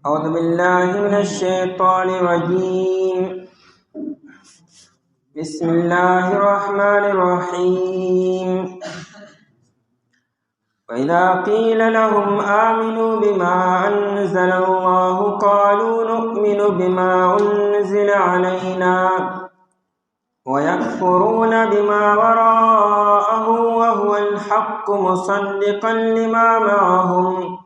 أعوذ بالله من الشيطان الرجيم. بسم الله الرحمن الرحيم. وإذا قيل لهم آمنوا بما أنزل الله قالوا نؤمن بما أنزل علينا ويكفرون بما وراءه وهو الحق مصدقا لما معهم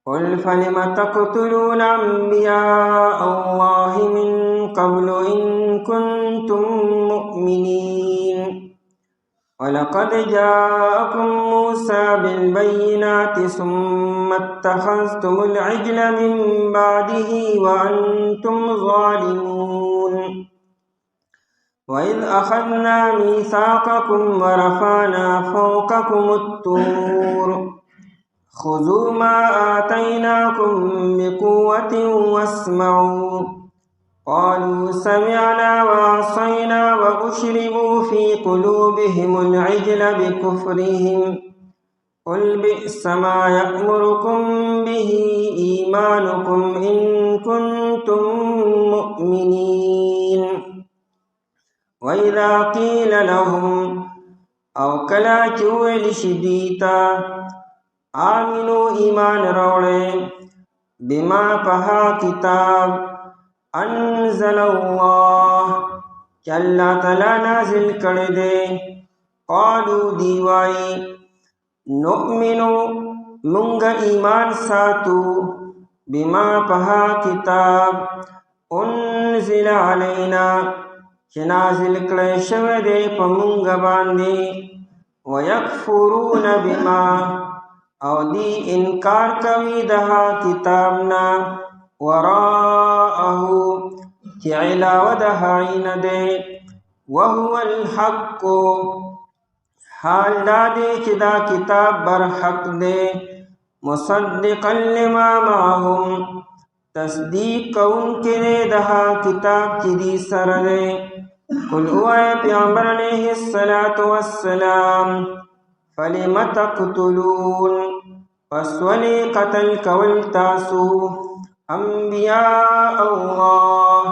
قل فلم تقتلون أنبياء الله من قبل إن كنتم مؤمنين ولقد جاءكم موسى بالبينات ثم اتخذتم العجل من بعده وأنتم ظالمون وإذ أخذنا ميثاقكم ورفعنا فوقكم الطور خذوا ما آتيناكم بقوة واسمعوا قالوا سمعنا وعصينا وأشربوا في قلوبهم العجل بكفرهم قل بئس ما يأمركم به إيمانكم إن كنتم مؤمنين وإذا قيل لهم أو کلا چوئل شدیتا آمنو ایمان روڑے بما پہا کتاب انزل اللہ کہ اللہ تعالی نازل کر دے قالو دیوائی نؤمنو منگا ایمان ساتو بما پہا کتاب انزل علینا کہ نازل کر شوے دے پمنگا باندے ویکفرون بما او دی انکار کوي دها کتابنا وراءه چې علاوه د هاین دی وهو الحق حال دا دی چې دا کتاب برحق دی مصدقا لما معهم تصدیق کوونکی دی دها کتاب چې دی سره دی قل اوه پیغمبر علیه الصلاة والسلام فلم تقتلون پس ولی قتل کول تاسو انبیاء اللہ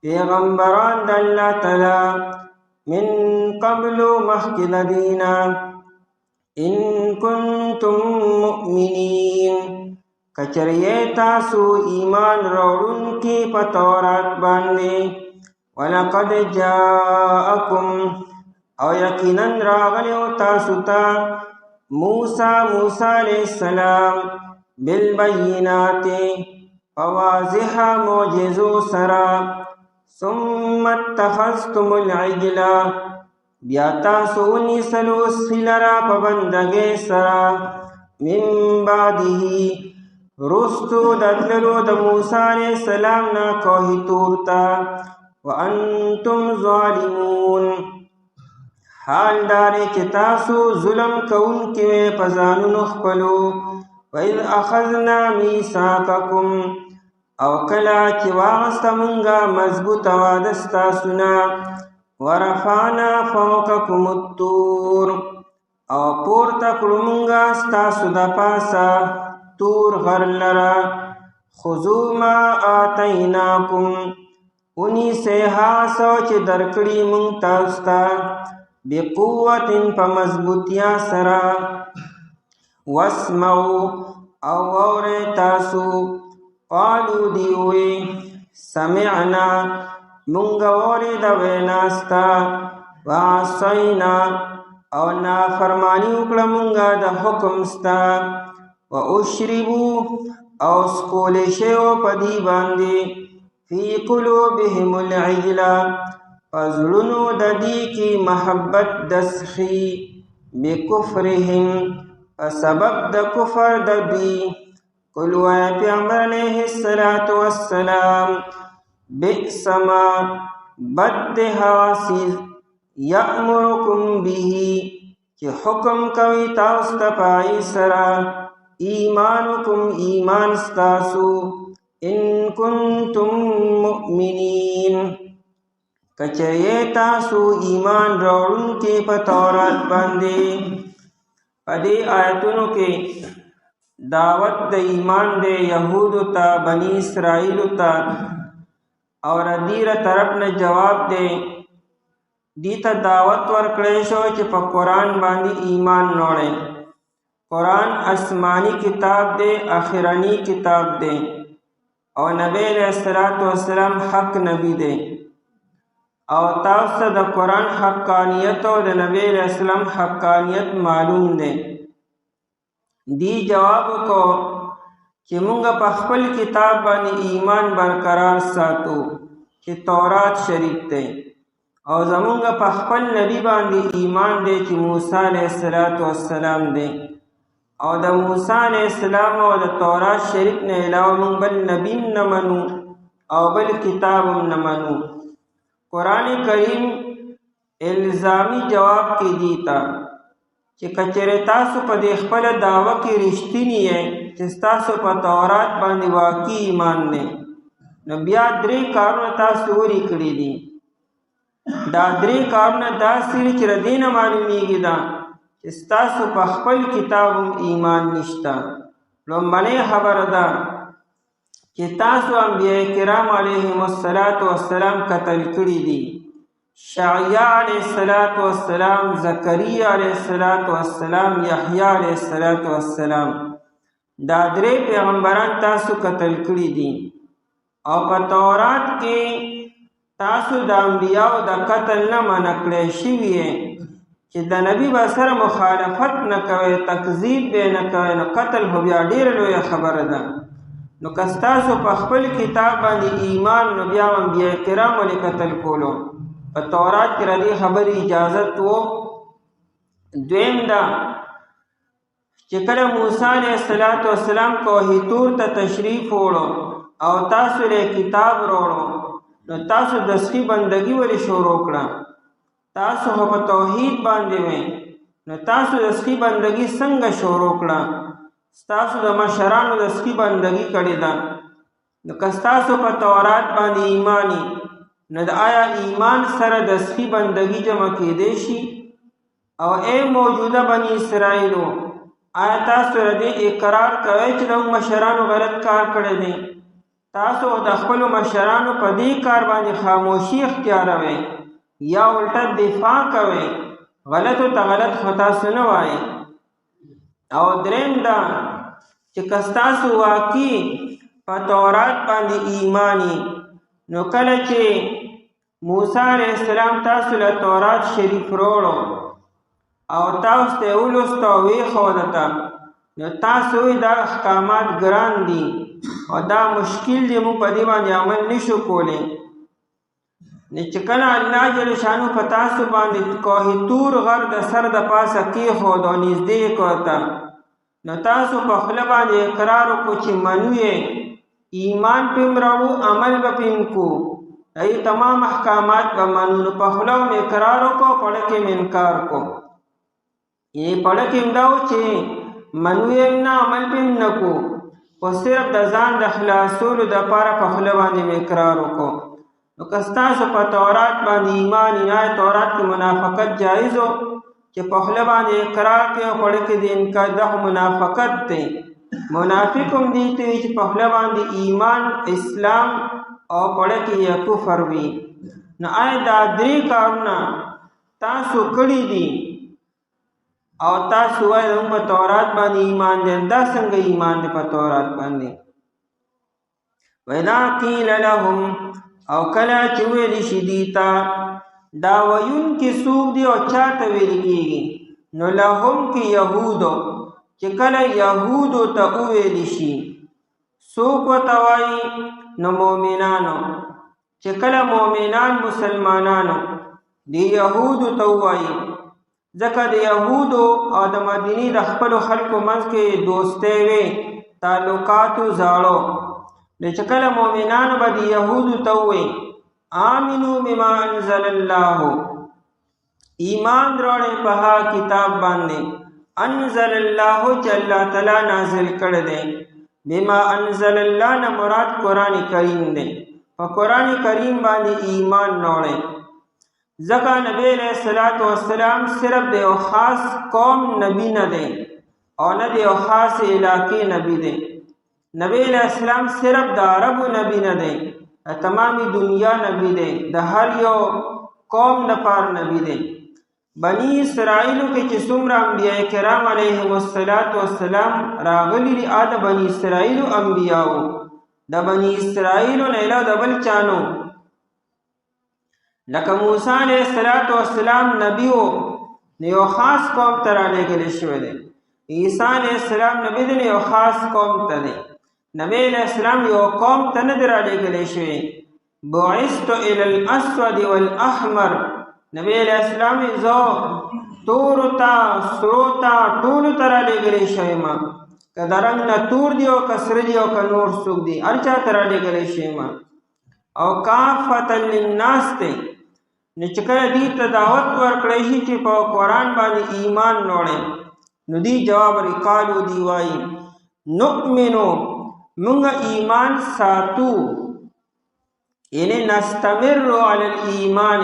پیغمبران د اللہ تعالی من قبل مخکد دینا ان کنتم مؤمنین کچریے تاسو ایمان روڑن کی پتورات باندے ولقد جاءکم او یقینا راغلیو تاسو ته موسی علیہ السلام بالبینات واضح معجزو سرا ثم اتخذتم العجل بیا تاسو ونیسلو سلرا پبندگی سرا من بعده رستو دتللو د موسی علیہ السلام نا کوہی تورتا وانتم ظالمون حال دارے چې تاسو ظلم کوونکي وې په ځانونو خپلو وإذ أخذنا ميثاقكم او کله چې واغسته مونږه مضبوطه وعده ستاسو نه ورفعنا فوقكم الطور او پورته کړو مونږه ستاسو د پاسه تور غر لره خذوا ما آتیناکم ونیسئ هغه څه چې درکړي مونږ تاسو ته بقوة فمضبوطیا سرا واسمعوا او غور تاسو قالو دیوی سمعنا منگ غوری دا ویناستا وعصینا او نافرمانی اکڑا منگا دا حکمستا واشربو او سکولشیو پدی باندی فی قلوبهم العجلہ فزلنو ددی کی محبت دسخی بکفرهم فسبب د کفر ددی قلو اے پیغمبر علیہ السلام بئس ما بدها سیز یأمرکم به کہ حکم کوي تاسو ته پای سرا ایمانکم ایمان ستاسو ان کنتم مؤمنین کچریے تاسو ایمان راوړون کې په تورات باندې پدې آیتونو کې دعوت د ایمان د یهودو ته بنی اسرائیلو ته او ردی را طرف نه جواب دی. دی ته دعوت ورکړی شو چې په قرآن باندې ایمان وروړئ. قرآن آسمانی کتاب دی، اخرنی کتاب دی او نبی علیہ الصلوۃ والسلام حق نبی دی او تاسو ته د قرآن حقانیت او د نبی علیہ السلام حقانیت معلوم دی. دی جواب کو چې مونږ په خپل کتاب باندې ایمان برقرار ساتو چې تورات شریف دی او زمونږ په خپل نبی باندې ایمان دی چې موسی علیہ السلام دی او د موسی علیہ السلام او د تورات شریف نه علاوه مونږ بل نبی نه منو او بل کتاب نه منو. قرآن کریم الزامی جواب کې دیتا چې کچره تاسو په دې خپل دعوه کې رښتینی یې چې تاسو په تورات باندې واقعي ایمان نه، نو بیا درې کارونه تاسو ورې کړی دي. دا درې کارونه داسې چې ردینه معلومیږي دا چې تاسو په خپل کتاب ایمان نشته. لومړنۍ خبره ده چې تاسو انبیاء کرام علیهم السلام قتل کړي دي. شعیع علیہ السلام، زکریا علیہ السلام، یحیی علیہ السلام، دا درې پیغمبران تاسو قتل کړي دي او په تورات کې تاسو د انبیاء د قتل نه منع کړی شوي چې د نبی به سره مخالفت نه کوئ، تکذیب به نه کوئ، نو قتل خو بیا ډېره لویه خبره ده. نو که ستاسو په خپل کتاب باندې ایمان، نو بیا انبیاء کرام ولې قتل کولو؟ په تورات کې ردی خبرې اجازت وو. دویم دا چې کله موسی علیہ السلام کوه طور ته تشریف وړو او تاسو له کتاب وروړو، نو تاسو دسخي بندگی ولې شروع کړه؟ تاسو په توحید باندې وئ، نو تاسو دسخي بندگی څنګه شروع کړه؟ تاسو د مشرانو دسخي بندگی کړې ده. نو که تاسو په تورات باندې ایمانی، نو د آیا ایمان سره دسخي بندگی جمع کېدی شي؟ او اے موجوده بنی اسرائیلو، آیا تاسو ردی اقرار کوئ چې د مشرانو غلط کار کړی دی؟ تاسو د خپلو مشرانو په دې کار باندې خاموشي اختیاروئ یا الټه دفاع کوئ؟ غلطو ته غلط خو تاسو نه وایئ. او دریم دا چې که ستاسو واقعي په تورات باندې ایمانی، نو کله چې موسی علیہ السلام تاسو له تورات شریف وروړو او تاسو ته ولوست او ویښودته، نو تاسو دا احکامات ګران دي او دا مشکل دی، موږ په دې باندې عمل نشو کولی. نو چې کله الله جل شانو په تاسو باندې کوه طور غر د سر د پاسه کېښود او نږدې کوته، نو تاسو په خوله باندې اقرار وکړو چې منو یې، ایمان پم راوړو، عمل به پم کو، ای تمام احکامات به منو. نو په خوله مې اقرار وکړو، پړه کې مې انکار کو. یې پړه کې دا و چې منو یې نه، عمل پم نه کو، خو صرف د ځان د خلاصولو دپاره په خوله باندې مې اقرار وکړو. نو که ستاسو په تورات باندې ایمان نه، تورات کې منافقت جایز و چې په خوله باندې اقرار کوي او پړه کې د انکار، دا منافقت دی. منافق هم دی ته وي چې په خوله باندې ایمان اسلام او پړه کې یې کفر وي. نو آیا دا درې کارونه تاسو کړي دي او تاسو وایئ موږ په تورات باندې ایمان دی؟ دا څنګه ایمان دی په تورات باندې؟ وَإِذَا قِيلَ لَهُمْ، او کله چې ویل شي دیتا، دا ویونکي څوک دی او چاته ویل کېږي؟ نو لهم کې یهودو، چې کله یهودو ته وویل شي، څوک ورته وایي؟ نو مؤمنانو. چې کله مؤمنان مسلمانانو د یهودو ته ووایي، ځکه د یهودو او د مدینې د خپلو خلکو منځ کې دوستۍ وې، تعلقاتو زاړو. نو چې کله مؤمنانو به د یهودو ته ووایي آمنو بما انزل الله، ایمان راوړئ په هغه کتاب باندې انزل الله چې الله تعالی نازل کړی دی. بما انزل الله نه مراد قرآن کریم دی. په قرآن کریم باندې ایمان راوړئ، ځکه نبی علیہ السلام صرف د یو خاص قوم نبی نه دی او نه د یو خاص علاقې نبی دی. نبی علیہ السلام صرف د عربو نبی نه دی، د تمامي دنیا نبی دی، د هر یو قوم دپاره نبی دی. بنی اسرائیلو کې چې څومره انبیاء کرام علیهم السلام راغلي دي، د بنی اسرائیلو انبیاو، د بنی اسرائیلو نه علاوه د بل چا نو. لکه موسی علیه السلام نبی و، نو یو خاص قوم ته رالېږلی شوی دی. عیسی علیه السلام نبی دی، نو یو خاص قوم ته دی. نبی علیه السلام یو قوم ته نه دی رالېږلی شوی. بعثت الی الاسود والاحمر، نبی علیہ السلام زو تورو تا سرو تا ټولو ته رالېږلی شوی ما، که د رنګ نه تور دی او که سره دی او که نور څوک دی، هر چا ته رالېږلی شوی ما. او کافة للناس دی، نو چې کله دوی ته دعوت ورکړی شي چې په قرآن باندې ایمان وروړئ، نو دوی جواب ورکړي، قالو دوی وایي نؤمنو مونږ ایمان ساتو، یعنی نستمر علی الایمان،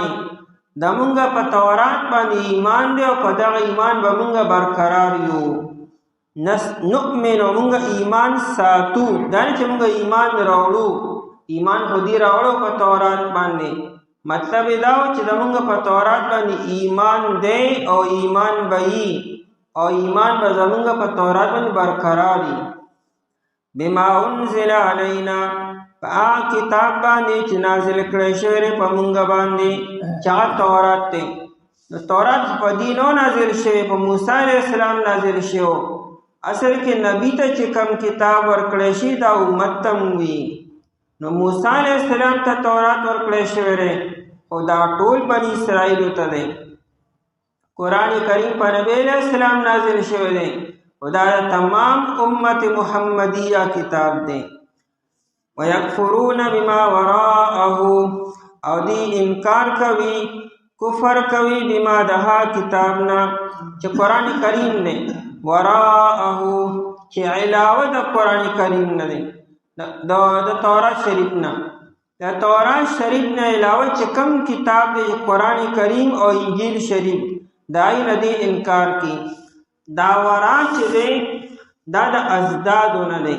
دا مونږه په تورات باندې ایمان دی او په دغه ایمان به مونږه برقرار یو. نؤمنو مونږه ایمان ساتو، دا نه چې مونږه ایمان راوړو، ایمان خو دې راوړو په تورات باندې، مطلب دا و چې د مونږه په تورات باندې ایمان دی او ایمان به یي، او ایمان به زمونږه په تورات باندې برقرار وي. بما انزل علینا، په هغه کتاب باندې چې نازل کړی شوی دی په مونږ باندې، چې هغه تورات دی. نو تورات په دې نو نازل شوی، په موسی علیه السلام نازل شوی. اصل کې نبی ته چې کوم کتاب ورکړی شي دا امت ته وي. نو موسی علیه السلام ته تورات ورکړی شوی دی، خو دا ټول بني اسرائیلو ته دی. قرآن کریم په نبی علیه السلام نازل شوی دی، او دا تمام امت محمدیه کتاب دی. وَيَكْفُرُونَ بِمَا وَرَاءَهُ، او دی انکار کوي، کفر کوي بما دها کتابنا چې قرآن کریم دی، وراءه چې علاوه د قرآن کریم نه دی، د تورات شریف نه، د تورات شریف نه علاوه چې کوم کتاب دی قرآن کریم او انجیل شریف، دای نه دی انکار کی. دا ورا چې دی دا د ازدادو نه دی.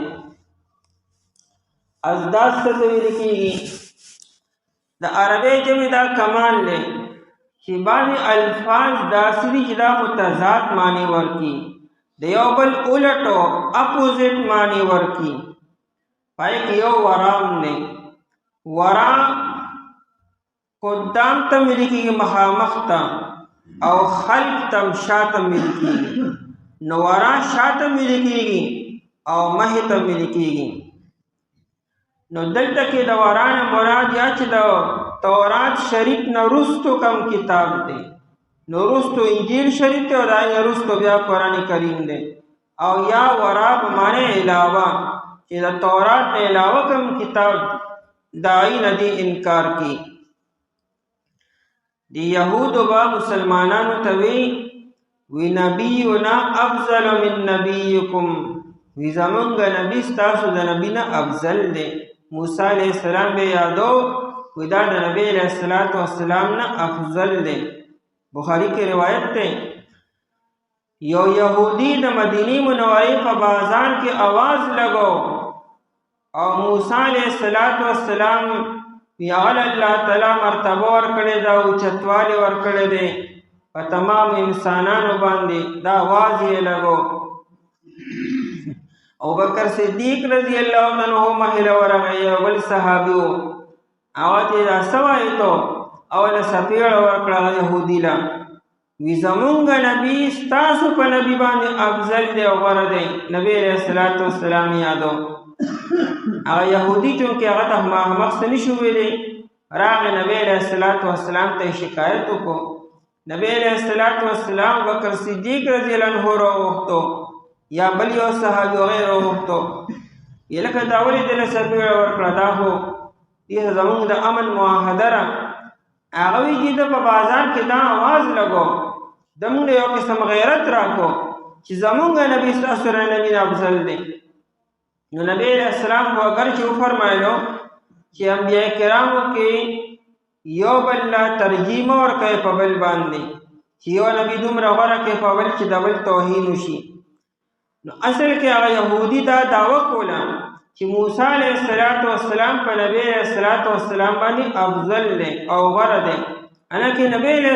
ازداد څه ته ویل کېږي؟ د عربی ژبې دا کمال دی چې بعضې الفاظ داسې دي چې دا متضاد معنی ورکي، د یو بل الټ او اپوزیټ معنی ورکي. پای کې یو ورام دی. ورا قدام ته ویل کېږي مخامخ ته، او خلف ته شاته ویل کېږي. نو ورا شاته ویل کېږي او مخې ته ویل کېږي. نو دلته کې د ورانه مراد یا چې د تورات شریف نه وروستو کوم کتاب دی، نو وروستو انجیل شریف دی او د هغې نه وروستو بیا قرآن کریم دی. او یا ورا په معنی علاوه، چې د تورات نه علاوه کوم کتاب د هغې نه دی انکار کی. د یهودو به مسلمانانو ته وی نبینا افضل من نبیکم، وی زمونږ نبی ستاسو د نبی نه افضل دی. موسی علیه السلام به یادو، وی دا د نبی علیه السلام نه افضل دی. بخاری کې روایت دی، یو یهودی د مدینې منورې په بازار کې आवाज لګو، او موسی علیه السلام یا الله تعالی مرتبه ورکړې ده او چتوالی ورکړې ده په تمام انسانانو باندې، دا आवाज یې لګو. او بکر صدیق رضی الله عنه مهله ورغی، یو بل صحابي و، هغه ته دا څه وایي تو؟ اوله څپېړه ورکړه یهودي له، وی زمونږ نبي ستاسو په نبي باندې افضل دی او غوره دی. نبی علیه السلام یادو. هغه یهودي چونکې هغه ته مخامخ څه نشو ویلی، راغی نبی علیه السلام ته شکایت وکړو. نبی علیه السلام بکر صدیق رضی الله عنه راوغوښتو، یا بل یو صحابي هغه یې راوغوښتو، یې لکه دا ولې دله څپېړه ورکړه؟ دا خو دې زمونږ د امن معاهده ده. هغه وایي چې ده په بازار کې دا आवाज لګو، زمونږ یو قسم غیرت راکړو چې زمونږ نبي ستاسو نه نبي افضل دی. نو نبی علیہ السلام خو اگر چې وفرمایلو چې انبیاء کرامو کې یو بل له ترجیح مه ورکوئ په بل باندې، چې یو نبي دومره غوره کړئ په بل چې د بل توهین وشي. نو اصل کې هغه يهودي دا دعوه کوله چې موسی علیه السلام په نبی علیه السلام باندې افضل دی او غوره دی. حالانکه نبی علیه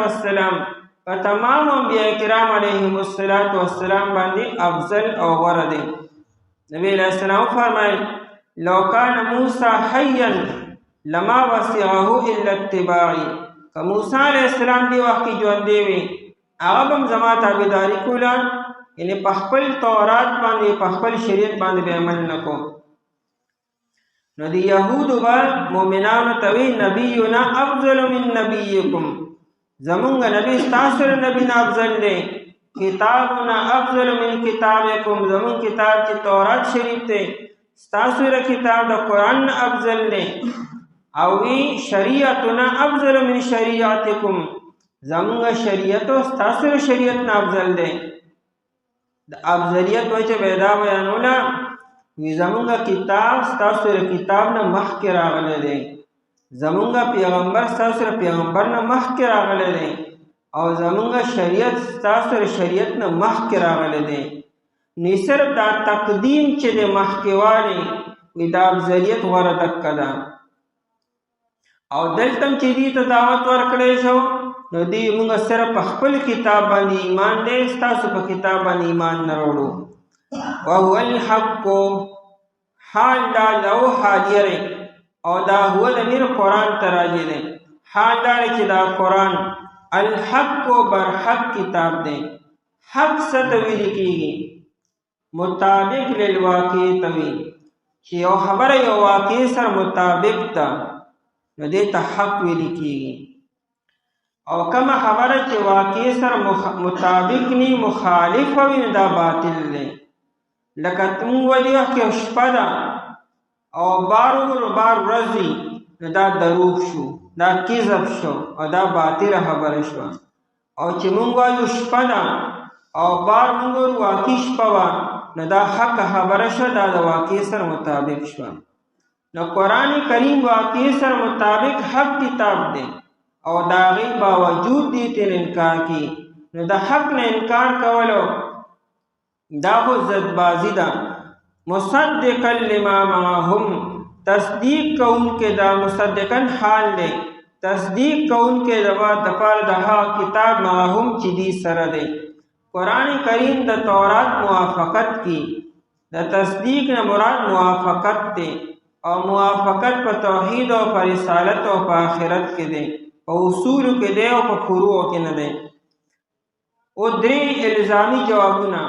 السلام په تمام انبیاء کرام علیهم السلام باندې افضل او غوره دی. نبی علیہ السلام فرمائے لو کان موسی حیا لما وسعه الا اتباعی، که موسی علیہ السلام دی وخت کې ژوند دی هغه هم زما تابعداري کوله، یعنی په خپل تورات باندې په خپل شریعت باندې به عمل نکو. نو دی یهودو به مؤمنانو ته وی نبینا افضل من نبیکم، زمونږ نبی ستاسو نبی نه افضل دی. کتابنا افضل من کتابکم، زمون کتاب چې تورات شریف دی ستاسو را کتاب د قرآن افضل دی. او وی شریعتنا افضل من شریعتکم، زمونږ شریعت ستاسو را شریعت نه افضل دی. د افضلیت وجه پیدا بیانوله وی زمونږ کتاب ستاسو را کتاب نه مخکې راغلی دی، زمونږ پیغمبر ستاسو را پیغمبر نه مخکې راغلی دی، او زمونږ شریعت ستاسو را شریعت نه مخکې راغلی دی. نو صرف دا تقدیم چې د مخکېوالی وی دا افضلیت غوره دکه ده. او دلته هم چې دې ته دعوت ورکړی شو نو دی مونږ صرف په خپل کتاب باندې ایمان دی، ستاسو په کتاب باندې ایمان نه راوړو. وهو الحق، حال دا لو حالیره او دا هو ضمیر قرآن ته راجع دی. حال دا چې دا قرآن الحق برحق کتاب دی. حق څه ته ویل کېږي؟ مطابق للواقع ته ویل چې یو خبره یو واقع سره مطابق ده نو دې ته حق ویل کېږي. او کومه خبره چې واقع سره مطابق نی مخالف وي نو دا باطل دی. لکه موږ وایو چې شپه ده او بار ورځي نو دا دروغ شو، دا کذب شو او دا باطله خبره شو. او چې موږ وایو شپه ده او بار موږ واقع شپه وه نو دا حق خبره شو، دا د واقع سره مطابق شو. نو قرآن کریم واقع سره مطابق حق کتاب دی او دا غي باوجود دې تل انکار کی نو د حق نه انکار کولو دا خو زد بازی ده. مصدقا لما معهم، تصدیق کون کے دا مصدقن حال دے، تصدیق کون کے دوا دفار دہا کتاب معهم چی دی سر دے. قرآن کریم دا تورات موافقت کی، دا تصدیق نا مراد موافقت دے، اور موافقت پا توحید و پا رسالت و پا آخرت کے دے، پا اصول کے دے و پا فروع کے ندے. او دری الزامی جوابونا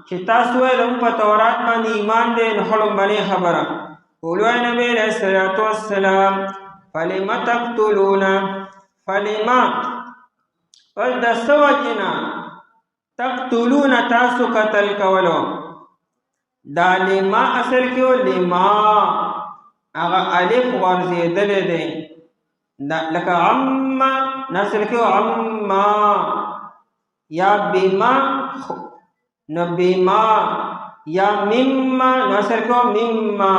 چې تاسو یې د په تورات باندې ایمان دی نو خړم باندې خبره قولوا نبی علیہ السلام فلما تقتلون، فلما پس د سوجنا تقتلون تاسو قتل کولو. دا لما اصل کیو لما اغا الف ورزیدل دی لکه عما نصر کیو عما یا بما نو بیما یا مما نصر کو مما.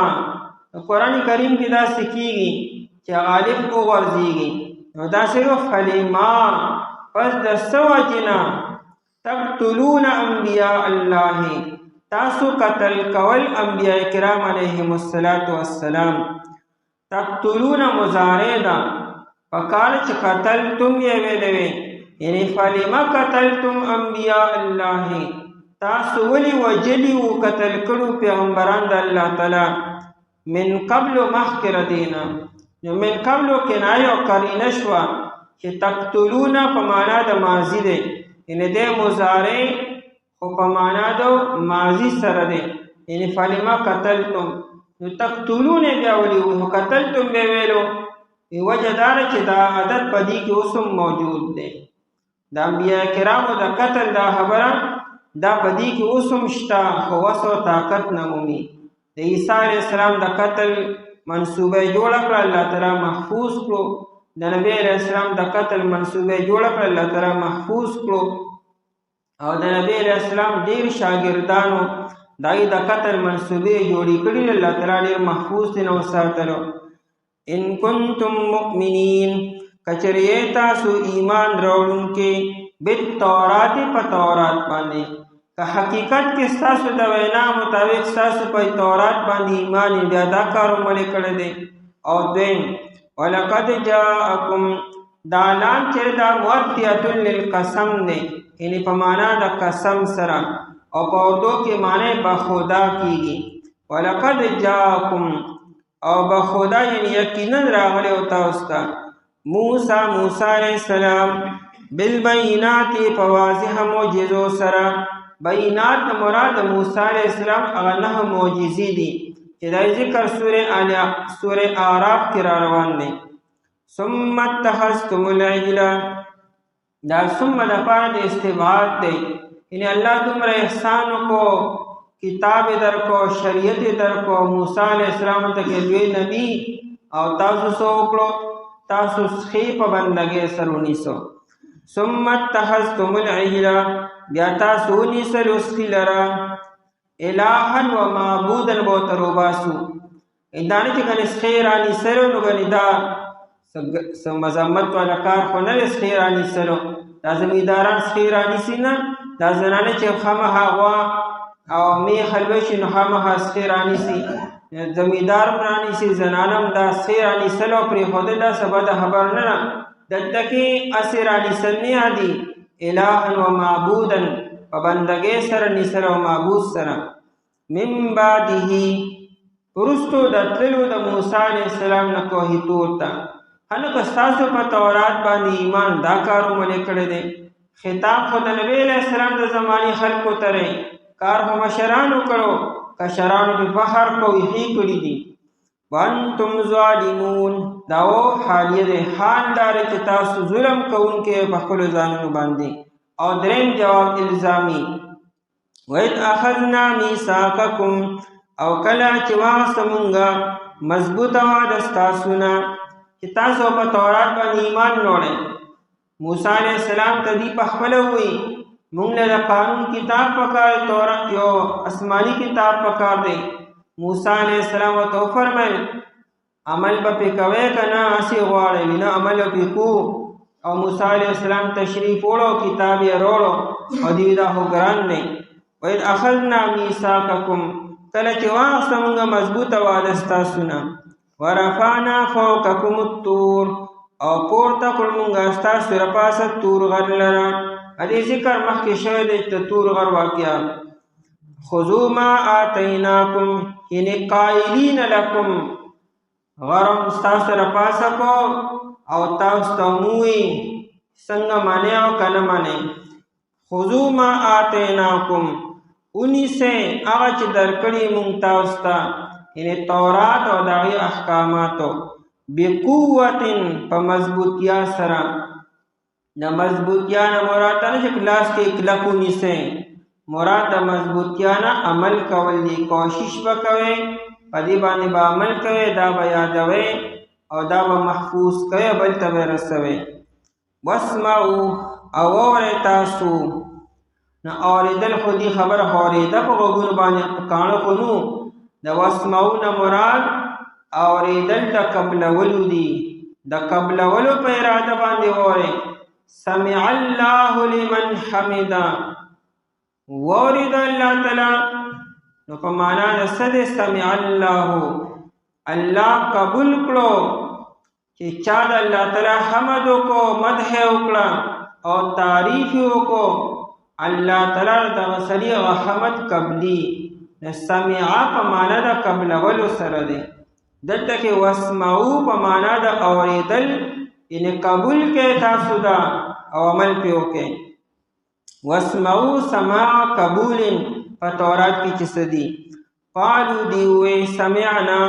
قرآن کریم کی دا سکیگی چه غالب کو غرزیگی نو دا صرف فلما پس دا سوجنا تقتلون انبیاء اللہ، تاسو قتل کول انبیاء کرام علیہم السلام. تقتلون مزارے دا فقال چه قتلتم یہ ویدوے یعنی فلما قتلتم انبیاء اللہ، تاسو ولی وجلی و قتل کرو پیغمبران دا اللہ تعالی من قبل مخکر دینا. من قبل کنایو قرینشوا چه تقتلونا پا مانا دا ماضی دے، یعنی دے مزارے و پا مانا دا ماضی سر دے، یعنی فلما قتلتم نو تقتلون بیا ولی و قتلتم بے ویلو وجہ دارا چه دا عدد پا دی کی اسم موجود دے. دا انبیاء کرامو دا قتل دا خبران دا پدی کی اسم شتا خوص و طاقت نمومی. دا عیسیٰ علیہ السلام دا قتل منصوبہ جوڑا کر اللہ تعالی محفوظ کرو، دا نبی علیہ السلام دا قتل منصوبہ جوڑا کر اللہ تعالی محفوظ کرو. او دا نبی علیہ السلام دیر شاگردانو دائی دا قتل منصوبہ جوڑی کری اللہ تعالی دیر محفوظ تینو ساتلو. ان کنتم مؤمنین کچریتا سو ایمان روڑن کے بالتورات پا تورات باندے، که حقیقت کې ستاسو د وینا مطابق ستاسو په تورات باندې ایمان بیا دا کار عملي کړی دی. او دویم ولقد جاءکم دا لام چې دا موطیة للقسم دی، یعنی په معنا د قسم سره، او په اردو کې معنی بخدا کیږي. ولقد جاءکم او بخدا یعنی یقینا راغلی او تاسو ته موسی علیہ السلام بالبینات په واضح معجزو سره. بینات مراد موسی علیہ السلام هغه 9 معجزې دي چې دا ذکر سوره اعراف کې را روان دي. ثم اتخذتم العجل، دا ثم د پاره د استبعاد دی، یعنی الله دومره احسان کو، کتاب درکو، شریعت درکو، موسی علیہ السلام ته کې لوی نبی، او تاسو سو وکړو، تاسو خې په بندګۍ سره ونیسو. ثم اتخذتم العجل، بیا تاسو ونیسلو سخي لره الها و معبودا بوترو باسو. اندانه چې کله سخي رانیسلو نو ګنې دا مذمت والا کار خو نه سخي رانیسلو، دا زمینداران سخي رانیسي نه، دا زنانه چې خامخا غوا او میخ حلوشي نو خامخا سخي رانیسي، زمیندار رانیسي، زنانم دا سخي رانیسلو پرېښودل دا سبا د خبر نه نه. دلته کې اسې رانیسل نه یادي، الها و معبودا په بندګۍ سره نیسل او معبود سره. من بعده وروستو د تللو د موسی علیہ السلام نه کوه طور ته. هلکه ستاسو په تورات باندې ایمان دا کار عملي کړی دی. خطاب خو د نبی علیہ السلام د زمانې خلکو ته دی، کار خو مشرانو کړو، کشرانو په فخر کوي هی کړي دي. وانتم ظالمون، دا و حالیه دی، حال داره چې تاسو ظلم کوونکي په خپلو ځانونو باندې. او دریم جواب الزامی، وَإِذْ أَخَذْنَا مِيثَاقَكُمْ، او کله چې واخیسته مونږه مضبوطه وعده ستاسو نه چې تاسو په تورات باندې ایمان وروړئ. موسی علیہ السلام ته دوی پخپله ووایي مونږ له د قانون کتاب پکار، تورات یو آسماني کتاب پکار دی. موسی علیہ السلام ورته وفرمیل عمل به پې کوئ که نه هسې غواړئ؟ نه، عمل به پې کوو. او موسی علیہ السلام تشریف وړو، کتاب یې راوړو، او دوی دا خو ګران دی. وَإِذْ أَخَذْنَا مِيثَاقَكُمْ، کله چې واخیسته مونږه مضبوطه وعده ستاسو نه. وَرَفَعْنَا فَوْقَكُمُ الطُّورَ، او پورته کړو مونږه ستاسو رپاسه تور غر لره. دې ذکر مخکې شوی دی چې تور غر واقعه. خذوا ما آتیناکم، یعنی قائلین لکم، غرم ستاسو رپاسه کو او تاسو ته مووي څنګه معنی او که نه معنی. خذوا ما آتیناکم، ونیسئ هغه چې درکړي مونږ تاسو ته، یعنی تورات او د هغې احکاماتو. بقوت، په مضبوطیا سره. د مضبوطیا نه مراد دا نه چې کلاس کې کلک ونیسئ، مراد د مضبوطیا نه عمل کول دي. کوشش به کوئ، په دې باندې به عمل کوئ، دا به یادوئ او دا به محفوظ کوئ، بل ته به رسوئ. واسمعوا، او واورئ تاسو. نه اورېدل خو دې خبره خو اورېده په غوږونو باندې، په کاڼه خو نو. د واسمعو نه مراد اورېدل د قبلولو دي، د قبلولو په اراده باندې واورئ. سمع الله لمن حمده، واورید الله تعالی، نو په معنا د څه دی؟ سمع الله، الله قبول کړو چې چا د الله تعالی حمد وکړو، مدح یې وکړه او تعریف یې وکړو، الله تعالی دغه سړي هغه حمد قبلي. سمع په معنا د قبلولو سره دی. دلته کې واسمعو په معنا د اورېدل، یعنی قبول کې تاسو دا او عمل پې وکړئ. واسمعو سماع قبول په تورات کې چې څه دي؟ قالو دی ووایي سمعنا،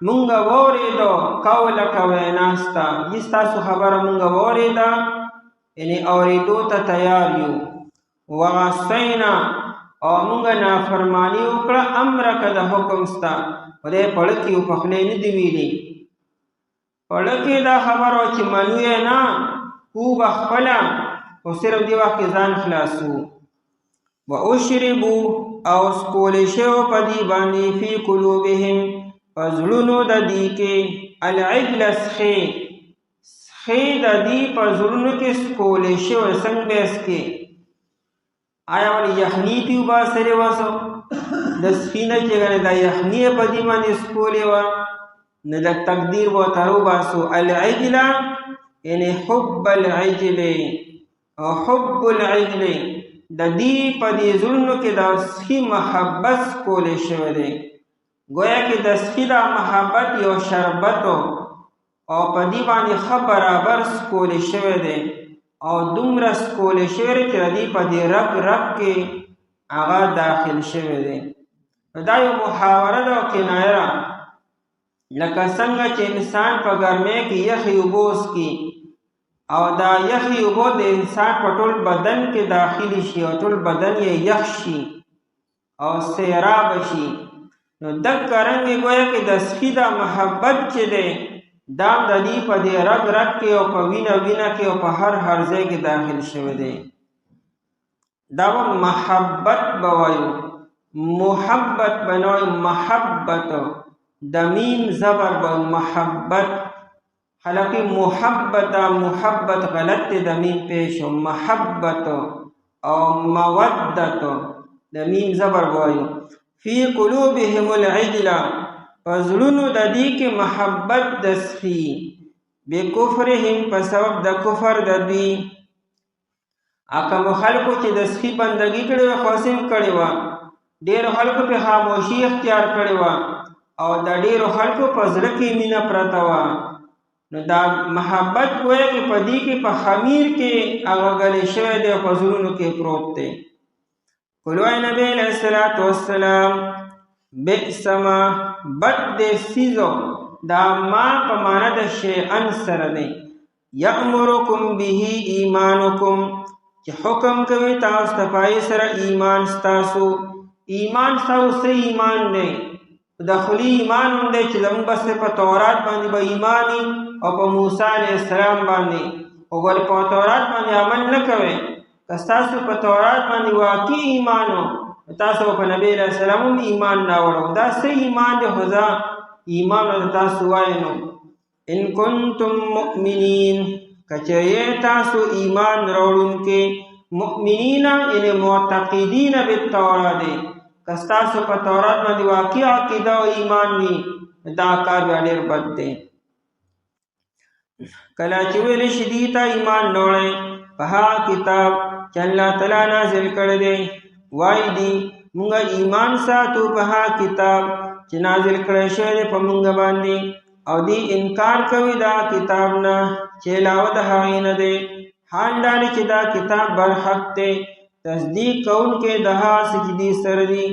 مونږ واورېدو، قولک وینا ستا، یې ستاسو خبره مونږ واورېده، یعنی اورېدو ته تیار یو. وعصینا، او مونږ نافرماني وکړه امرک د حکم ستا. خدای پړه کې و، په خولې نه دي ویلي. پړه کې دا خبره چې منو یې نه، خو به خپله، خو صرف دې وخت کې ځان خلاصو. واشربوا، او سکولی شوی په دې باندې فی قلوبهم، په زړونو د دې کې العجل، سخی د دې په زړونو کې سکولی شوی. څنګه به یې څکې؟ آیا ولی یخنی تی وباسلې وسو د سخینه چې غنه دا یخنی په دې باندې سکولې و نه د تقدیر و ترو باسو العجل یعنی حب العجل او حب العجل د دې په دې زړونو کې د سخی محبت کولې شوی دی گویا کې د سخی دا محبت یو شربت او په دې باندې ښه برابر سکولې شوی دی او دومره سکولې شوی دی چې د دې په دې رګ رګ کې هغه داخل شوی دی دا یو محاوره ده او کنایه ده لکه څنګه چې انسان په ګرمۍ کې یخې اوبه وڅښي او دا یخې اوبه د انسان په ټول بدن کې داخلي شي او ټول بدن یې یخ شي او سیراب شي نو دغه رنګ گویا کې د سخي دا محبت چې دی دا د دې په دې رګ رګ کې او په وینه وینه کې او په هر ځای کې داخل شوی دی دا محبت به وایو محبت بنوي محبت د میم زبر به محبت حالانکه محبت غلط دی د میم پیش محبت او مودت د میم زبر وایو فی قلوبهم العجل فزلونو د دې کې محبت د سخی بکفرهم په سبب د کفر د دوی اکه خلکو چې د سخی بندګي کړي و خاصم کړي و ډېر خلکو په خاموشي اختیار کړي و او د ډېرو خلکو په زړه کې مینه پرته و نو دا محبت کوی کې په دې کې په خمیر کې هغه غلې شوی دی په زړونو کې پروت دی قلوی نبی علیہ الصلوۃ والسلام بئس ما بد دې سیزو دا ما په معنا د شیئن سره دی یأمرکم به ایمانکم چې حکم کوي تاسو ته پای سره ایمان ستاسو ایمان څه ایمان دی داخلي ایمان هم دی چې زموږ بس په تورات باندې به ایمانی او په موسی علیه السلام باندې او ګور په تورات باندې عمل نه کوي که تاسو په تورات باندې واقعي ایمان تاسو په نبی علیہ السلام ایمان راوړو دا صحیح ایمان دی خدا ایمان تاسو وایو ان کنتم مؤمنین کچې تاسو ایمان راوړونکي مؤمنین یعنی معتقدین بالتورات کستاسو په تورات باندې واقعي عقیده او ایمان وي دا کار ډېر بد دی کله چې ویل شي دې ته ایمان نوړې په هغه کتاب چې الله تعالی نازل کړی دی وای دی موږ ایمان ساتو په هغه کتاب چې نازل کړی شوی دی په موږ باندې او دی انکار کوي دا کتاب نه چې علاوه د هغې نه دی حال دا چې دا کتاب برحق دی تصدیق کوونکي د هغه څه چې دې سره دي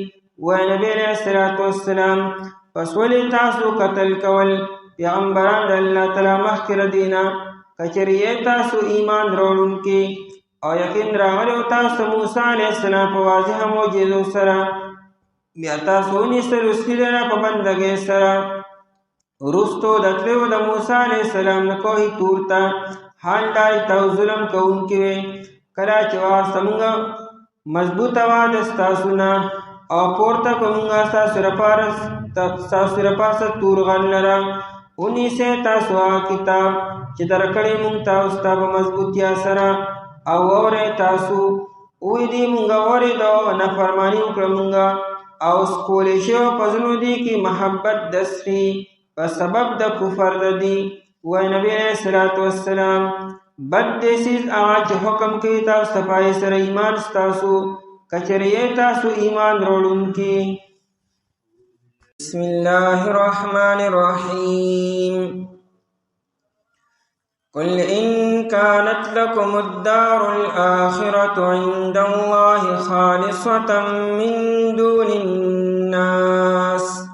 وایي نبی علیه الصلوۃ والسلام پس ولې تاسو قتل کول پیغمبران د الله تعالی مخکې دي نه کچرې تاسو ایمان راوړونکي او یقین راغلی تاسو موسی علیه السلام په واضحه معجزو سره بیا تاسو ونیسئ رسولانه په بندګۍ سره وروستو د تلو د موسی علیه السلام نه کوهي تور ته حال دا ته ظلم کوونکي وي کله چې زموږ مضبوطه وه د ستاسو نه او پورته کړو موږ ستاسو لپاره تورغن لره ونیسئ تاسو هغه کتاب چې درکړی موږ تاسو ته په مضبوطیا سره او اورئ تاسو وی دی موږ اورېدو نافرماني وکړه موږ او سکولی شوی په زړونو دې کې محبت د سخي په سبب د کفر د دي وایي نبی علیه الصلوۃ والسلام بد دې سیز هغه چې حکم کوي تاسو ته پای سره ایمان ستاسو کچرې تاسو ایمان راوړونکي بسم الله الرحمن الرحیم قل إن كانت لكم الدار الآخرة عند الله خالصة من دون الناس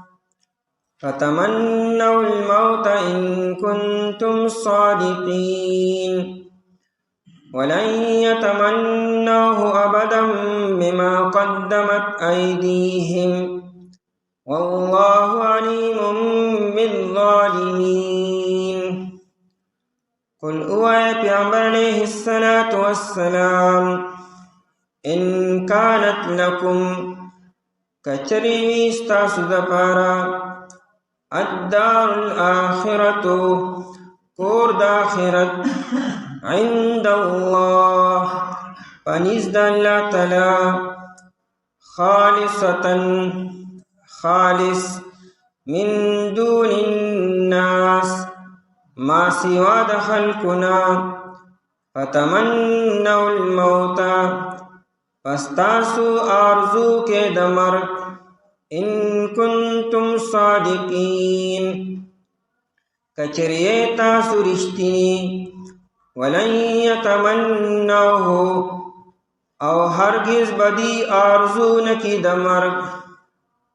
فتمنوا الموت إن كنتم صادقين ولن يتمنوه أبدا بما قدمت أيديهم والله عليم بالظالمين قل اوائے پیغمبر علیہ الصلاة والسلام ان کانت لکم کچریوی ستاسو دپارا الدار الاخرت کور داخرت عند اللہ پنیز د الله تعالی خالصتن خالص من دون الناس ما سوا د خلقنا فتمنوا الموت پستاسو آرزو کے د مرگ ان کنتم صادقین کچریے تاسو رشتینی ولن یتمنوه او هرگز بدی آرزو نکی د مرگ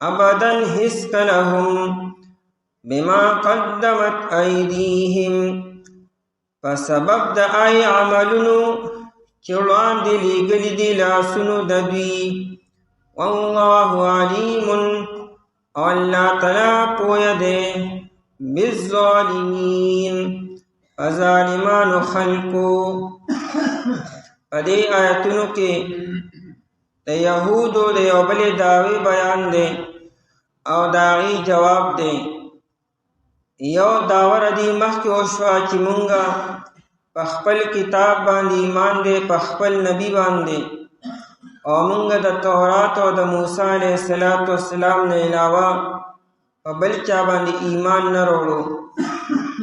ابدا حس کلهم بما قدمت ایدیهم فسبب د ای عملونو چوڑان دی لیگلی دی لاسونو ددوی والله علیم او اللہ تعالی پویا دے بالظالمین فظالمان خلقو پدی آیتونو کے د یهودو د یو بلې دعوی بیان دی او داغی جواب دی یو داور دی مخکې وشوه چې مونږه په خپل کتاب باندې ایمان دی په خپل نبی باندې او مونږه د تورات او د موسی علیه السلام نه علاوه په بل چا باندې ایمان نه وروړو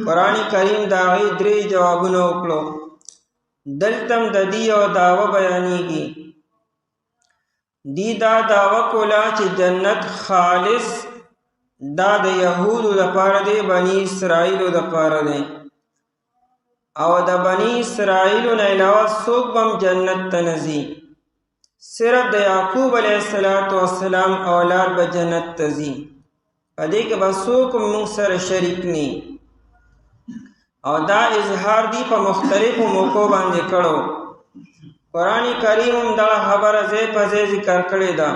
قرآن کریم داغی درې جوابونه وکړو دلتم د دې یو دعوه بیانېږي دی دا دعوه کولا چې جنت خالص دا د یهودو لپاره دی بنی اسرائیلو لپاره دی او د بنی اسرائیلو نه علاوه څوک هم جنت ته نه ځي صرف د یعقوب علیه السلام اولاد به جنت ته ځي په دې کې به څوک موږ سره شریک نه او دا اظهار دی په مختلفو موقعو باندې کړو قرآن کریم دا خبر ځای په ځای ذکر کړی دا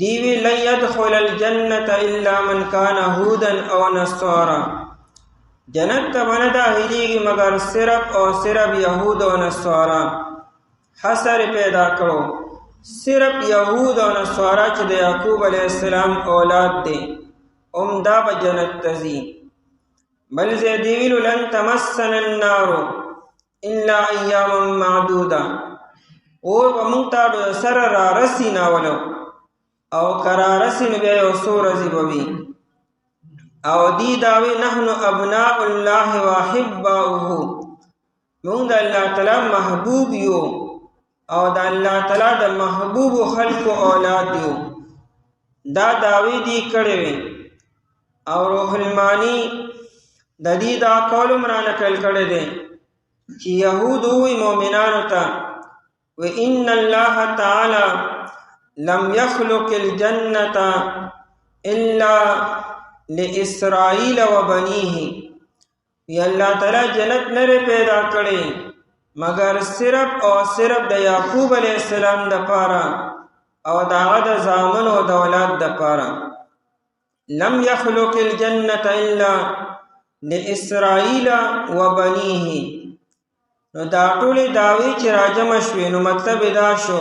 دیوی لن يدخل الجنة الا من کان هودا او نصارا جنت ته نه داخلیږي مگر صرف او صرف یهود او نصارا حصر پیدا کړو صرف یهود او نصارا چې د یعقوب علیه السلام اولاد دي دا به جنت ته ځي بل ځای دی ویلو لن تمسنا النار الا ایاما معدوده اور به موږ ته سره را رسي ناولو او کرا رسي نو بیا یو څو ورځې به وي او دی داوی نحن ابناء الله واحباؤه موږ د الله تعالی محبوب یو او د الله تعالی د محبوب خلق اولاد یو دا داوی دی کړی وي او روح المانی د دې دا قول مرا نقل کړی دی چې یهود وی مؤمنانو ته و ان الله تعالی لم يخلق الجنة الا لاسرائیل وبنیه یا الله تعالی جنت نه پیدا کړي مگر صرف او صرف د یعقوب علیه السلام د پاره او داغه د زامن او د اولاد د پاره لم يخلق الجنة الا لاسرائیل وبنیه نو دا ټول داوی چې راجم شوي نو مطلب دا شو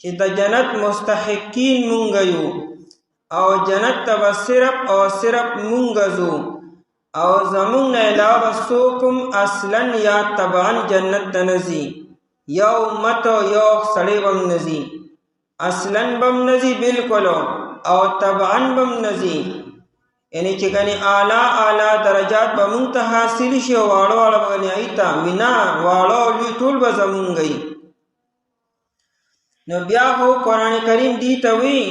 چې د جنت مستحقین مونږ یو او جنت ته صرف او صرف مونږ ځو او زمونږ نه علاوه څوک اصلا یا طبعا جنت ته نه ځي یو امت یو سړی بم نه ځي اصلا بم نه ځي بالکل او طبعا بم نه ځي یعنی چې کني اعلی درجات به مونږ ته حاصل شي واړو واړو باندې ایتا وینا واړو لوی ټول به زمونږ نو بیا هو قرآن کریم دی ته وی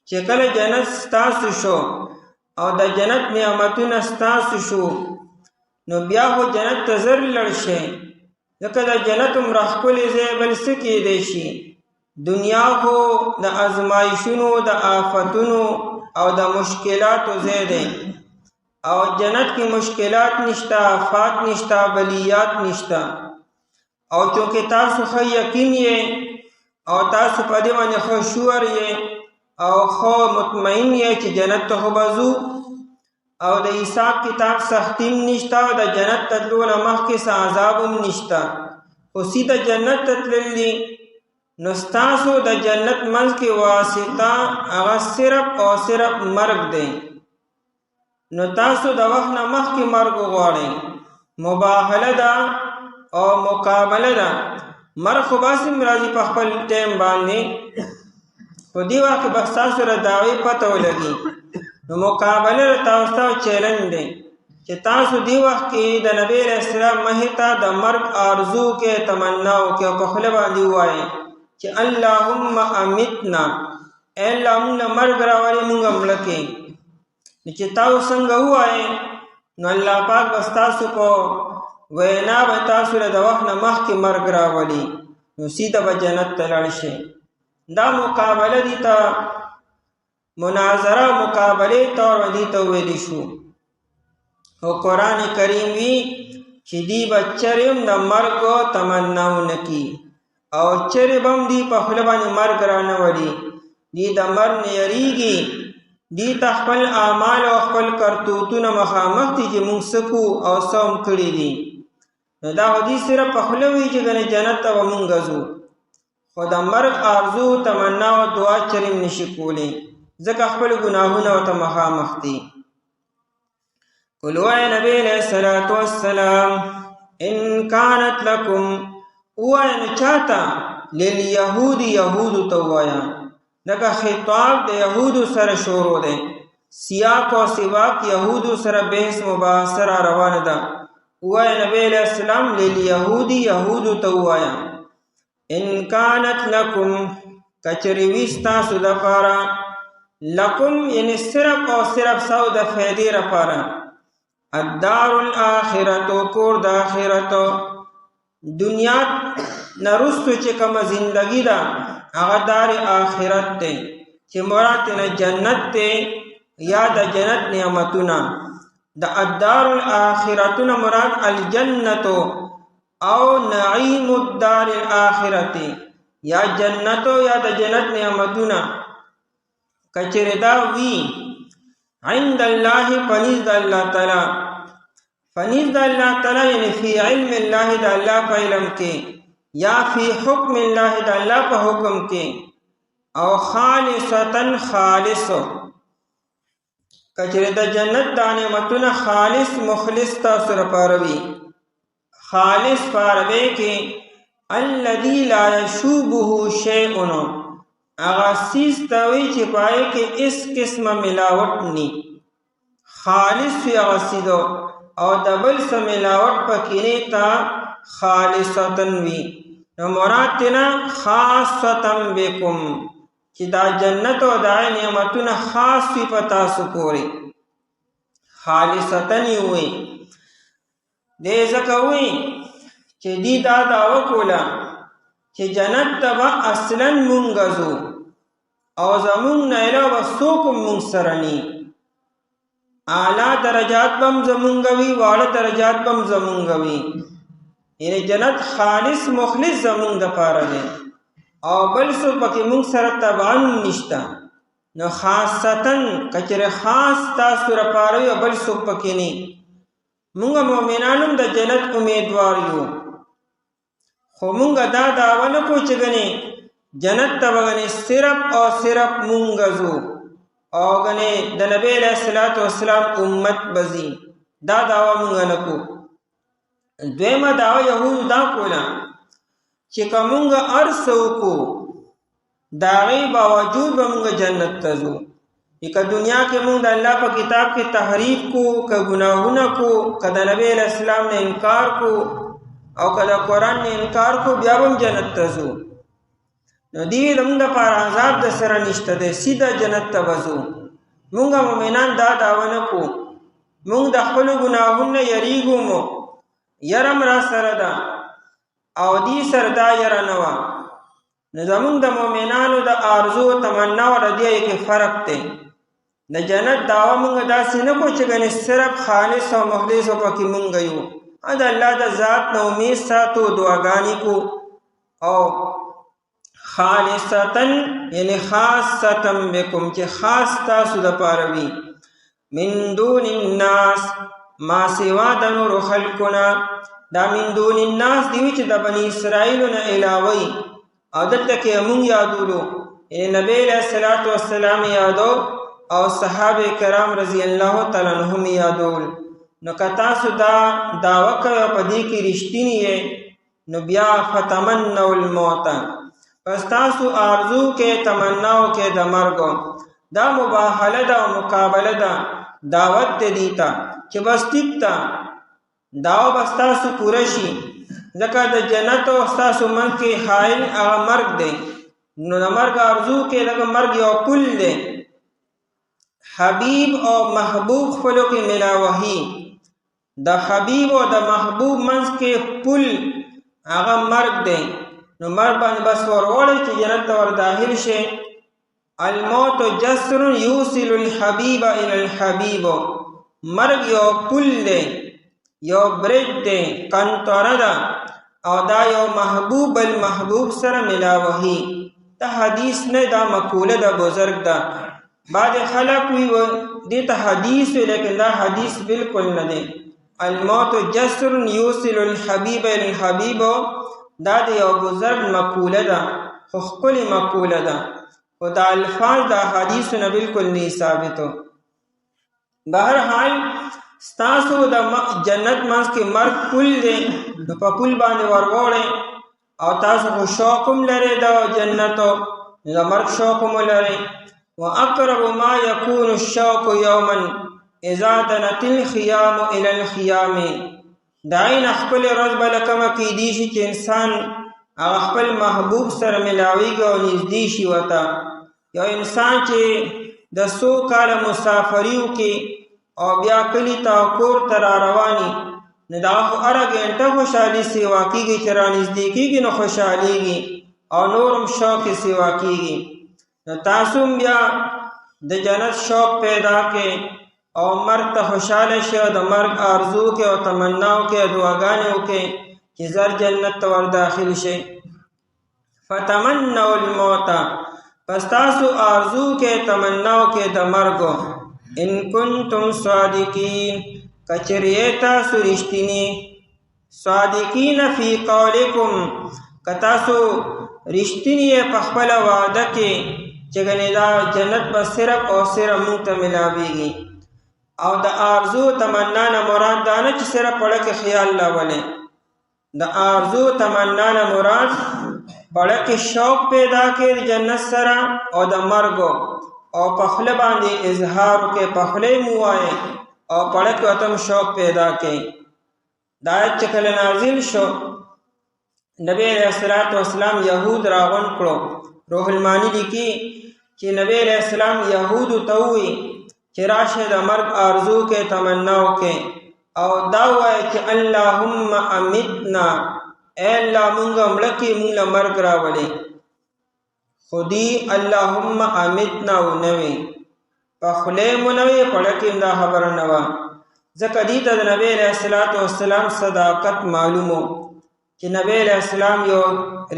چې کله جنت ستاسو شو او د جنت نعمتونه ستاسو شو نو بیا هو جنت ته زر لړ شي ځکه د جنت مرخکلې ځای بل څه کېدی شي دنیا خو د ازمایښونو د آفتونو او د مشکلاتو ځای دی او جنت کې مشکلات نشته آفات نشته بلیات نشته او چونکه تاسو خو یقین یې او تاسو په دې باندې خو شعور یې او خو مطمئن یې چې جنت ته بازو او د حساب کتاب سختیم نشته او د جنت تلو نه مخکې څه عذاب هم نشته خو سیده جنت ته تللی نو ستاسو د جنت منځ کې واسطه هغه صرف او صرف مرګ دی نو تاسو د وخت نه مخکې مرګ غواړئ مباهله ده او مقابله ده مرګ خو باسم راځي په خپل ټیم باندې، خو دې وخت به ستاسو سره دعوې پته ولګي. نو مقابله تاسو ته چیلنج دی چې تاسو دې وخت کې د نبی علیہ السلام مخې ته د مرګ آرزو کې، تمنا وکړئ او په خوله باندې ووایئ چې اللهم امیتنا، اے الله موږ له مرګ راولې، موږ مړه کړې. نو چې تاسو څنګه ووایئ نو الله پاک به ستاسو په وینا به تاسو له د وخت نه مخکې مرګ راولي، نو سیده به جنت ته لاړ شئ. دا مقابله دي ته مناظره مقابله طور دي ته ویلی شو. او قرآن کریم وی چې دی به چرې هم د مرګ تمنا ونه کړي او چرې به هم دی په خوله باندې مرګ رانه وړي. دی د مرګ نه یریږي، دی ته خپل اعمال او خپل کرتوتونه مخامخ دي چې موږ څه کو او څه هم کړي دي. نو دا حدیث صرف په خوله وی چې ګنې جنت ته به موږ ځو، خو د مرګ آرزو تمنا او دعا چرې هم نشي کولی، ځکه خپل ګناهونه ورته مخامخ دي. قلوا اے نبی علیہ الصلوۃ والسلام ان کانت لکم، وای نو چاته للیهود یهود تو وایا، دغه خطاب د یهود سره شروع دی، سیاق او سباق یهود سره بحث مباحثه روانه ده. وای نبی علیہ السلام للیهود یهود تو وایا ان کانت لکم، کچری وستا سود پارا، لکم یعنی صرف او صرف سو د فائدې لپاره، الدار الاخرتو کور د آخرتو، دنیا نرستو چې کومه زندگی ده هغه دار آخرت ته، چې مراد نه جنت ته یا د جنت نعمتونه. د الدار الاخرتونه مراد الجنتو او نعیم الدار الاخرته، یا جنتو یا د جنت نعمتونه. کچره دا وی عند الله فنیز د الله تعالی، فنیز د الله تعالی یعنی فی علم الله د الله په علم کې، یا فی حکم الله د الله په حکم کې، او خالصتا خالص. کچره د جنت د نعمتونه خالص مخلص تاسو لپاره وي، خالص پاروي کې الذی لا یشوبه شیء، هغه سیز ته وی چې پای کې اس قسمه ملاوت ني، خالص وي هغه سیز او د بل څه ملاوت پکې نه تا خالصتن وي. نو مراد تینا خاصتن بكم، چې دا جنت او دا نعمتونه خاص وي په تاسو پورې، خالصتن وي. دې ځکه وي چې دی دا دعوه کوله چې جنت ته به اصلا مونږ ځو او زمونږ نه علاوه څوک مونږ سره ني، اعلی درجات به هم زمونږ وي، واړه درجات به هم زمونږ وي. یعنی جنت خالص مخلص زمونږ دپاره دی او بل څوک پکې مونږ سره تبعا نشته. نو خاصتن کچره خاص تاسو لپاره وي او بل څوک پکې نه. مونږ مؤمنان هم د جنت امیدوار یو، خو مونږ دا دعوه نه کوو چې ګنې جنت ته به ګنې صرف او صرف مونږ ځو او ګنې د نبی علیہ الصلوۃ والسلام امت بزي، دا دعوه مونږ نه کوو. دویمه دعوه یهودو دا کوله چې که مونږ هر څه وکړو د هغې باوجود به مونږ جنت ته ځو. که دنیا کې مونږ د الله په کتاب کې تحریف کو، که گناهونه کو، که د نبی علیہ السلام نه انکار کو او که د قرآن نه انکار کو، بیا به هم جنت ته ځو. نو دې زموږ دپاره عذاب د سره نشته دی، سیده جنت ته به ځو. مونږ مؤمنان دا دعوه نه کو، مونږ د خپلو ګناهونو نه یریږو مو، یره م را سره ده او دې سره دا یره نه وه. نو زمونږ د مؤمنانو د آرزو تمنا او د دې کې فرق دی. د جنت دعوه مونږ داسې نه کو چې ګنې صرف خالص او مخلص او پکې مونږ یو، د الله د ذات نه امید ساتو، دعاګانې کو. او خالصتن یعنی خاصتن بكم، چې خاص تاسو دپاره وي، من دون الناس ما سوا د نورو خلقونه. دا من دون الناس دی چې د بني اسرائیلو نه علاوه او دلته کې مونږ یادولو، یعنی نبی علیہ الصلوۃ والسلام یادو او صحابه کرام رضی الله تعالی عنهم یادول. نو که تاسو دا دعوه کوئ او په دې کې رښتینی یې، نو بیا فتمنوا الموت، پس تاسو آرزو کې تمناو کې د مرګ. دا مباهله ده او مقابله ده، دعوت دی دیتا چې بس ټیک ته داو بس تاسو پوره شي، ځکه د جنت او ستاسو منځ کې حایل هغه مرګ دی. نو د مرګ آرزو کې لکه مرګ یو پل دی، حبیب او محبوب خپلو کې ملاوهي. د حبیب او د محبوب منځ کې پل هغه مرګ دی. نو مرګ باندې بس وروړی چې جنت ته ور داخل شي. الموت جسر یوصل الحبیب الى الحبیب، مرګ یو پل دی، یو برج دی، کنتوره ده، او دا یو محبوب المحبوب سره ملاوهي. دا حدیث نه، دا مقوله ده، بزرگ ده. بعد خلق وی دیتا حدیث وی، لیکن دا حدیث بالکل نه دی. الموت جسر یوصل الحبیب الى الحبیب، دا دی یو بزرگ مقوله ده، خو ښکلې مقوله ده، خو دا الفاظ دا حدیث نه بالکل نه ثابتو. بهرحال ستاسو د جنت منځ کې مرګ پل دی، نو په پل باندې ورغوړئ او تاسو خو شوق هم لرئ د جنتو، د مرګ شوق هم لرئ. واقرب ما یکون الشوق یوما اذا دنت الخیام الى الخیام، د عین خپل ورځ به له کومه کیدی شي چې انسان هغه خپل محبوب سره ملاویږي او نږدې شي ورته. یو انسان چې د څو کاله مسافري وکړي او بیا کلي ته کور ته را رواني، نو د هغه هره ګنټه خوشحالي سیوا کېږي، چې را نږدې کېږي نو خوشحالېږي او نور هم شوق یې سیوا کېږي. نو تاسو هم بیا د جنت شوق پیدا کړئ او مرګ ته خوشحاله شئ او د مرګ آرزو کې او تمنا وکړئ او دعاګانې وکړئ چې زر جنت ته ور داخل شئ. فتمنوا الموت، پس تاسو آرزو کې تمنا وکړئ د مرګ. ان کنتم صادقین، کچریه تاسو رښتینی، صادقین فی قولکم، که تاسو رښتینی په خپله وعده کې چې ګنې دا جنت به صرف او صرف موږ ته ملاویږي. او د آرزو تمنا نه مراد دا نه چې صرف پړه کې خیال راولئ، د آرزو تمنا نه مراد پړه کې شوق پیدا کړئ جنت سره او د مرګ، او په خوله باندې اظهار وکړئ، په خوله یې مو ووایئ او پړه کې ورته شوق پیدا کړئ. دا آیت چې کله نازل شو، نبی علیہ الصلوۃ والسلام یهود راغونډ کړو. روح المانی لیکي چې نبی علیہ السلام یهودو ته ووایي چې راشه د مرګ آرزو کې تمنا وکړئ او دا ووایئ چې اللهم امیتنا، اے الله مونږ مړه کړې، مونږ له مرګ راولې. خو دی اللهم امیتنا ونه وی، په خوله یې مو نه وی، پړه کې دا خبره نه وه. ځکه دې ته د نبی علیہ الصلوۃ والسلام صداقت معلومو چې نبی علیہ السلام یو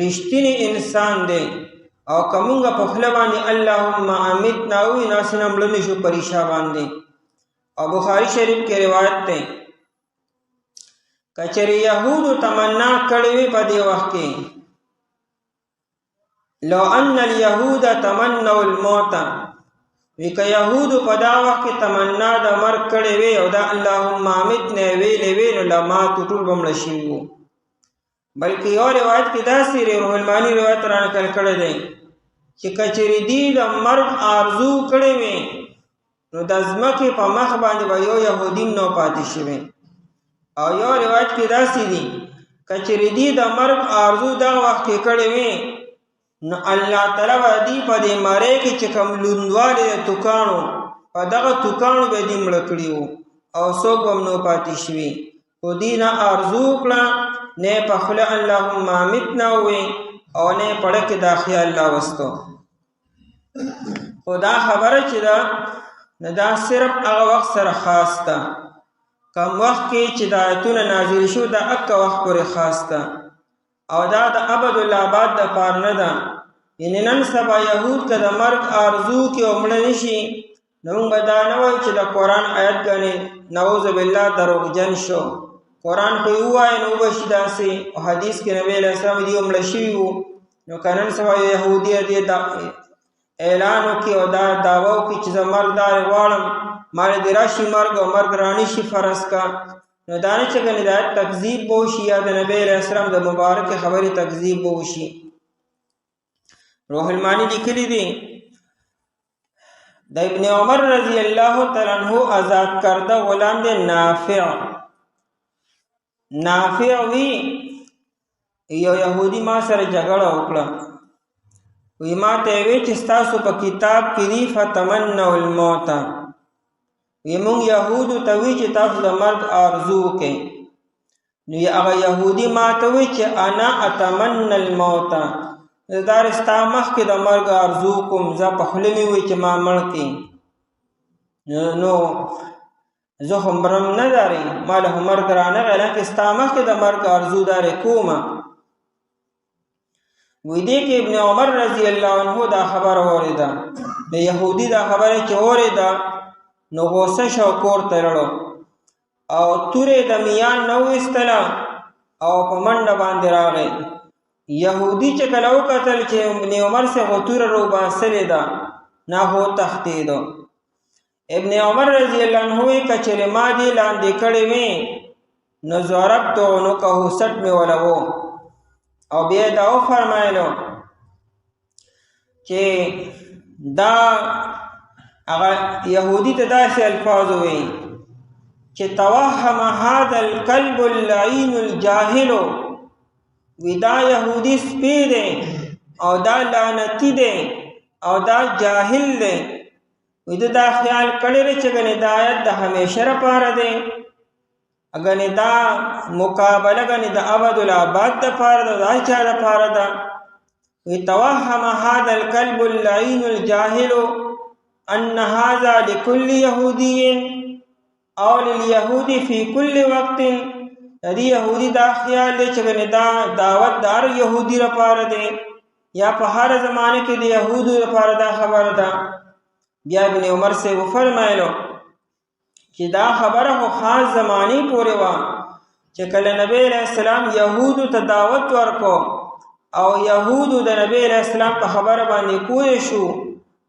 رښتینی انسان دی، او که مونږ په خوله باندې اللهم امیتنا ووایو نو هسې نه مړه نه شو په ریښه باندې. او بخاري شریف کې روایت دی، که چېرې یهودو تمنا کړې وي په دې وخت کې، لو ان اليهود تمنوا الموت، وی که یهودو په دا وخت کې تمنا د مرګ کړې وي او دا اللهم امیتنا ویلې وي، نو لماتو ټول به مړه شوي وو. بلکې یو روایت کې داسې روح المانی روایت را نقل کړی دی چې که چېرې دوی د مرګ آرزو کړې وي، نو د ځمکې په مخ باندې به یو یهودي نو پاتې شوی. او یو روایت کې داسې دي که چېرې دوی د مرګ آرزو دغه وخت کې کړې وي، نو الله تعالی به دوی په دې مرۍ کې چې کوم لوندوالی د توکاڼو، په دغه توکاڼو به دوی مړه کړي وو او څوک به هم نو پاتې شوي. خو دوی نه آرزو کړه، نه په خوله اللهم امیتنا ووایي او نه پړه کې دا خیال راوستو. خو دا خبره چې ده نه، دا صرف هغه وخت سره خاص ده. کم وخت کې چې دا آیتونه نازل شو دا اکه وخت پورې خاص ده، او دا د ابدالآباد دپاره نه ده. یعنې نن سبا یهود که د مرګ آرزو کې او مړه نه شي، نو موږ به دا نه وایو چې د قرآن آیت ګڼې نعوذ بالله دروغجن شو. قرآن خو یې ووایه نو وبه شي داسې، او حدیث کې نبی علیه السلام دوی مړه شوي وو. نو که نن سبا یهودي دې اعلان وکړي او دا دعوه وکړي چې زه مرګ دارې غواړم، ما دې راشي مرګ او مرګ رانی شي فرض کا، نو دانه چې کنه دا تکذیب بوشي یا د نبی علیہ السلام د مبارک خبرې تکذیب بوشي. روح المانی لیکلی دی د ابن عمر رضی اللہ تعالی عنہ آزاد کرده غلام دی نافع وی یو یهودی ما سره جګړه وکړه، وی ما ته وی چې تاسو په کتاب کې دی فتمنوا الموت، وی مونږ یهودو ته وی چې تاسو د مرګ آرزو وکئ. نو هغه یهودی ما ته وی چې انا اتمنى الموت، زدار ستا مخکې د مرګ آرزو کوم، زه په خوله مې وی چې ما مړ کړي. نو زه خو مرم نه دارې، ما له مرګ رانغی، لکه ستا مخکې د مرګ آرزو دارې کومه. وی دې کې ابن عمر رضی الله عنه دا خبر اوریدا، د یهودی دا خبره چې اوریدا نو غوسه شو، کور ته لاړو او تورې د میان نو استلا او په منډه باندې راغی. یهودی چې کله وکتل چې ابن عمر سے غتور رو باسلې ده نه هو تختیدو. ابن عمر رضی الله عنه کچره ما دی لاندې کړې وې نو ضربت نو که سټ می ولو او بیا دا فرمایلو چې دا هغه يهودي ته داسې الفاظ وي چې توهم هذا القلب اللعين الجاهل، ودا يهودي سپی دی او دا لعنتی دی او دا جاهل دی. ودا دا خیال کړی چې غنی دا آیت د همیشه لپاره دی، غنی دا مقابله غنی د ابد الاباد لپاره ده، دا چا لپاره ده. وی توهم هذا القلب اللعين الجاهل ان هذا لكل يهودي او لليهود في كل وقت. دی یهودی دا خیال دی چې غنی دا دعوت دار یهودی لپاره دی یا په هر زمانه کې د یهودو لپاره دا خبره ده. بیا ابن عمر سے فرمایلو چې دا خبره خو خاص زمانی پورې وه چې کله نبی علیہ السلام یهودو ته دعوت ورکو او یهودو د نبی علیہ السلام په خبره باندې پوه شو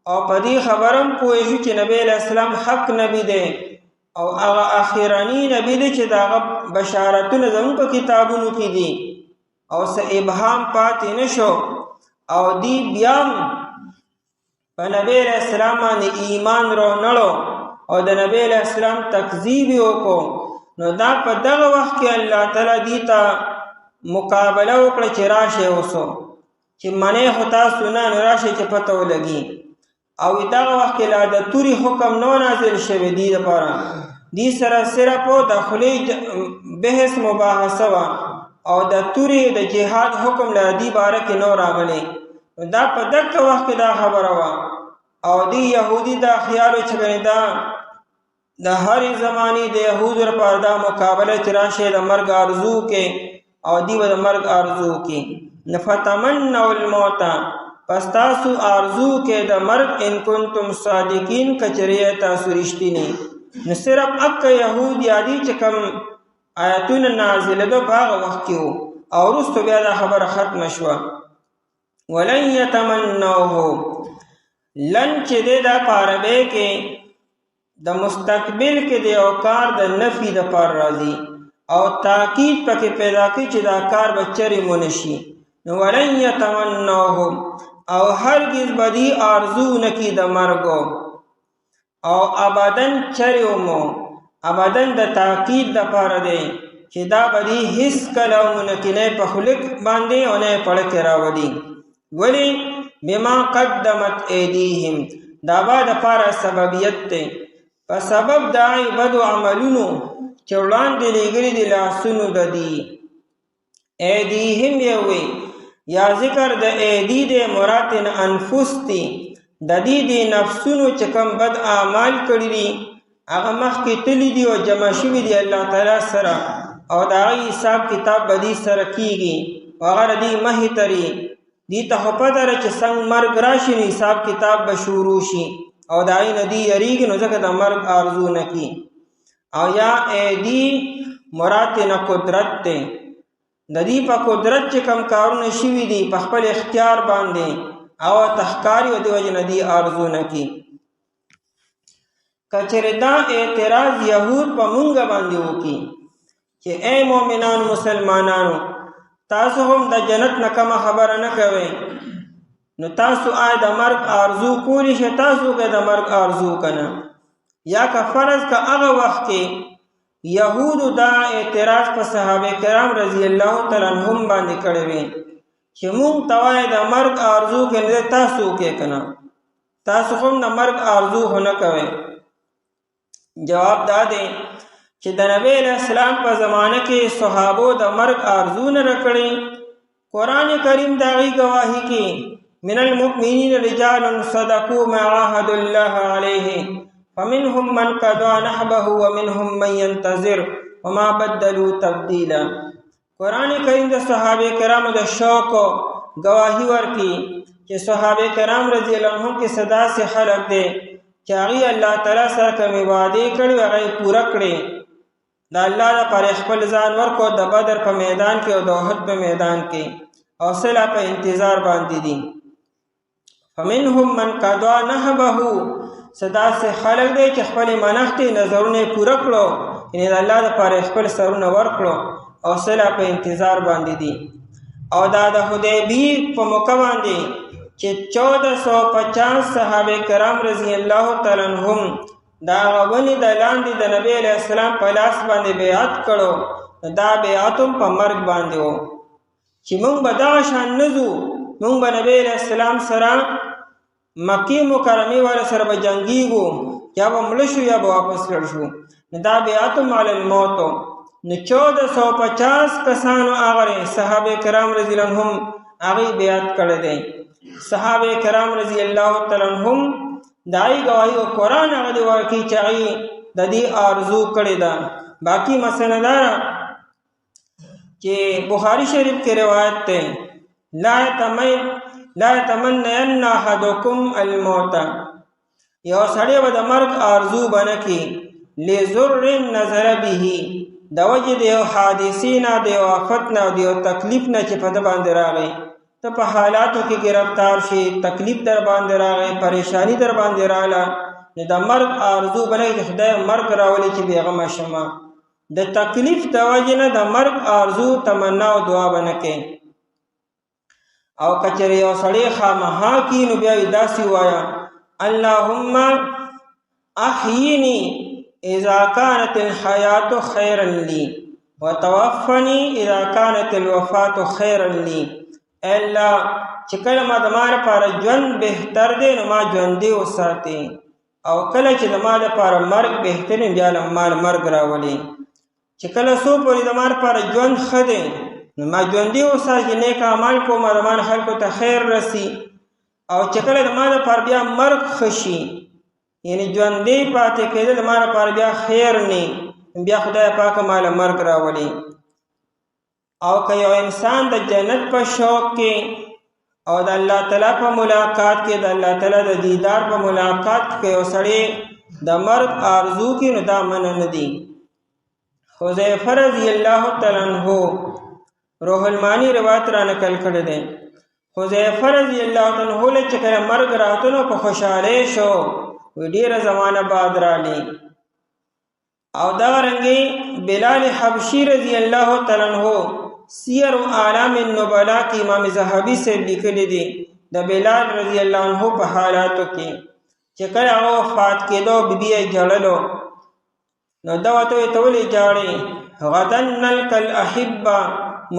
او په دې خبرم پوه شو چې نبی علیہ السلام حق نبی دی او هغه اخیرانی نبی دی چې دا بشارتونه زموږ په کتابونو کې دي او څه ابهام پاتې نشو او دی بیا په نبی علیہ السلام باندې ایمان رو نړو او د نبی علیہ السلام تکذیب وکړو. نو دا په دغه وخت کې الله تعالی دې ته مقابله وکړه چې راشه اوسو چې منه هوتا سنا نه راشه چې پته ولګي. او دغه وخت کې لا د توري حکم نو نازل شوی دی لپاره دې سره صرف د خلی بحث مباحثه وا او د توري د جهاد حکم لا دی باره کې نو راغلی. دا په دغه وخت کې دا خبره وا او دی یهودی دا خیال چې دا د هر زمانی د یهودو لپاره دا مقابله چې راشه د مرګ آرزو کې او دی د مرګ آرزو کې. نفتمنوا الموت، پس تاسو آرزو کې د مرګ ان کنتم صادقین کچریه تاسو رښتینی. نو صرف اک یهود یادی چې کوم آیاتونه نازله ده په هغه وخت کې او وروسته بیا دا خبره ختم شوه. ولن یتمنوه، لن چې دی دا پاربه کې د مستقبل کې دی او کار د نفی د پار راځي او تاکید پکې پیدا کوي چې دا کار به چرې مونشي. نو ولن یتمنوه، او هرگز بدی آرزو نکی د مرګو او ابدن چریومو، ابدن د تاکید د پاره دی چې دا بدی هیڅ کله مونکی نه په خلق باندې او نه پړ کې راوړي. ولی بما قدمت ایدیهم، دا با د پاره سببیت ته په سبب دای بدو عملونو چې وړاندې لګري دي لاسونو د دی ایدیهم یوي یا ذکر د ایدی د مراتن انفس تی د دې د نفسونو چې کوم بد اعمال کړی دي هغه مخکې تللی دي او جمع شوي دي الله تعالی سره او دا حساب کتاب بدی سره کیږي هغه دې مه تری دي ته په دره چې څنګه مرګ راشي حساب کتاب به شروع شي او دا یې ندی یریږي نو ځکه د مرګ آرزو نکي. او یا ایدی مراتن قدرت ته د دې په قدرت چې کم کارونه شوي دي په خپل اختیار باندې او تحکاری او د وجه نه دي آرزو نکي. کچره دا اعتراض یهود په مونږ باندې وکي چې اے مؤمنان مسلمانانو تاسو هم د جنت نه کومه خبره نه کوئ، نو تاسو آیا د مرګ آرزو کولی شئ؟ تاسو که د مرګ آرزو کنه یا که فرض که هغه وخت کې یهودو دا اعتراض په صحابه کرام رضی الله تعالی عنهم باندې کړی وی چې مونږ ته وایي د مرګ آرزو کنه تاسو کې کنه تاسو هم د مرګ آرزو هونه کوئ. جواب دا دی چې د نبی علیہ السلام په زمانه کې صحابو د مرګ آرزو نه رکړي. قرآن کریم داغي گواهی کې من المؤمنین رجال صدقوا ما عاهدوا الله علیه فمنهم من قضى نحبه ومنهم من ينتظر وما بدلوا تبدیلا. قرآن کریم د صحابه کرامو د شوق گواهی ورکي چې صحابه کرام رضی الله عنهم کې صدا سے خلق دي چې هغه الله تعالی سره کوم وعده کړی هغه پورا کړی. د الله لپاره خپل ځان ورکو د بدر په میدان کې او د احد په میدان کې او صلا په انتظار باندې دي. فمنهم من قضى نحبه صدا سے خلق دی چې خپل منښتې نظرونه پوره کړو یعنی د الله لپاره خپل سرونه ورکړو او صلا په انتظار باندې دي. او دا د حدیبیې په موقع باندې چې 1450 صحابه کرام رضی الله تعالی عنهم دا غونې د لاندې د نبی علیہ السلام په لاس باندې بیعت کړو. دا بیعت هم په مرګ باندې و چې مونږ به دغه شان نه ځو، مونږ به نبی علیہ السلام سره مکې مکرمې والا سره به جنګېږو، یا به مړه شو یا به واپس کړ شو. دا بیعت هم علی الموت. نو 1450 کسانو هغه صحابه کرام رضی الله عنهم هغه بیعت کړی دی. صحابه کرام رضی الله تعالی عنهم دای گواهی او قرآن هغه دی ورکی چې هغه د دې آرزو کړی ده. باقی مسله دا چې بخاری شریف کې روایت ده لا يتمنين احدكم الموت. یو سړی به د مرګ آرزو بنکي لزر نظر به د وجه د یو حادثې نه د یو آفت نه د یو تکلیف نه چې په ده باندې راغی. ته په حالاتو کې گرفتار شي، تکلیف در باندې راغی، پریشانی در باندې راغله، نو د مرګ آرزو بنکي چې خدای مرګ راولي چې بېغمه شمه. د تکلیف د وجې نه د مرګ آرزو تمنا او دعا بنکي. او کچری یو سړی خامخا کی نو بیا داسې وایه اللهم احیینی اذا كانت الحیات خیرا لی وتوفنی اذا كانت الوفات خیرا لی. الله چې کله ما د ما لپاره ژوند بهتر دی نو ما ژوندی وساتې، او کله چې د ما لپاره مرګ بهتر دی بیا ما مرګ راولي. چې کله څو پورې د ما لپاره ژوند ښه دی نو ما ژوندي اوسه چې نیک اعمال کوم د ما خلکو ته خیر رسي. او چې کله د ما لپاره بیا مرګ ښه شي یعنی ژوندی پاتې کېدل د ما لپاره بیا خیر نه، بیا خدای پاک ما له مرګ راولي. او که یو انسان د جنت په شوق کې او د الله تعالی په ملاقات کې د الله تعالی د دیدار په ملاقات کې یو سړی د مرګ آرزو کې نو دا منع نه دي. حذیفه رضی الله تعالی عنہ روح المانی روایت را نقل کړی دی. حذیفه رضی الله تعالی عنہ له چې کله مرګ راته نو په خوشاله شو، ډیره زمانه بعد رالی. او دا رنګي بلال حبشی رضی الله تعالی عنہ سیر اعلام النبلاء کې امام ذهبی سے لیکلی دی د بلال رضی الله عنہ په حالاتو کې چې کله هغه وفات کېدو بیبي یې جړلو نو دا ته ولې جاړي غدن نلقى الاحبه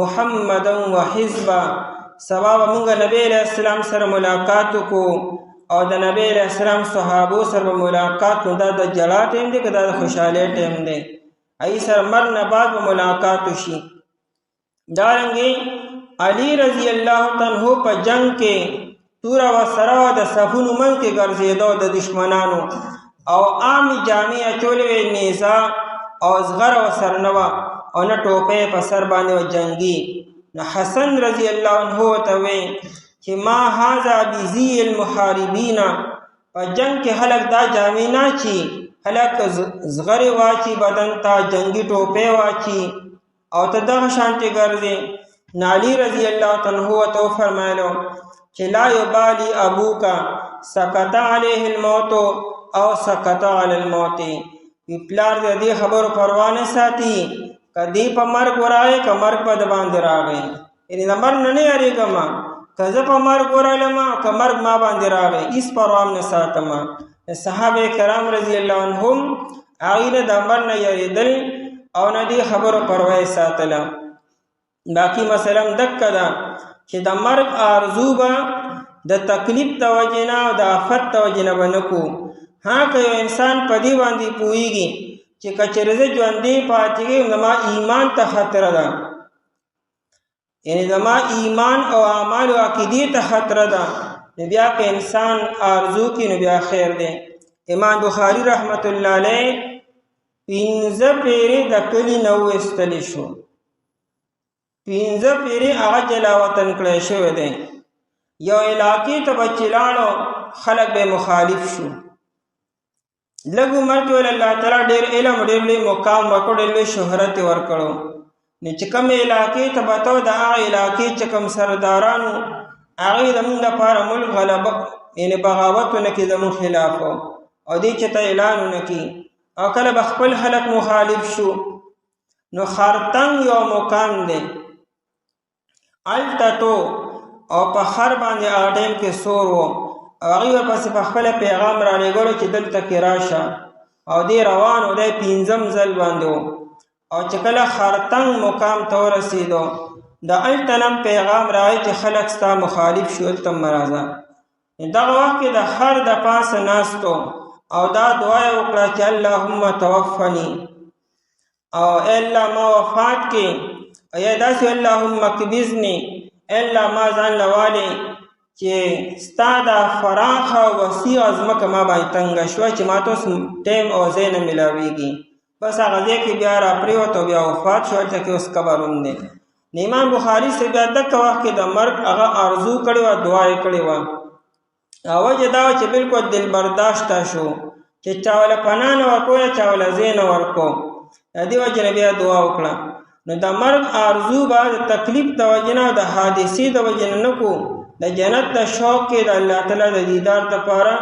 محمد و حزبا. سبا موږ نبی علیہ السلام سره ملاقات کو او د نبی علیہ السلام صحابو سره ملاقات نو دا د جړا ټیم دی که دا د خوشحالی ټیم دی. ای سره مرګ نه بعد ملاقات شي. دارنګې علی رضی الله عنه په جنگ کې توره و سره د صفونو منځ کې ګرځېدو د دشمنانو او عامې جامې اچولې وې، نیزه او زغره ورسره نه وه او نه ټوپۍ په سر باندې و جنګي. نو حسن رضی الله عنه ورته وی چې ما هذا بزی المحاربین. په جنگ کې خلک دا جامې نه اچي، خلک زغرې واچي بدن ته، جنګي ټوپۍ واچي او ته دغه شانتې ګرځې. نو علي رضی الله عنه ورته وفرمایلو چې لا یبالي ابوک سکت علیه الموت او سکت علی الموت. پلار د دې خبرو پروا نه ساتي، کدی په مرګ ورای ک مرګ په د باندې راغی یعنی د مرګ نه یریږم کزه په مرګ ورالم ک مرګ ما باندې راغی اس پروام نه ساتم صحابه کرام رضی الله عنهم هغه د مرګ نه یریدل او نه دی خبرو پروا ساتل باقی مثلا دکدا چې د مرګ ارزو به د تکلیف توجینا او د آفت توجینا بنکو ها که انسان پدی باندې پوئږي چې کچره ژوندې پاتېږي نو ایمان ته خطر ده یعنی زما ایمان او اعمال او عقیدې ته خطر ده بیا که انسان ارزو کې نو بیا خیر دی امام بخاری رحمت الله علیه 15 پیری د کلی نو استل شو 15 پیری هغه جلاوطن کړی شوی دی یو علاقې ته بچلانو خلق به مخالف شو لګو مرته ول الله تعالی ډېر علم ډېر لوی مقام ورکړ ډېر لوی شهرت ورکړو نه چې کوم علاقې ته بتو د هغه علاقې چې کوم سردارانو هغه زموږ لپاره ملک غلبه یعنی بغاوتونه کې زموږ خلاف او دې چې ته اعلانونه کې او کله بخپل خلق مخالف شو نو خرطنګ یو مقام دی التتو او په خر باندې هغه ټیم کې سور و هغه ورپسې په خپل پیغام را لېږلو چې دلته کې راشه او دې روان و دی 15 ځل باندې او چې کله خرطنګ مقام ته ورسېدو د هلته نم پیغام راغی چې خلک ستا مخالف شو هلته مه راځه دغه وخت کې د خر د پاسه ناستو او دا دعا یې وکړه چې اللهم توفني او الله ما وفات کې او یا داسې اللهم اقبضني الله ما ځان لوالې چې ستا دا فراخه او وسیع ځمکه ما باندې تنګه شوه چې ما ته اوس ټیم او ځای نه میلاویږي بس هغه ځای کې بیا راپرېوت او بیا وفات شو هلته کې اوس قبر هم دی امام بخاري صاحب بیا دغه وخت کې د مرګ هغه آرزو کړې وه دعا یې کړې وه وجه دا وه چې بلکل دل برداشته شو چې چا وله پناه نه ورکوله چا وله ځای نه ورکو د دې وجې نه بیا دعا وکړه نو د مرګ آرزو به د تکلیف د وجې نه او د حادثې د وجې نه کو د جنت د شوق کې د الله تعالی د دیدار دپاره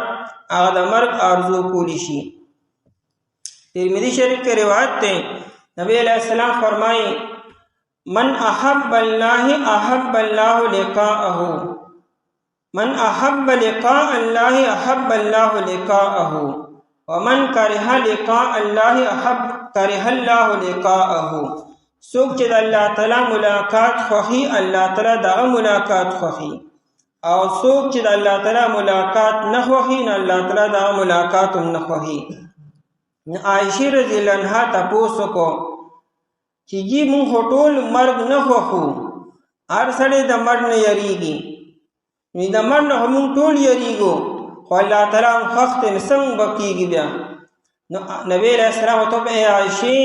هغه د مرګ آرزو کولی شي ترمذی شریف کې روایت دی نبی علیہ السلام فرمایي من احب الله احب الله لقاءه من احب لقاء الله احب الله لقاءه ومن كره لقاء الله احب كره الله لقاءه څوک چې د الله تعالی ملاقات خوښي الله تعالی دغه ملاقات خوښي او څوک چې د الله تعالی ملاقات نه خوښي نه الله تعالی دغه ملاقات هم نه خوښي عائشہ رضی الله عنها تاسو کو چې جی مونږ ټول مرګ نه خوښو هر سړی د مرګ نه یریږي نو د مرګ نه مونږ ټول یریږو خو الله تعالی هم خوښ دی نو څنګه به کېږي بیا نو نبی علیہ السلام ته ای عائشې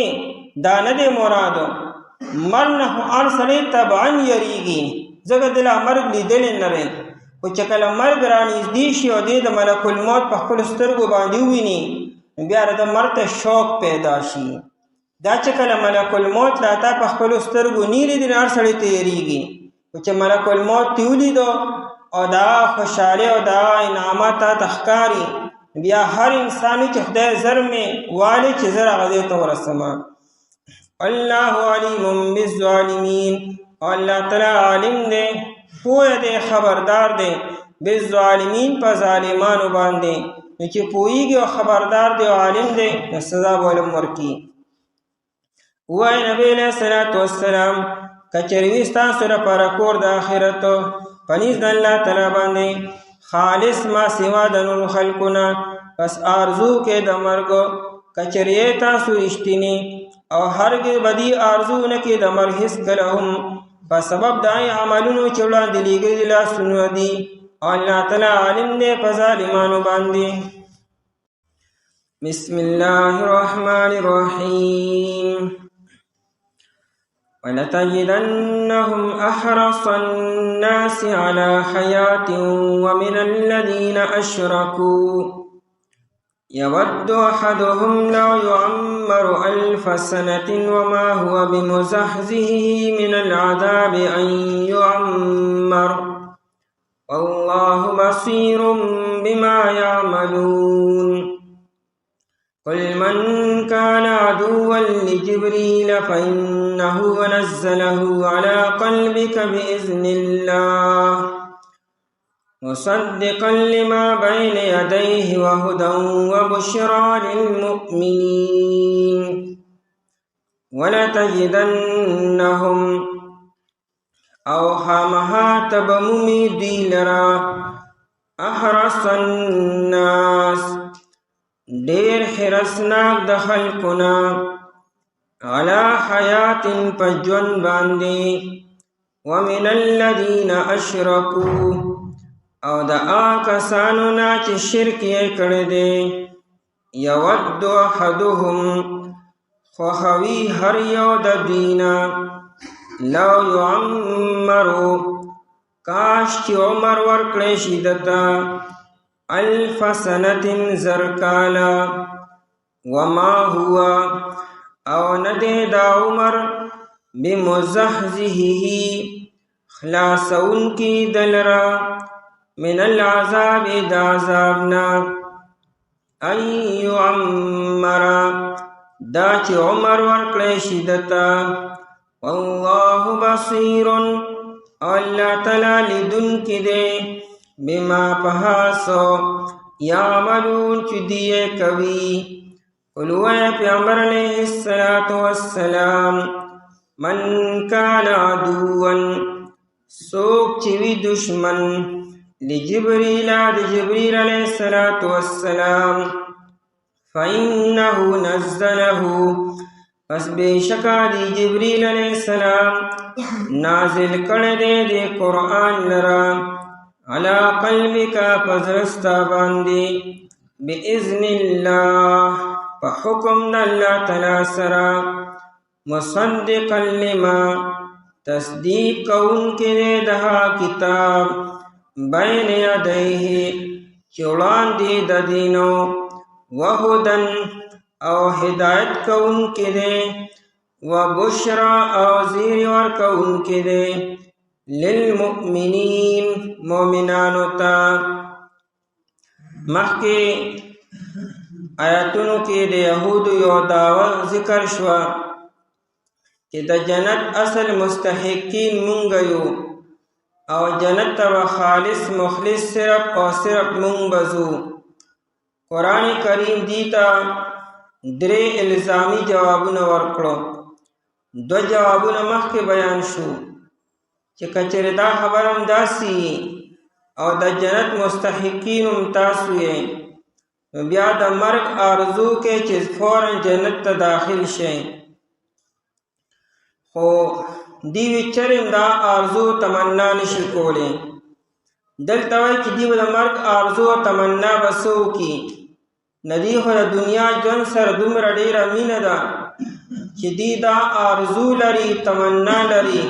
دا نه دی مرادو مرګ نه هر سړی طبعا یریږي ځکه دله مرګ لیدلی نه دی خو چې کله مرګ رانږدې شي او دی د ملک الموت په خپلو سترګو باندې وویني بیا د مرګ ته شوق پیدا شي دا چې کله ملک الموت لا تا په خپلو سترګو نه لیدل هر سړی ته یریږي خو چې ملک الموت ته ولیدو او دا خوشحالي او دا انعامات ته ښکاري بیا هر انسان چې خدای زر مې والي چې زر هغه ځای ته ورسمه الله علیم بالظالمین الله تعالی عالم دی پوه دی خبردار دی بالظالمین په ظالمانو باندې نو چې پوهیږي او خبردار دی او عالم دی نو سزا به ولم ورکړي وای نبی علیہ الصلوۃ والسلام کچری ستاسو لپاره کور د آخرت پنځ د الله تعالی باندې خالص ما سوا د نور خلقنا پس ارزو کې د مرګ کچری تاسو رښتینی او هرګز بدی ارزو نه کې د مرګ هیڅ کله هم په سبب د عملونو چې وړاندې لېږلي لاسونه دي الله تعالی عالم دی په ظالمانو باندې بسم الله الرحمن الرحیم ولتجدنهم أحرص الناس على حياة ومن الذين أشركوا يود أحدهم لو يعمر 1000 سنة وما هو بمزحزحه من العذاب أن يعمر والله بصير بما يعملون قل من كان عدوا لجبريل فإنه نزله على قلبك بإذن الله مصدقا لما بين يديه وهدى وبشرى للمؤمنين ولتجدنهم أو خامها تبممي ديلرا أحرص الناس دير حرسناك دخلقنا على حياة پجون باندي ومن الذين أشركوا او دا آکسانو نا چه شرک یې کړی دی یود احدهم خوخوي هر یو د دینا لو یعمرو کاش چې عمر ورکړی شي دته الف سنة زرکالا وما هو او ندی دا عمر بمزحزحه خلاصون کی دلرا من العذاب دا عذابنا ان يعمر دا چه عمر ورکړی شي دته والله بصیر الله تعالی لیدونکی دی بما پهاسو یعملون چې دیه کوي قلوا یا پیغمبر علیه الصلاة والسلام من کان عدوا سوک چوی دشمن لجبريل جبريل عليه الصلاة والسلام فإنه نزله پس بشکا دی جبريل عليه السلام نازل کړه دی قرآن لرا على قلبك فزرستا باندی بإذن الله فحكم الله تعالى سرا مصدقا لما تصدیق کون کے دہا کتاب بین یدیه چوڑان دی ددینو وہدن او ہدایت کون کے دے وبشرا او زیر ور کون کے دے للمؤمنین مومنانو تا مخی آیاتونو کے دے یہود یو دعوی ذکر شوا کہ دا جنت اصل مستحقین منگیو او جنت تبا خالص مخلص صرف او صرف منبزو قرآن کریم دیتا درے الزامی جوابون ورکڑو دو جوابون مخ کے بیان شو چه کچر دا خبرم داسی او دا جنت مستحقین امتاسوئے بیا دا مرگ آرزو کے چیز فوراً جنت تا داخل شئیں خو دیوی چرم دا آرزو تمنا نشی کولے دلتا وی چی دیو دا مرگ آرزو تمنا بسو کی ندی خو دا دنیا جن سر دمر دیر امین دا چی دی دا آرزو لری تمنا لری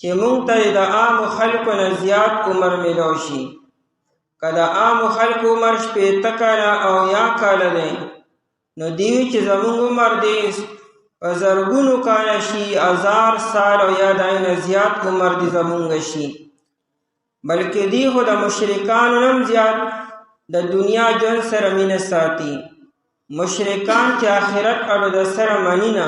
چی مونتا دا عام خلق نزیاد عمر ملوشی که دا عام خلق عمر شپیتا کالا او یا کالا دے نو دیوی چی زمونگ عمر دیس زرگونو کالا شی 1000 سال او یا دائن زیاد عمر دی زمونگ شی بلکہ دی خود مشرکان نم زیاد دا دنیا جن سر من ساتی مشرکان چی آخرت اڑو دا سر منینا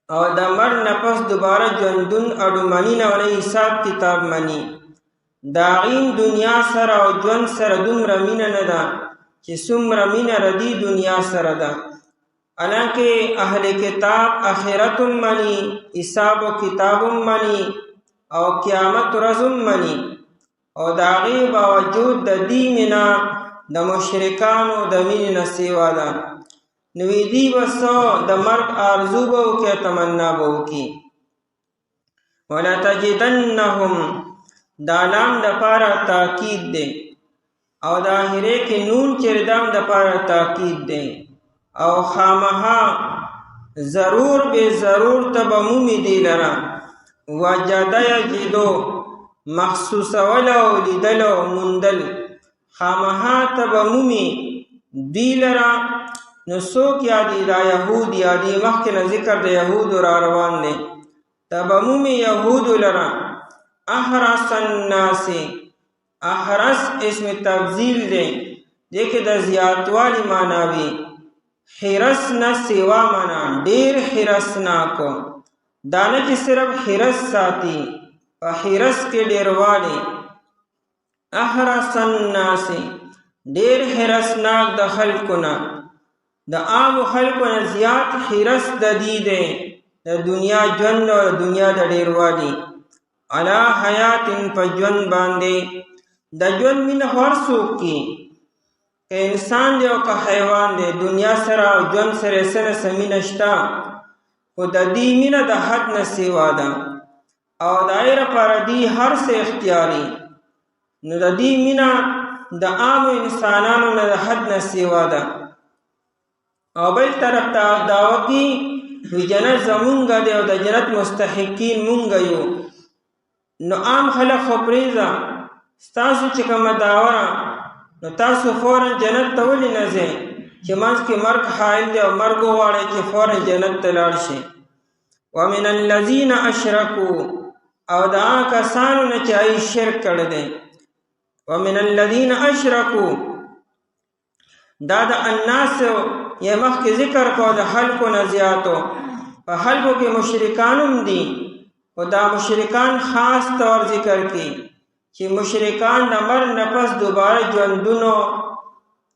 او دا مر نفس دوبارہ جندن اڑو منینا و نئی حساب کتاب منی داغین دنیا سر او جن سر دم رمین ندا چی سم رمین ردی دنیا سر دا حالانکہ اہل کتاب آخرت منی حساب و کتاب منی او قیامت رزم منی او داغی باوجود دا دیمنا دا مشرکانو دا من نسیوا دا نوی دی بسو دا مرگ آرزو باو کے تمنا باو کی وَلَتَجِدَنَّهُمْ دالام دا پارا تاکید دے او داہرے کے نون چردام دا پارا تاکید دے او خامہا ضرور بے ضرور تبمومی دی لرا وجد یجدو مخصوص ولو لیدلو مندل خامہا تبمومی دی لرا نسوک یادی دا یہود یادی مخکن ذکر دا یہود را روان دے تبمومی یہود لرا احرس الناس احرس اسم تفضیل دے دیکھ دا زیادوالی معناوی حرس نه سیوا معنا ډیر حرسناکو، دا نه چې صرف حرس ساتي، په حرس کې ډیروالی. احرس الناس ډیر حرسناک د خلکو نه، د عام خلکو نه زیات حرس د دې دی د دنیا ژوند او د دنیا د ډیروالی. علی حیات په ژوند باندې، د ژوند مینه هر څوک کی، که انسان دی او که حیوان دی، دنیا سره او ژوند سره سره مینه شته، خو د دې مینه د حد نه سیوا ده او د هغې لپاره دې هر څه اختیاري. نو د دې مینه د عامو انسانانو نه د حد نه سیوا ده. او بل طرف ته دعوه کی وی جنت زمونږ دی او د جنت مستحقین مونږ یو. نو عام خلک خو پرېږده، ستاسو چې کومه دعوه ده نو تاسو فوراً جنت ته ولې نه ځئ چې منځ کې مرګ حایل دی او مرګ وغواړئ چې فوراً جنت ته لاړ شئ. ومن الذین اشرکو او د هغه کسانو نه چې هغوی شرک کړی دی. ومن الذین اشرکو دا د الناس یا مخکې ذکر کو د خلکو نه زیاتو، په خلکو کې مشرکان هم دي، خو دا مشرکان خاص طور ذکر کی چې مشرکان د مرګ نه پس دوباره ژوندونو،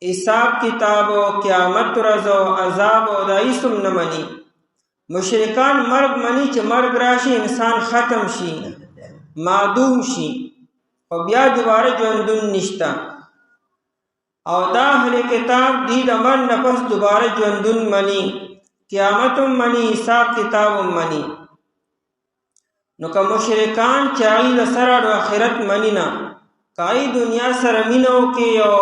حساب کتاب او قیامت ورځ او عذاب او دا هیڅ هم نه مني. مشرکان مرګ مني چې مرګ راشي انسان ختم شي معدوم شي او بیا دوباره ژوندون نشته. او دا اهل کتاب دی د مرګ نه پس دوباره ژوندون مني، قیامت هم مني، حساب کتاب هم مني. نو که مشرکان چې هغوی د سره د آخرت مني نه، که هغوی دنیا سره مینه وکړي او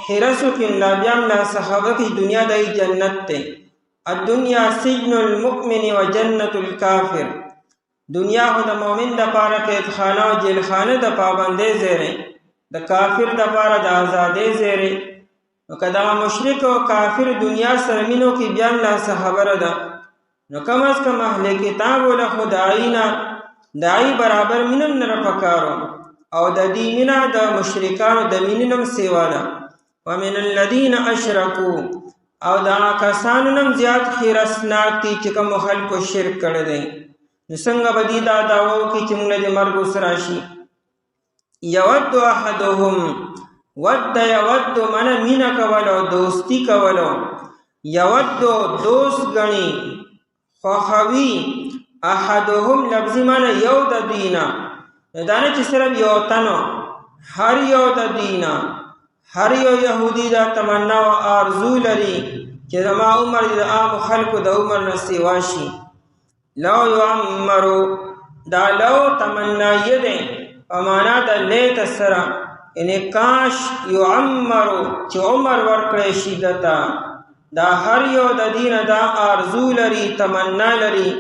حرس وکړي نو بیا هم صحابه کې دنیا د جنت دی. الدنیا سجن المؤمن و جنت الکافر، دنیا خو د مؤمن دپاره قیدخانه او جیلخانه د پابندۍ ځای دی، د کافر دپاره د ازادۍ ځای دی. نو که دغه مشرک او کافر دنیا سره مینه وکړي بیا هم لا خبره ده، نو کم از کم اهل کتاب وله خو د هغوی نه د هغوی برابر مینه هم نه راپکارو او د دې مینه د مشرکانو د مینې نه هم سیوا ده. ومن الذین اشرکو او دا کسانو نه هم زیات حرسناک دي چې کومو خلکو شرک کړی دی. نو څنګه به دې دا دعوه وکړي چې موږ له دې مرګ اوس راشي. یود احدهم ود یود منه مینه کولو دوستی کولو، یود دوست گنی خوښوي، احدهم لفظي معنی یو د دوی نه، دا نه چې صرف یو تنو، هر یو د دوی نه، هر یو یهودي دا تمنا او آرزو لري چې زما عمر د عامو خلکو د عمر نه سیوا شي. لو یعمرو دا لو تمنایه دی په معنا د لیت سره، یعنی کاش یعمرو چې عمر ورکړی شي دته. دا هر یو د دې نه دا آرزو لري، تمنا لري